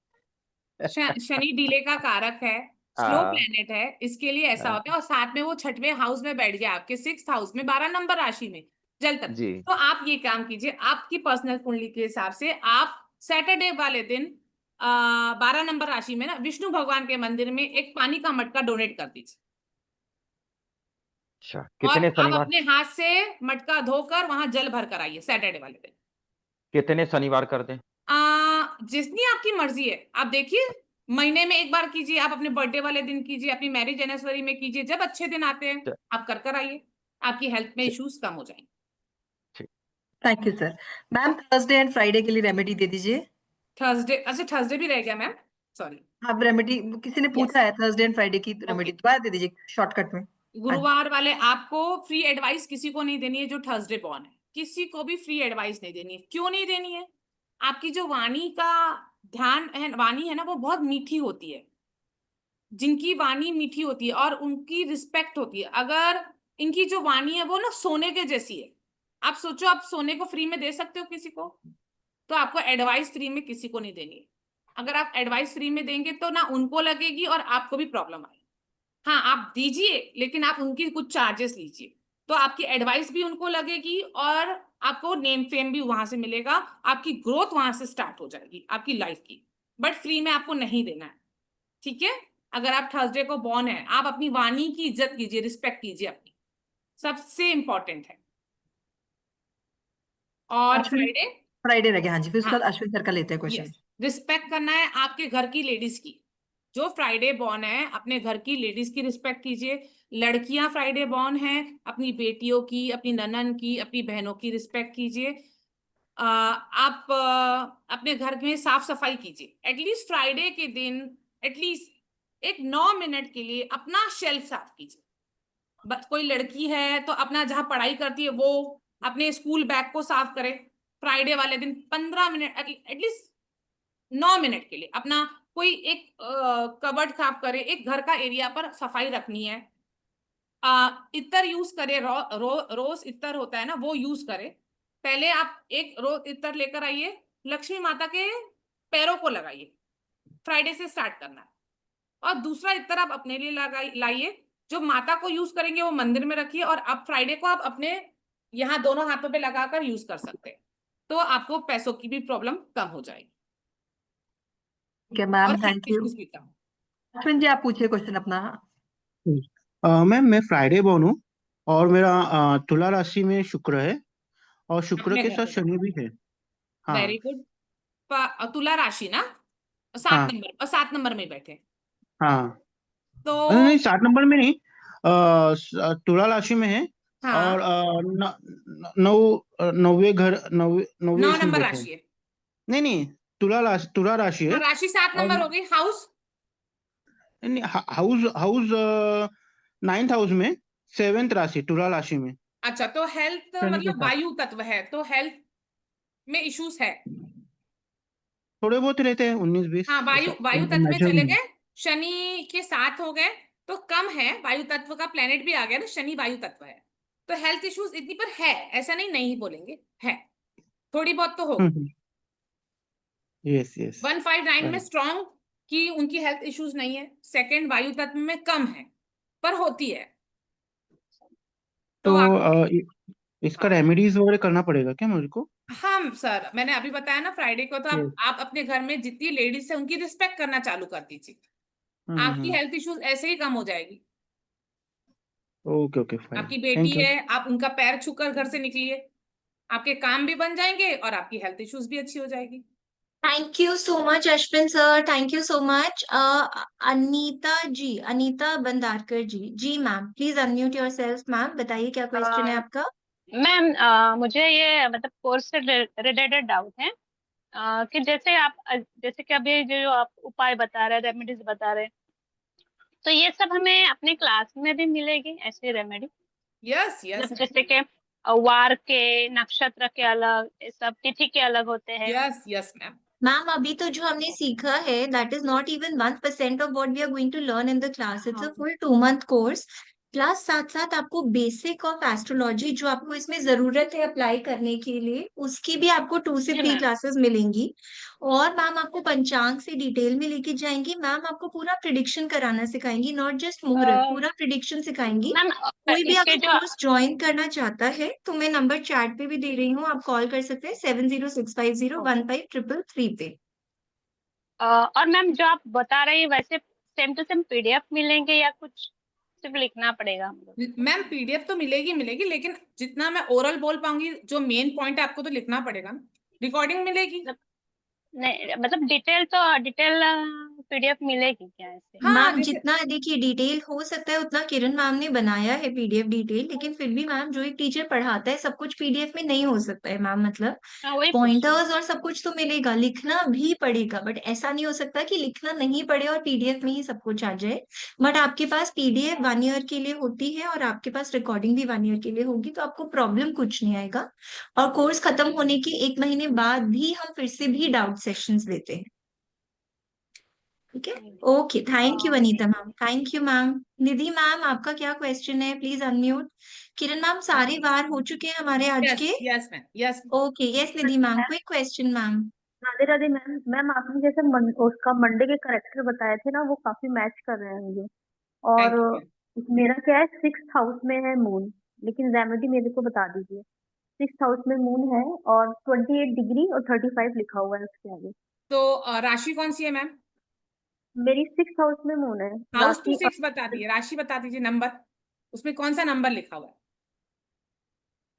शनि डीले का कारक है, स्लो हाँ, प्लेनेट है, इसके लिए ऐसा हाँ, होता है। और साथ में वो 6वें हाउस में बैठ गया, आपके 6th हाउस में, 12 नंबर राशि में, जल तत्व। जी तो आप ये काम कीजिए, आपकी पर्सनल कुंडली के हिसाब से आप सैटरडे वाले दिन 12 नंबर राशि में ना विष्णु भगवान के मंदिर में एक पानी का मटका डोनेट कर दीजिए। अच्छा, और कितने आप शनिवार? अपने हाथ से मटका धोकर वहां जल भर कर आइए सैटरडे वाले दिन। कितने शनिवार कर दें? जितनी आपकी मर्जी है, आप देखिए, महीने में एक बार कीजिए, आप अपने बर्थडे वाले दिन कीजिए, अपनी मैरिज एनिवर्सरी में कीजिए, जब अच्छे दिन आते हैं च- आप कर आइए, आपकी हेल्थ में च- इश्यूज कम हो जाएंगे। ठीक। Thank you sir. Ma'am Thursday and Friday के लिए रेमेडी दे दीजिए। थर्सडे, अच्छा थर्सडे भी रह गया मैम, सॉरी। आप रेमेडी, किसी ने यस, पूछा है थर्सडे एंड फ्राइडे की रेमेडी, ओके। दोबारा दे दीजिए शॉर्टकट में। हाँ जी। गुरुवार वाले आपको फ्री एडवाइस किसी को नहीं देनी है जो थर्सडे बॉर्न है, किसी को भी फ्री एडवाइस नहीं देनी है। क्यों नहीं देनी है? आपकी जो वाणी का ध्यान है, वाणी है ना, वो बहुत मीठी होती है। जिनकी वाणी मीठी होती है और उनकी रिस्पेक्ट होती है, अगर इनकी जो वाणी है वो ना सोने के जैसी है। आप सोचो, आप सोने को फ्री में दे सकते हो किसी को? तो आपको एडवाइस फ्री में किसी को नहीं देनी है। अगर आप एडवाइस फ्री में देंगे तो ना उनको लगेगी और आपको भी प्रॉब्लम आएगी। हाँ, आप दीजिए, लेकिन आप उनकी कुछ चार्जेस लीजिए, तो आपकी एडवाइस भी उनको लगेगी और आपको नेम फेम भी वहां से मिलेगा, आपकी ग्रोथ वहां से स्टार्ट हो जाएगी आपकी लाइफ की। बट फ्री में आपको नहीं देना है, ठीक है? अगर आप थर्सडे को बॉर्न है, आप अपनी वाणी की इज्जत कीजिए, रिस्पेक्ट कीजिए अपनी, सबसे इंपॉर्टेंट है। और अश्विन, फ्राइडे, फ्राइडे रह गया। हाँ जी, फिर उसके हाँ, बाद अश्विन सर का लेते हैं क्वेश्चन। यस, रिस्पेक्ट करना है आपके घर की लेडीज की। जो फ्राइडे बॉर्न है अपने घर की लेडीज की रिस्पेक्ट कीजिए। लड़कियां फ्राइडे बॉर्न है, अपनी बेटियों की, अपनी ननन की, अपनी बहनों की रिस्पेक्ट कीजिए। आप अपने घर में साफ सफाई कीजिए। एटलीस्ट फ्राइडे के दिन एटलीस्ट एक 9 मिनट के लिए अपना शेल्फ साफ कीजिए। कोई लड़की है तो अपना जहां पढ़ाई करती है वो अपने स्कूल बैग को साफ करे। फ्राइडे वाले दिन 15 मिनट एटलीस्ट 9 मिनट के लिए अपना कोई एक कबर्ड साफ करे, एक घर का एरिया पर सफाई रखनी है। इत्र यूज करे, रोज इत्र होता है ना, वो यूज करे। पहले आप एक रोज इत्र लेकर आइए, लक्ष्मी माता के पैरों को लगाइए, फ्राइडे से स्टार्ट करना है। और दूसरा इत्र आप अपने लिए लाइए, जो माता को यूज करेंगे वो मंदिर में रखिए, और आप फ्राइडे को आप अपने यहाँ दोनों हाथों पे लगाकर यूज कर सकते हैं, तो आपको पैसों की भी प्रॉब्लम कम हो जाएगी ठीक है और ma'am, health thank you. Issues भी कम। अश्विन जी आप पूछिए क्वेश्चन अपना। मैम मैं फ्राइडे बॉर्न हूँ और मेरा तुला राशि में शुक्र है और शुक्र अपने के घर साथ पे शनि भी है। हाँ, वेरी गुड। तुला राशि ना, 7 हाँ, नंबर, 7 नंबर में बैठे हाँ। तो। नहीं 7 नंबर में नहीं, तुला राशि में है हाँ, और नौवे घर, नौवे 9 इसमें नंबर बैठा है। राशि है। नहीं नहीं, तुला राशि हाँ, है। राशि 7 और नंबर हो गई। हाउस, नहीं, हाउस हाउस 9th हाउस में 7th राशि तुला राशि में अच्छा, तो हेल्थ शनि के मतलब साथ। वायु तत्व है, तो हेल्थ में इश्यूज है। थोड़े बहुत रहते हैं 19-20 हाँ, वायु ऐसा वायु तत्व में मेजर चले नहीं। गए, शनि के साथ हो गए तो कम है, वायु तत्व का प्लेनेट भी आ गया ना, शनि वायु तत्व है, तो हेल्थ इश्यूज इतनी पर है, ऐसा नहीं बोलेंगे, है थोड़ी बहुत तो होगी। यस यस 159 में राइट। स्ट्रॉन्ग कि उनकी हेल्थ इश्यूज नहीं है, सेकंड वायु तत्व में कम है पर होती है। तो तो आप इसका रेमेडीज वगैरह करना पड़ेगा क्या मुझे को? हाँ सर, मैंने अभी बताया ना फ्राइडे को, तो यस। आप अपने घर में जितनी लेडीज है उनकी रिस्पेक्ट करना चालू कर दीजिए, आपकी हेल्थ इश्यूज ऐसे ही कम हो जाएगी। ओके ओके फाइन, आपकी बेटी थैंक यू। है, आप उनका पैर छूकर घर से निकलिए, आपके काम भी बन जाएंगे और आपकी हेल्थ इश्यूज भी अच्छी हो जाएगी। Thank you so much Ashwin sir, thank you so much. Anita Bandarkar ji ma'am, please unmute yourself ma'am, बताइए क्या क्वेश्चन है आपका। मैम मुझे ये मतलब कोर्स से रिलेटेड डाउट है कि जैसे आप जैसे कि अभी जो आप उपाय बता रहे हैं, रेमेडीज बता रहे हैं, तो ये सब हमें अपने क्लास में भी मिलेगी ऐसी रेमेडी? यस यस मतलब जैसे कि वार के, नक्षत्र के अलग, ये सब तिथि के अलग होते हैं। Yes yes ma'am. मैम अभी तो जो हमने सीखा है that is not even 1% of what we are going to learn in the class. It's a full 2 month course. Plus साथ साथ आपको बेसिक ऑफ एस्ट्रोलॉजी जो आपको इसमें जरूरत है अप्लाई करने के लिए, उसकी भी आपको 2 से 3 क्लासेस मिलेंगी। और मैम आपको पंचांग से डिटेल में लेके जाएंगी। मैम आपको पूरा प्रिडिक्शन कराना सिखाएंगी, नॉट जस्ट मुहूर्त, पूरा प्रिडिक्शन सिखाएंगी। मैम कोई भी इसके अगर जो कोर्स ज्वाइन करना चाहता है तो मैं नंबर चैट पे भी दे रही हूँ, आप कॉल कर सकते हैं 7065015333 पे। और मैम जो आप बता रहे हैं वैसे सेम टू सेम पीडीएफ मिलेंगे या कुछ सिर्फ लिखना पड़ेगा हमको? मैम पीडीएफ तो मिलेगी, लेकिन जितना मैं ओरल बोल पाऊंगी, जो मेन पॉइंट है आपको तो लिखना पड़ेगा ना, रिकॉर्डिंग मिलेगी। नहीं मतलब डिटेल पीडीएफ मिलेगी क्या ऐसे? मैम जितना देखिए डिटेल हो सकता है उतना किरण मैम ने बनाया है पीडीएफ डिटेल, लेकिन फिर भी मैम जो एक टीचर पढ़ाता है सब कुछ पीडीएफ में नहीं हो सकता है मैम। मतलब वही पॉइंटर्स और सब कुछ तो मिलेगा, लिखना भी पड़ेगा, बट ऐसा नहीं हो सकता कि लिखना नहीं पड़े और पीडीएफ में ही सब कुछ आ जाए। बट आपके पास पीडीएफ 1 year के लिए होती है और आपके पास रिकॉर्डिंग भी 1 year के लिए होगी, तो आपको प्रॉब्लम कुछ नहीं आएगा। और कोर्स खत्म होने के 1 महीने बाद भी हम फिर से भी डाउट सेशंस लेते हैं। ठीक है, okay, thank you Anita ma'am, thank you ma'am. Nidhi ma'am आपका क्या क्वेश्चन है, प्लीज अनम्यूट। किरण मैम सारे बार हो चुके हैं हमारे आज के। Yes ma'am, yes. Okay, yes Nidhi ma'am, quick question ma'am. Radhe Radhe ma'am. Ma'am आपने जैसे उसका मंडे के करेक्टर बताए थे ना, वो काफी मैच कर रहे हैं मुझे। और मेरा क्या है, 6th हाउस में है मून, लेकिन रेमेडी मेरे को बता दीजिए। 6th हाउस में मून है और 28 डिग्री और 35 लिखा हुआ है उसके आगे। तो राशि कौन सी है मैम? मेरी 6th हाउस में मून है। हाउस टू राशि 6 बता दिए, राशि बता दीजिए, नंबर उसमें कौन सा नंबर लिखा हुआ है?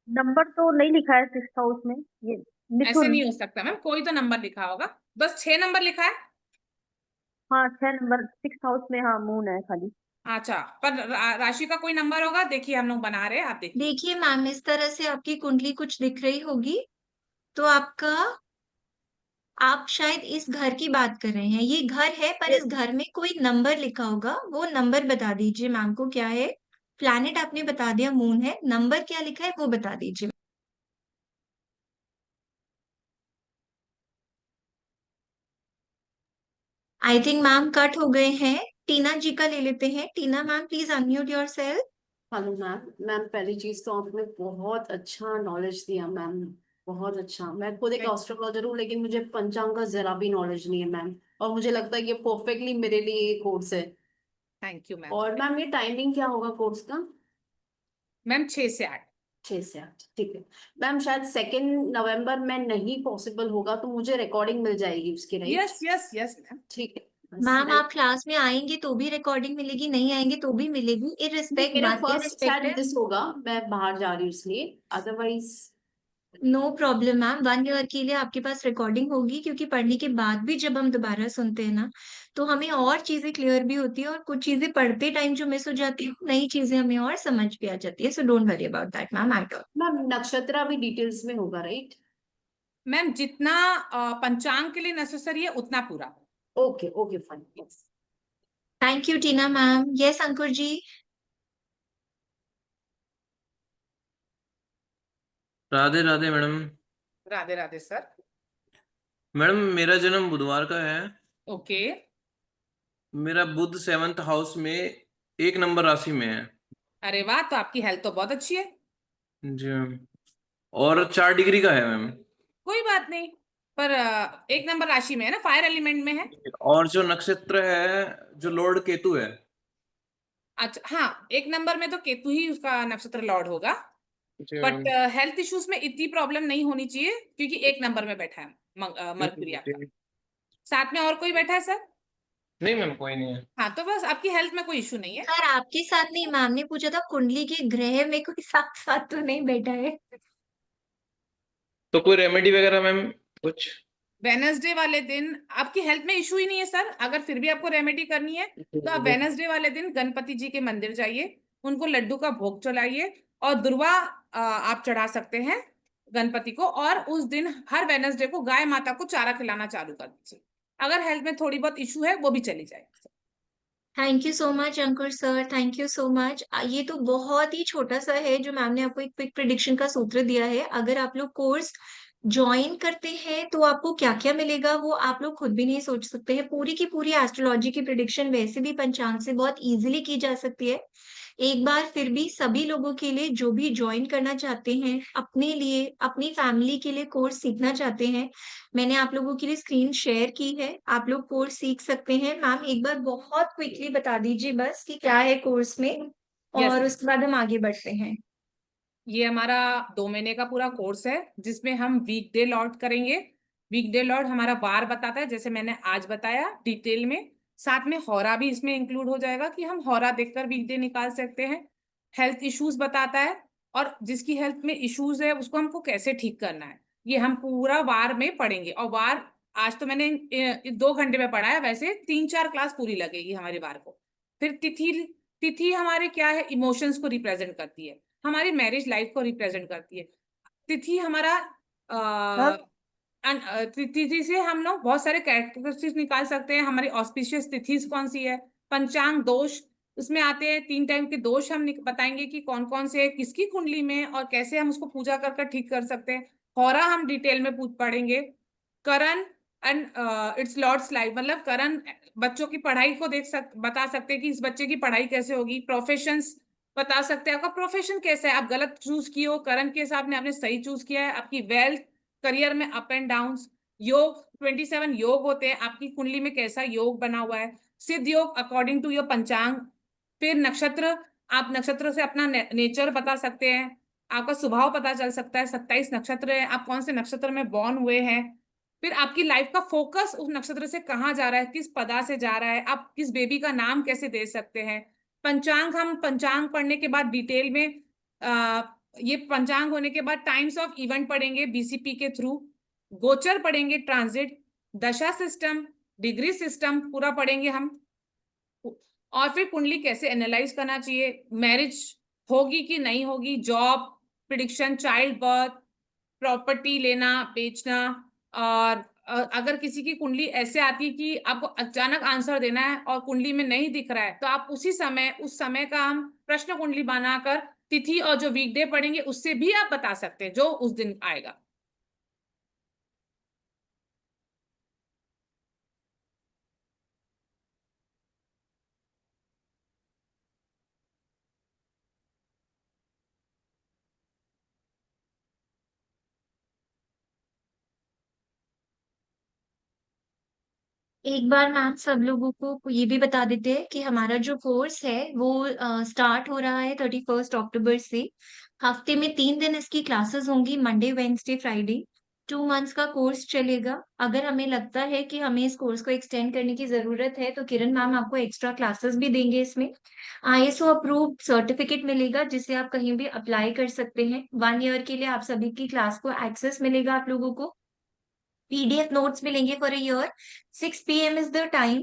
नंबर तो नहीं लिखा है 6th हाउस में, ये ऐसे मिथुन। नहीं हो सकता मैम, कोई तो नंबर लिखा होगा, बस 6 नंबर लिखा है। हाँ 6 नंबर 6th हाउस में, हाँ मून है खाली। अच्छा, पर राशि का कोई नंबर होगा, देखिए हम लोग बना रहे हैं, आप देखिए। देखिए मैम इस तरह से आपकी कुंडली कुछ दिख रही होगी, तो आप शायद इस घर की बात कर रहे हैं। ये घर है पर इस घर में कोई नंबर लिखा होगा, वो नंबर बता दीजिए मैम को क्या है। प्लैनेट आपने बता दिया मून है, नंबर क्या लिखा है वो बता दीजिए। आई थिंक मैम कट हो गए हैं। टीना जी का ले लेते हैं। Tina ma'am please unmute yourself. Hello ma'am. Ma'am पहली चीज तो आपने बहुत अच्छा नॉलेज दिया मैम, बहुत अच्छा। मैं खुद एक एस्ट्रोलॉजर हूँ लेकिन मुझे पंचांग का जरा भी नॉलेज नहीं है मैम, और मुझे लगता है ये परफेक्टली मेरे लिए ये कोर्स है। Thank you ma'am. और मैम ये टाइमिंग क्या होगा कोर्स का? मैम 6 से 8। 6 से 8, ठीक है मैम। शायद 2 नवंबर में नहीं पॉसिबल होगा, तो मुझे रिकॉर्डिंग मिल जाएगी उसकी, right? Yes yes yes ma'am. ठीक है मैम आप क्लास में आएंगे तो भी रिकॉर्डिंग मिलेगी, नहीं आएंगे तो भी मिलेगी, इररिस्पेक्ट मेरा बात फर्स्ट शायद है। मिस होगा, मैं बाहर जा रही हूँ इसलिए, otherwise no problem ma'am, 1 year के लिए आपके पास रिकॉर्डिंग होगी, क्योंकि पढ़ने के बाद भी जब हम दोबारा सुनते हैं ना, तो हमें और चीजें क्लियर भी होती है, और कुछ चीजें पढ़ते टाइम जो मिस हो जाती है, नई चीजें हमें और समझ भी आ जाती है। So don't worry about that ma'am at all. Ma'am नक्षत्र भी डिटेल्स में होगा, राइट? मैम जितना पंचांग के लिए नेसेसरी है उतना पूरा। Okay okay fine. Thank you Tina ma'am. Yes Ankur ji. Radhe Radhe madam. Radhe Radhe sir. Madam मेरा जन्म बुधवार का है। ओके। मेरा बुध 7th हाउस में 1 नंबर राशि में है। अरे वाह, तो आपकी हेल्थ तो बहुत अच्छी है। जी मैम। और 4 डिग्री का है मैम। कोई बात नहीं, पर 1 नंबर राशि में है ना, फायर एलिमेंट में है। और जो नक्षत्र है, जो लॉर्ड केतु है। अच्छा हाँ, 1 नंबर में तो केतु ही उसका नक्षत्र लॉर्ड होगा, जी बट मैम। हेल्थ इश्यूज में इतनी प्रॉब्लम नहीं होनी चाहिए क्योंकि 1 नंबर में बैठा है मरकुरी आपका। साथ में और कोई बैठा है सर? नहीं मैम, कोई नहीं है। हाँ, तो बस आपकी हेल्थ में कोई इशू नहीं है। सर आपके साथ नहीं, मैम ने पूछा था कुंडली के ग्रह में कोई साथ साथ तो नहीं बैठा है। तो कोई रेमेडी वगैरह मैम कुछ? वेनसडे वाले दिन आपकी हेल्थ में इशू ही नहीं है सर, अगर फिर भी आपको रेमेडी करनी है तो आप वेनसडे वाले दिन गणपति जी के मंदिर जाइए, उनको लड्डू का भोग चलाइए और दुर्वा आप चढ़ा सकते हैं गणपति को, और उस दिन हर वेनसडे को गाय माता को चारा खिलाना चालू कर दीजिए। अगर हेल्थ में थोड़ी बहुत इशू है वो भी चली जाएगी। Thank you so much Ankur sir, thank you so much. ये तो बहुत ही छोटा सा है जो मैम ने आपको एक क्विक प्रिडिक्शन का सूत्र दिया है। अगर आप लोग कोर्स ज्वाइन करते हैं तो आपको क्या क्या मिलेगा वो आप लोग खुद भी नहीं सोच सकते हैं। पूरी की पूरी एस्ट्रोलॉजी की प्रिडिक्शन वैसे भी पंचांग से बहुत इजीली की जा सकती है। एक बार फिर भी सभी लोगों के लिए जो भी ज्वाइन करना चाहते हैं, अपने लिए अपनी फैमिली के लिए कोर्स सीखना चाहते हैं, मैंने आप लोगों के लिए स्क्रीन शेयर की है, आप लोग कोर्स सीख सकते हैं। मैम एक बार बहुत क्विकली बता दीजिए बस कि क्या है कोर्स में, और उसके बाद हम आगे बढ़ते हैं। ये हमारा 2 महीने का पूरा कोर्स है जिसमें हम वीकडे लॉट करेंगे। वीकडे लॉट हमारा वार बताता है, जैसे मैंने आज बताया डिटेल में। साथ में हौरा भी इसमें इंक्लूड हो जाएगा कि हम हौरा देखकर वीकडे निकाल सकते हैं। हेल्थ इश्यूज बताता है, और जिसकी हेल्थ में इश्यूज है उसको हमको कैसे ठीक करना है ये हम पूरा वार में पढ़ेंगे। और वार आज तो मैंने 2 घंटे में पढ़ा है, वैसे 3-4 क्लास पूरी लगेगी हमारे वार को। फिर तिथि, तिथि हमारे क्या है, इमोशंस को रिप्रेजेंट करती है, हमारी मैरिज लाइफ को रिप्रेजेंट करती है। तिथि हमारा तिथि से हम लोग बहुत सारे कैरेक्टरिस्टिक्स निकाल सकते हैं, हमारी ऑस्पिशियस तिथि कौन सी है। पंचांग दोष उसमें आते हैं, 3 टाइम के दोष हम बताएंगे कि कौन कौन से किसकी कुंडली में और कैसे हम उसको पूजा कर ठीक कर सकते हैं। हौरा हम डिटेल में पढ़ेंगे। करण एंड इट्स लॉर्ड्स लाइफ, मतलब करण बच्चों की पढ़ाई को बता सकते हैं कि इस बच्चे की पढ़ाई कैसे होगी। प्रोफेशंस बता सकते हैं, आपका प्रोफेशन कैसा है, आप गलत चूज किए हो, करण के हिसाब ने आपने सही चूज किया है। आपकी वेल्थ, करियर में अप एंड डाउन। योग 27 योग होते हैं, आपकी कुंडली में कैसा योग बना हुआ है। सिद्ध योग अकॉर्डिंग टू योर पंचांग। फिर नक्षत्र, आप नक्षत्र से अपना नेचर बता सकते हैं, आपका स्वभाव पता चल सकता है। 27 नक्षत्र है, आप कौन से नक्षत्र में बॉर्न हुए हैं। फिर आपकी लाइफ का फोकस उस नक्षत्र से कहाँ जा रहा है, किस पदा से जा रहा है, आप किस बेबी का नाम कैसे दे सकते हैं। पंचांग, हम पंचांग पढ़ने के बाद डिटेल में ये पंचांग होने के बाद टाइम्स ऑफ इवेंट पढ़ेंगे बीसीपी के थ्रू। गोचर पढ़ेंगे, ट्रांजिट, दशा सिस्टम, डिग्री सिस्टम पूरा पढ़ेंगे हम। और फिर कुंडली कैसे एनालाइज करना चाहिए, मैरिज होगी कि नहीं होगी, job prediction, child birth, property लेना बेचना। और अगर किसी की कुंडली ऐसे आती है कि आपको अचानक आंसर देना है और कुंडली में नहीं दिख रहा है, तो आप उसी समय उस समय का हम प्रश्न कुंडली बनाकर तिथि और जो वीकडे पढ़ेंगे उससे भी आप बता सकते हैं जो उस दिन आएगा। एक बार मैम सब लोगों को ये भी बता देते हैं कि हमारा जो कोर्स है वो स्टार्ट हो रहा है 31 अक्टूबर से। हफ्ते में 3 दिन इसकी क्लासेस होंगी, मंडे वेंसडे फ्राइडे। 2 मंथ्स का कोर्स चलेगा। अगर हमें लगता है कि हमें इस कोर्स को एक्सटेंड करने की जरूरत है तो किरण मैम आपको एक्स्ट्रा क्लासेस भी देंगे। इसमें ISO अप्रूव्ड सर्टिफिकेट मिलेगा जिसे आप कहीं भी अप्लाई कर सकते हैं। 1 ईयर के लिए आप सभी की क्लास को एक्सेस मिलेगा आप लोगों को। PDF नोट्स मिलेंगे for a year. 6 PM is the time.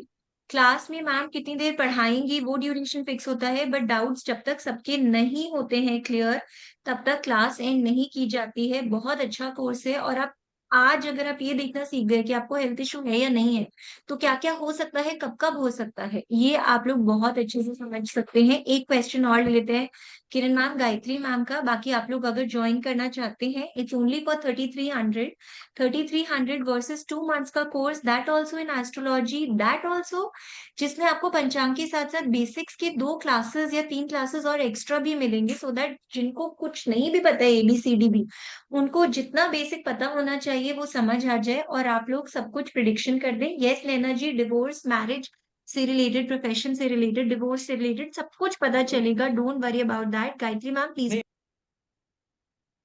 Class में मैम कितनी देर पढ़ाएंगी वो ड्यूरेशन फिक्स होता है, बट डाउट्स जब तक सबके नहीं होते हैं क्लियर तब तक क्लास एंड नहीं की जाती है। बहुत अच्छा कोर्स है। और आप आज अगर आप ये देखना सीख गए कि आपको हेल्थ इशू है या नहीं है, तो क्या क्या हो सकता है, कब कब हो सकता है, ये आप लोग बहुत अच्छे से समझ सकते हैं। एक क्वेश्चन और ले लेते हैं किरण मैम, गायत्री मैम का। बाकी आप लोग अगर ज्वाइन करना चाहते हैं, it's only for 3300 versus 2 months का course, that also in astrology, that also जिसमें आपको पंचांग के साथ साथ बेसिक्स के 2 क्लासेस या 3 क्लासेस और एक्स्ट्रा भी मिलेंगे, सो दैट जिनको कुछ नहीं भी पता है ABCD भी, उनको जितना बेसिक पता होना चाहिए वो समझ आ जाए और आप लोग सब कुछ प्रिडिक्शन कर दें। Yes Naina ji, divorce, marriage से रिलेटेड, प्रोफेशन से रिलेटेड, डिवोर्स से रिलेटेड सब कुछ पता चलेगा। Don't worry about that. Gayatri ma'am please.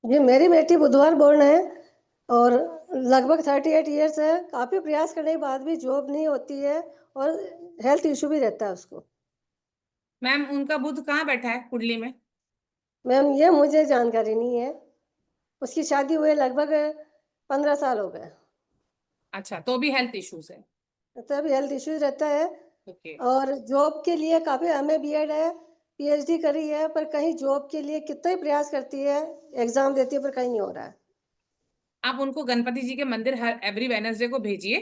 जी, मेरी बेटी बुधवार बोर्न है और लगभग 38 ईयर्स है। काफी प्रयास करने के बाद भी जॉब नहीं होती है और हेल्थ इशू भी रहता है उसको। मैम उनका बुध कहाँ बैठा है कुंडली में? मैम ये मुझे जानकारी नहीं है। उसकी शादी हुए लगभग 15 साल हो गए। अच्छा, तो भी हेल्थ इश्यूज है। तब हेल्थ इश्यूज रहता है ओके। और जॉब के लिए काफी MA BEd है, PhD करी है, पर कहीं जॉब के लिए कितना ही प्रयास करती है, एग्जाम देती है, पर कहीं नहीं हो रहा है। आप उनको गणपति जी के मंदिर हर एवरी वेनसडे को भेजिए,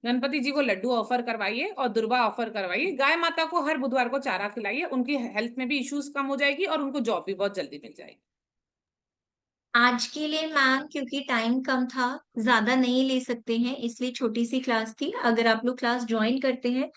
गणपति जी को लड्डू ऑफर करवाइए और दुर्बा ऑफर करवाइए। गाय माता को हर बुधवार को चारा खिलाइए, उनकी हेल्थ में भी इश्यूज कम हो जाएगी और उनको जॉब भी बहुत जल्दी मिल जाएगी। आज के लिए मैम क्योंकि टाइम कम था, ज्यादा नहीं ले सकते हैं, इसलिए छोटी सी क्लास थी। अगर आप लोग क्लास ज्वाइन करते हैं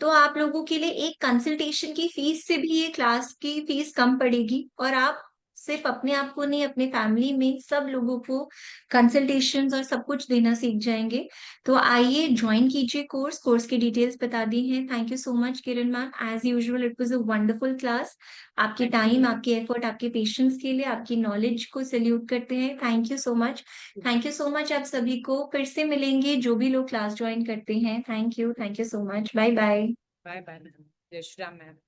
तो आप लोगों के लिए एक कंसल्टेशन की फीस से भी ये क्लास की फीस कम पड़ेगी और आप सिर्फ अपने आप को नहीं, अपने फैमिली में सब लोगों को कंसल्टेशंस और सब कुछ देना सीख जाएंगे। तो आइए ज्वाइन कीजिए कोर्स। कोर्स की डिटेल्स बता दी हैं। Thank you so much Kiran ma'am, as usual it was a wonderful class. आपके टाइम, आपके एफर्ट, आपके पेशेंस के लिए, आपकी नॉलेज को सैल्यूट करते हैं। Thank you so much. Thank you so much आप सभी को। फिर से मिलेंगे जो भी लोग क्लास ज्वाइन करते हैं। Thank you so much. Bye bye. Bye bye ma'am. जय श्री राम मैम।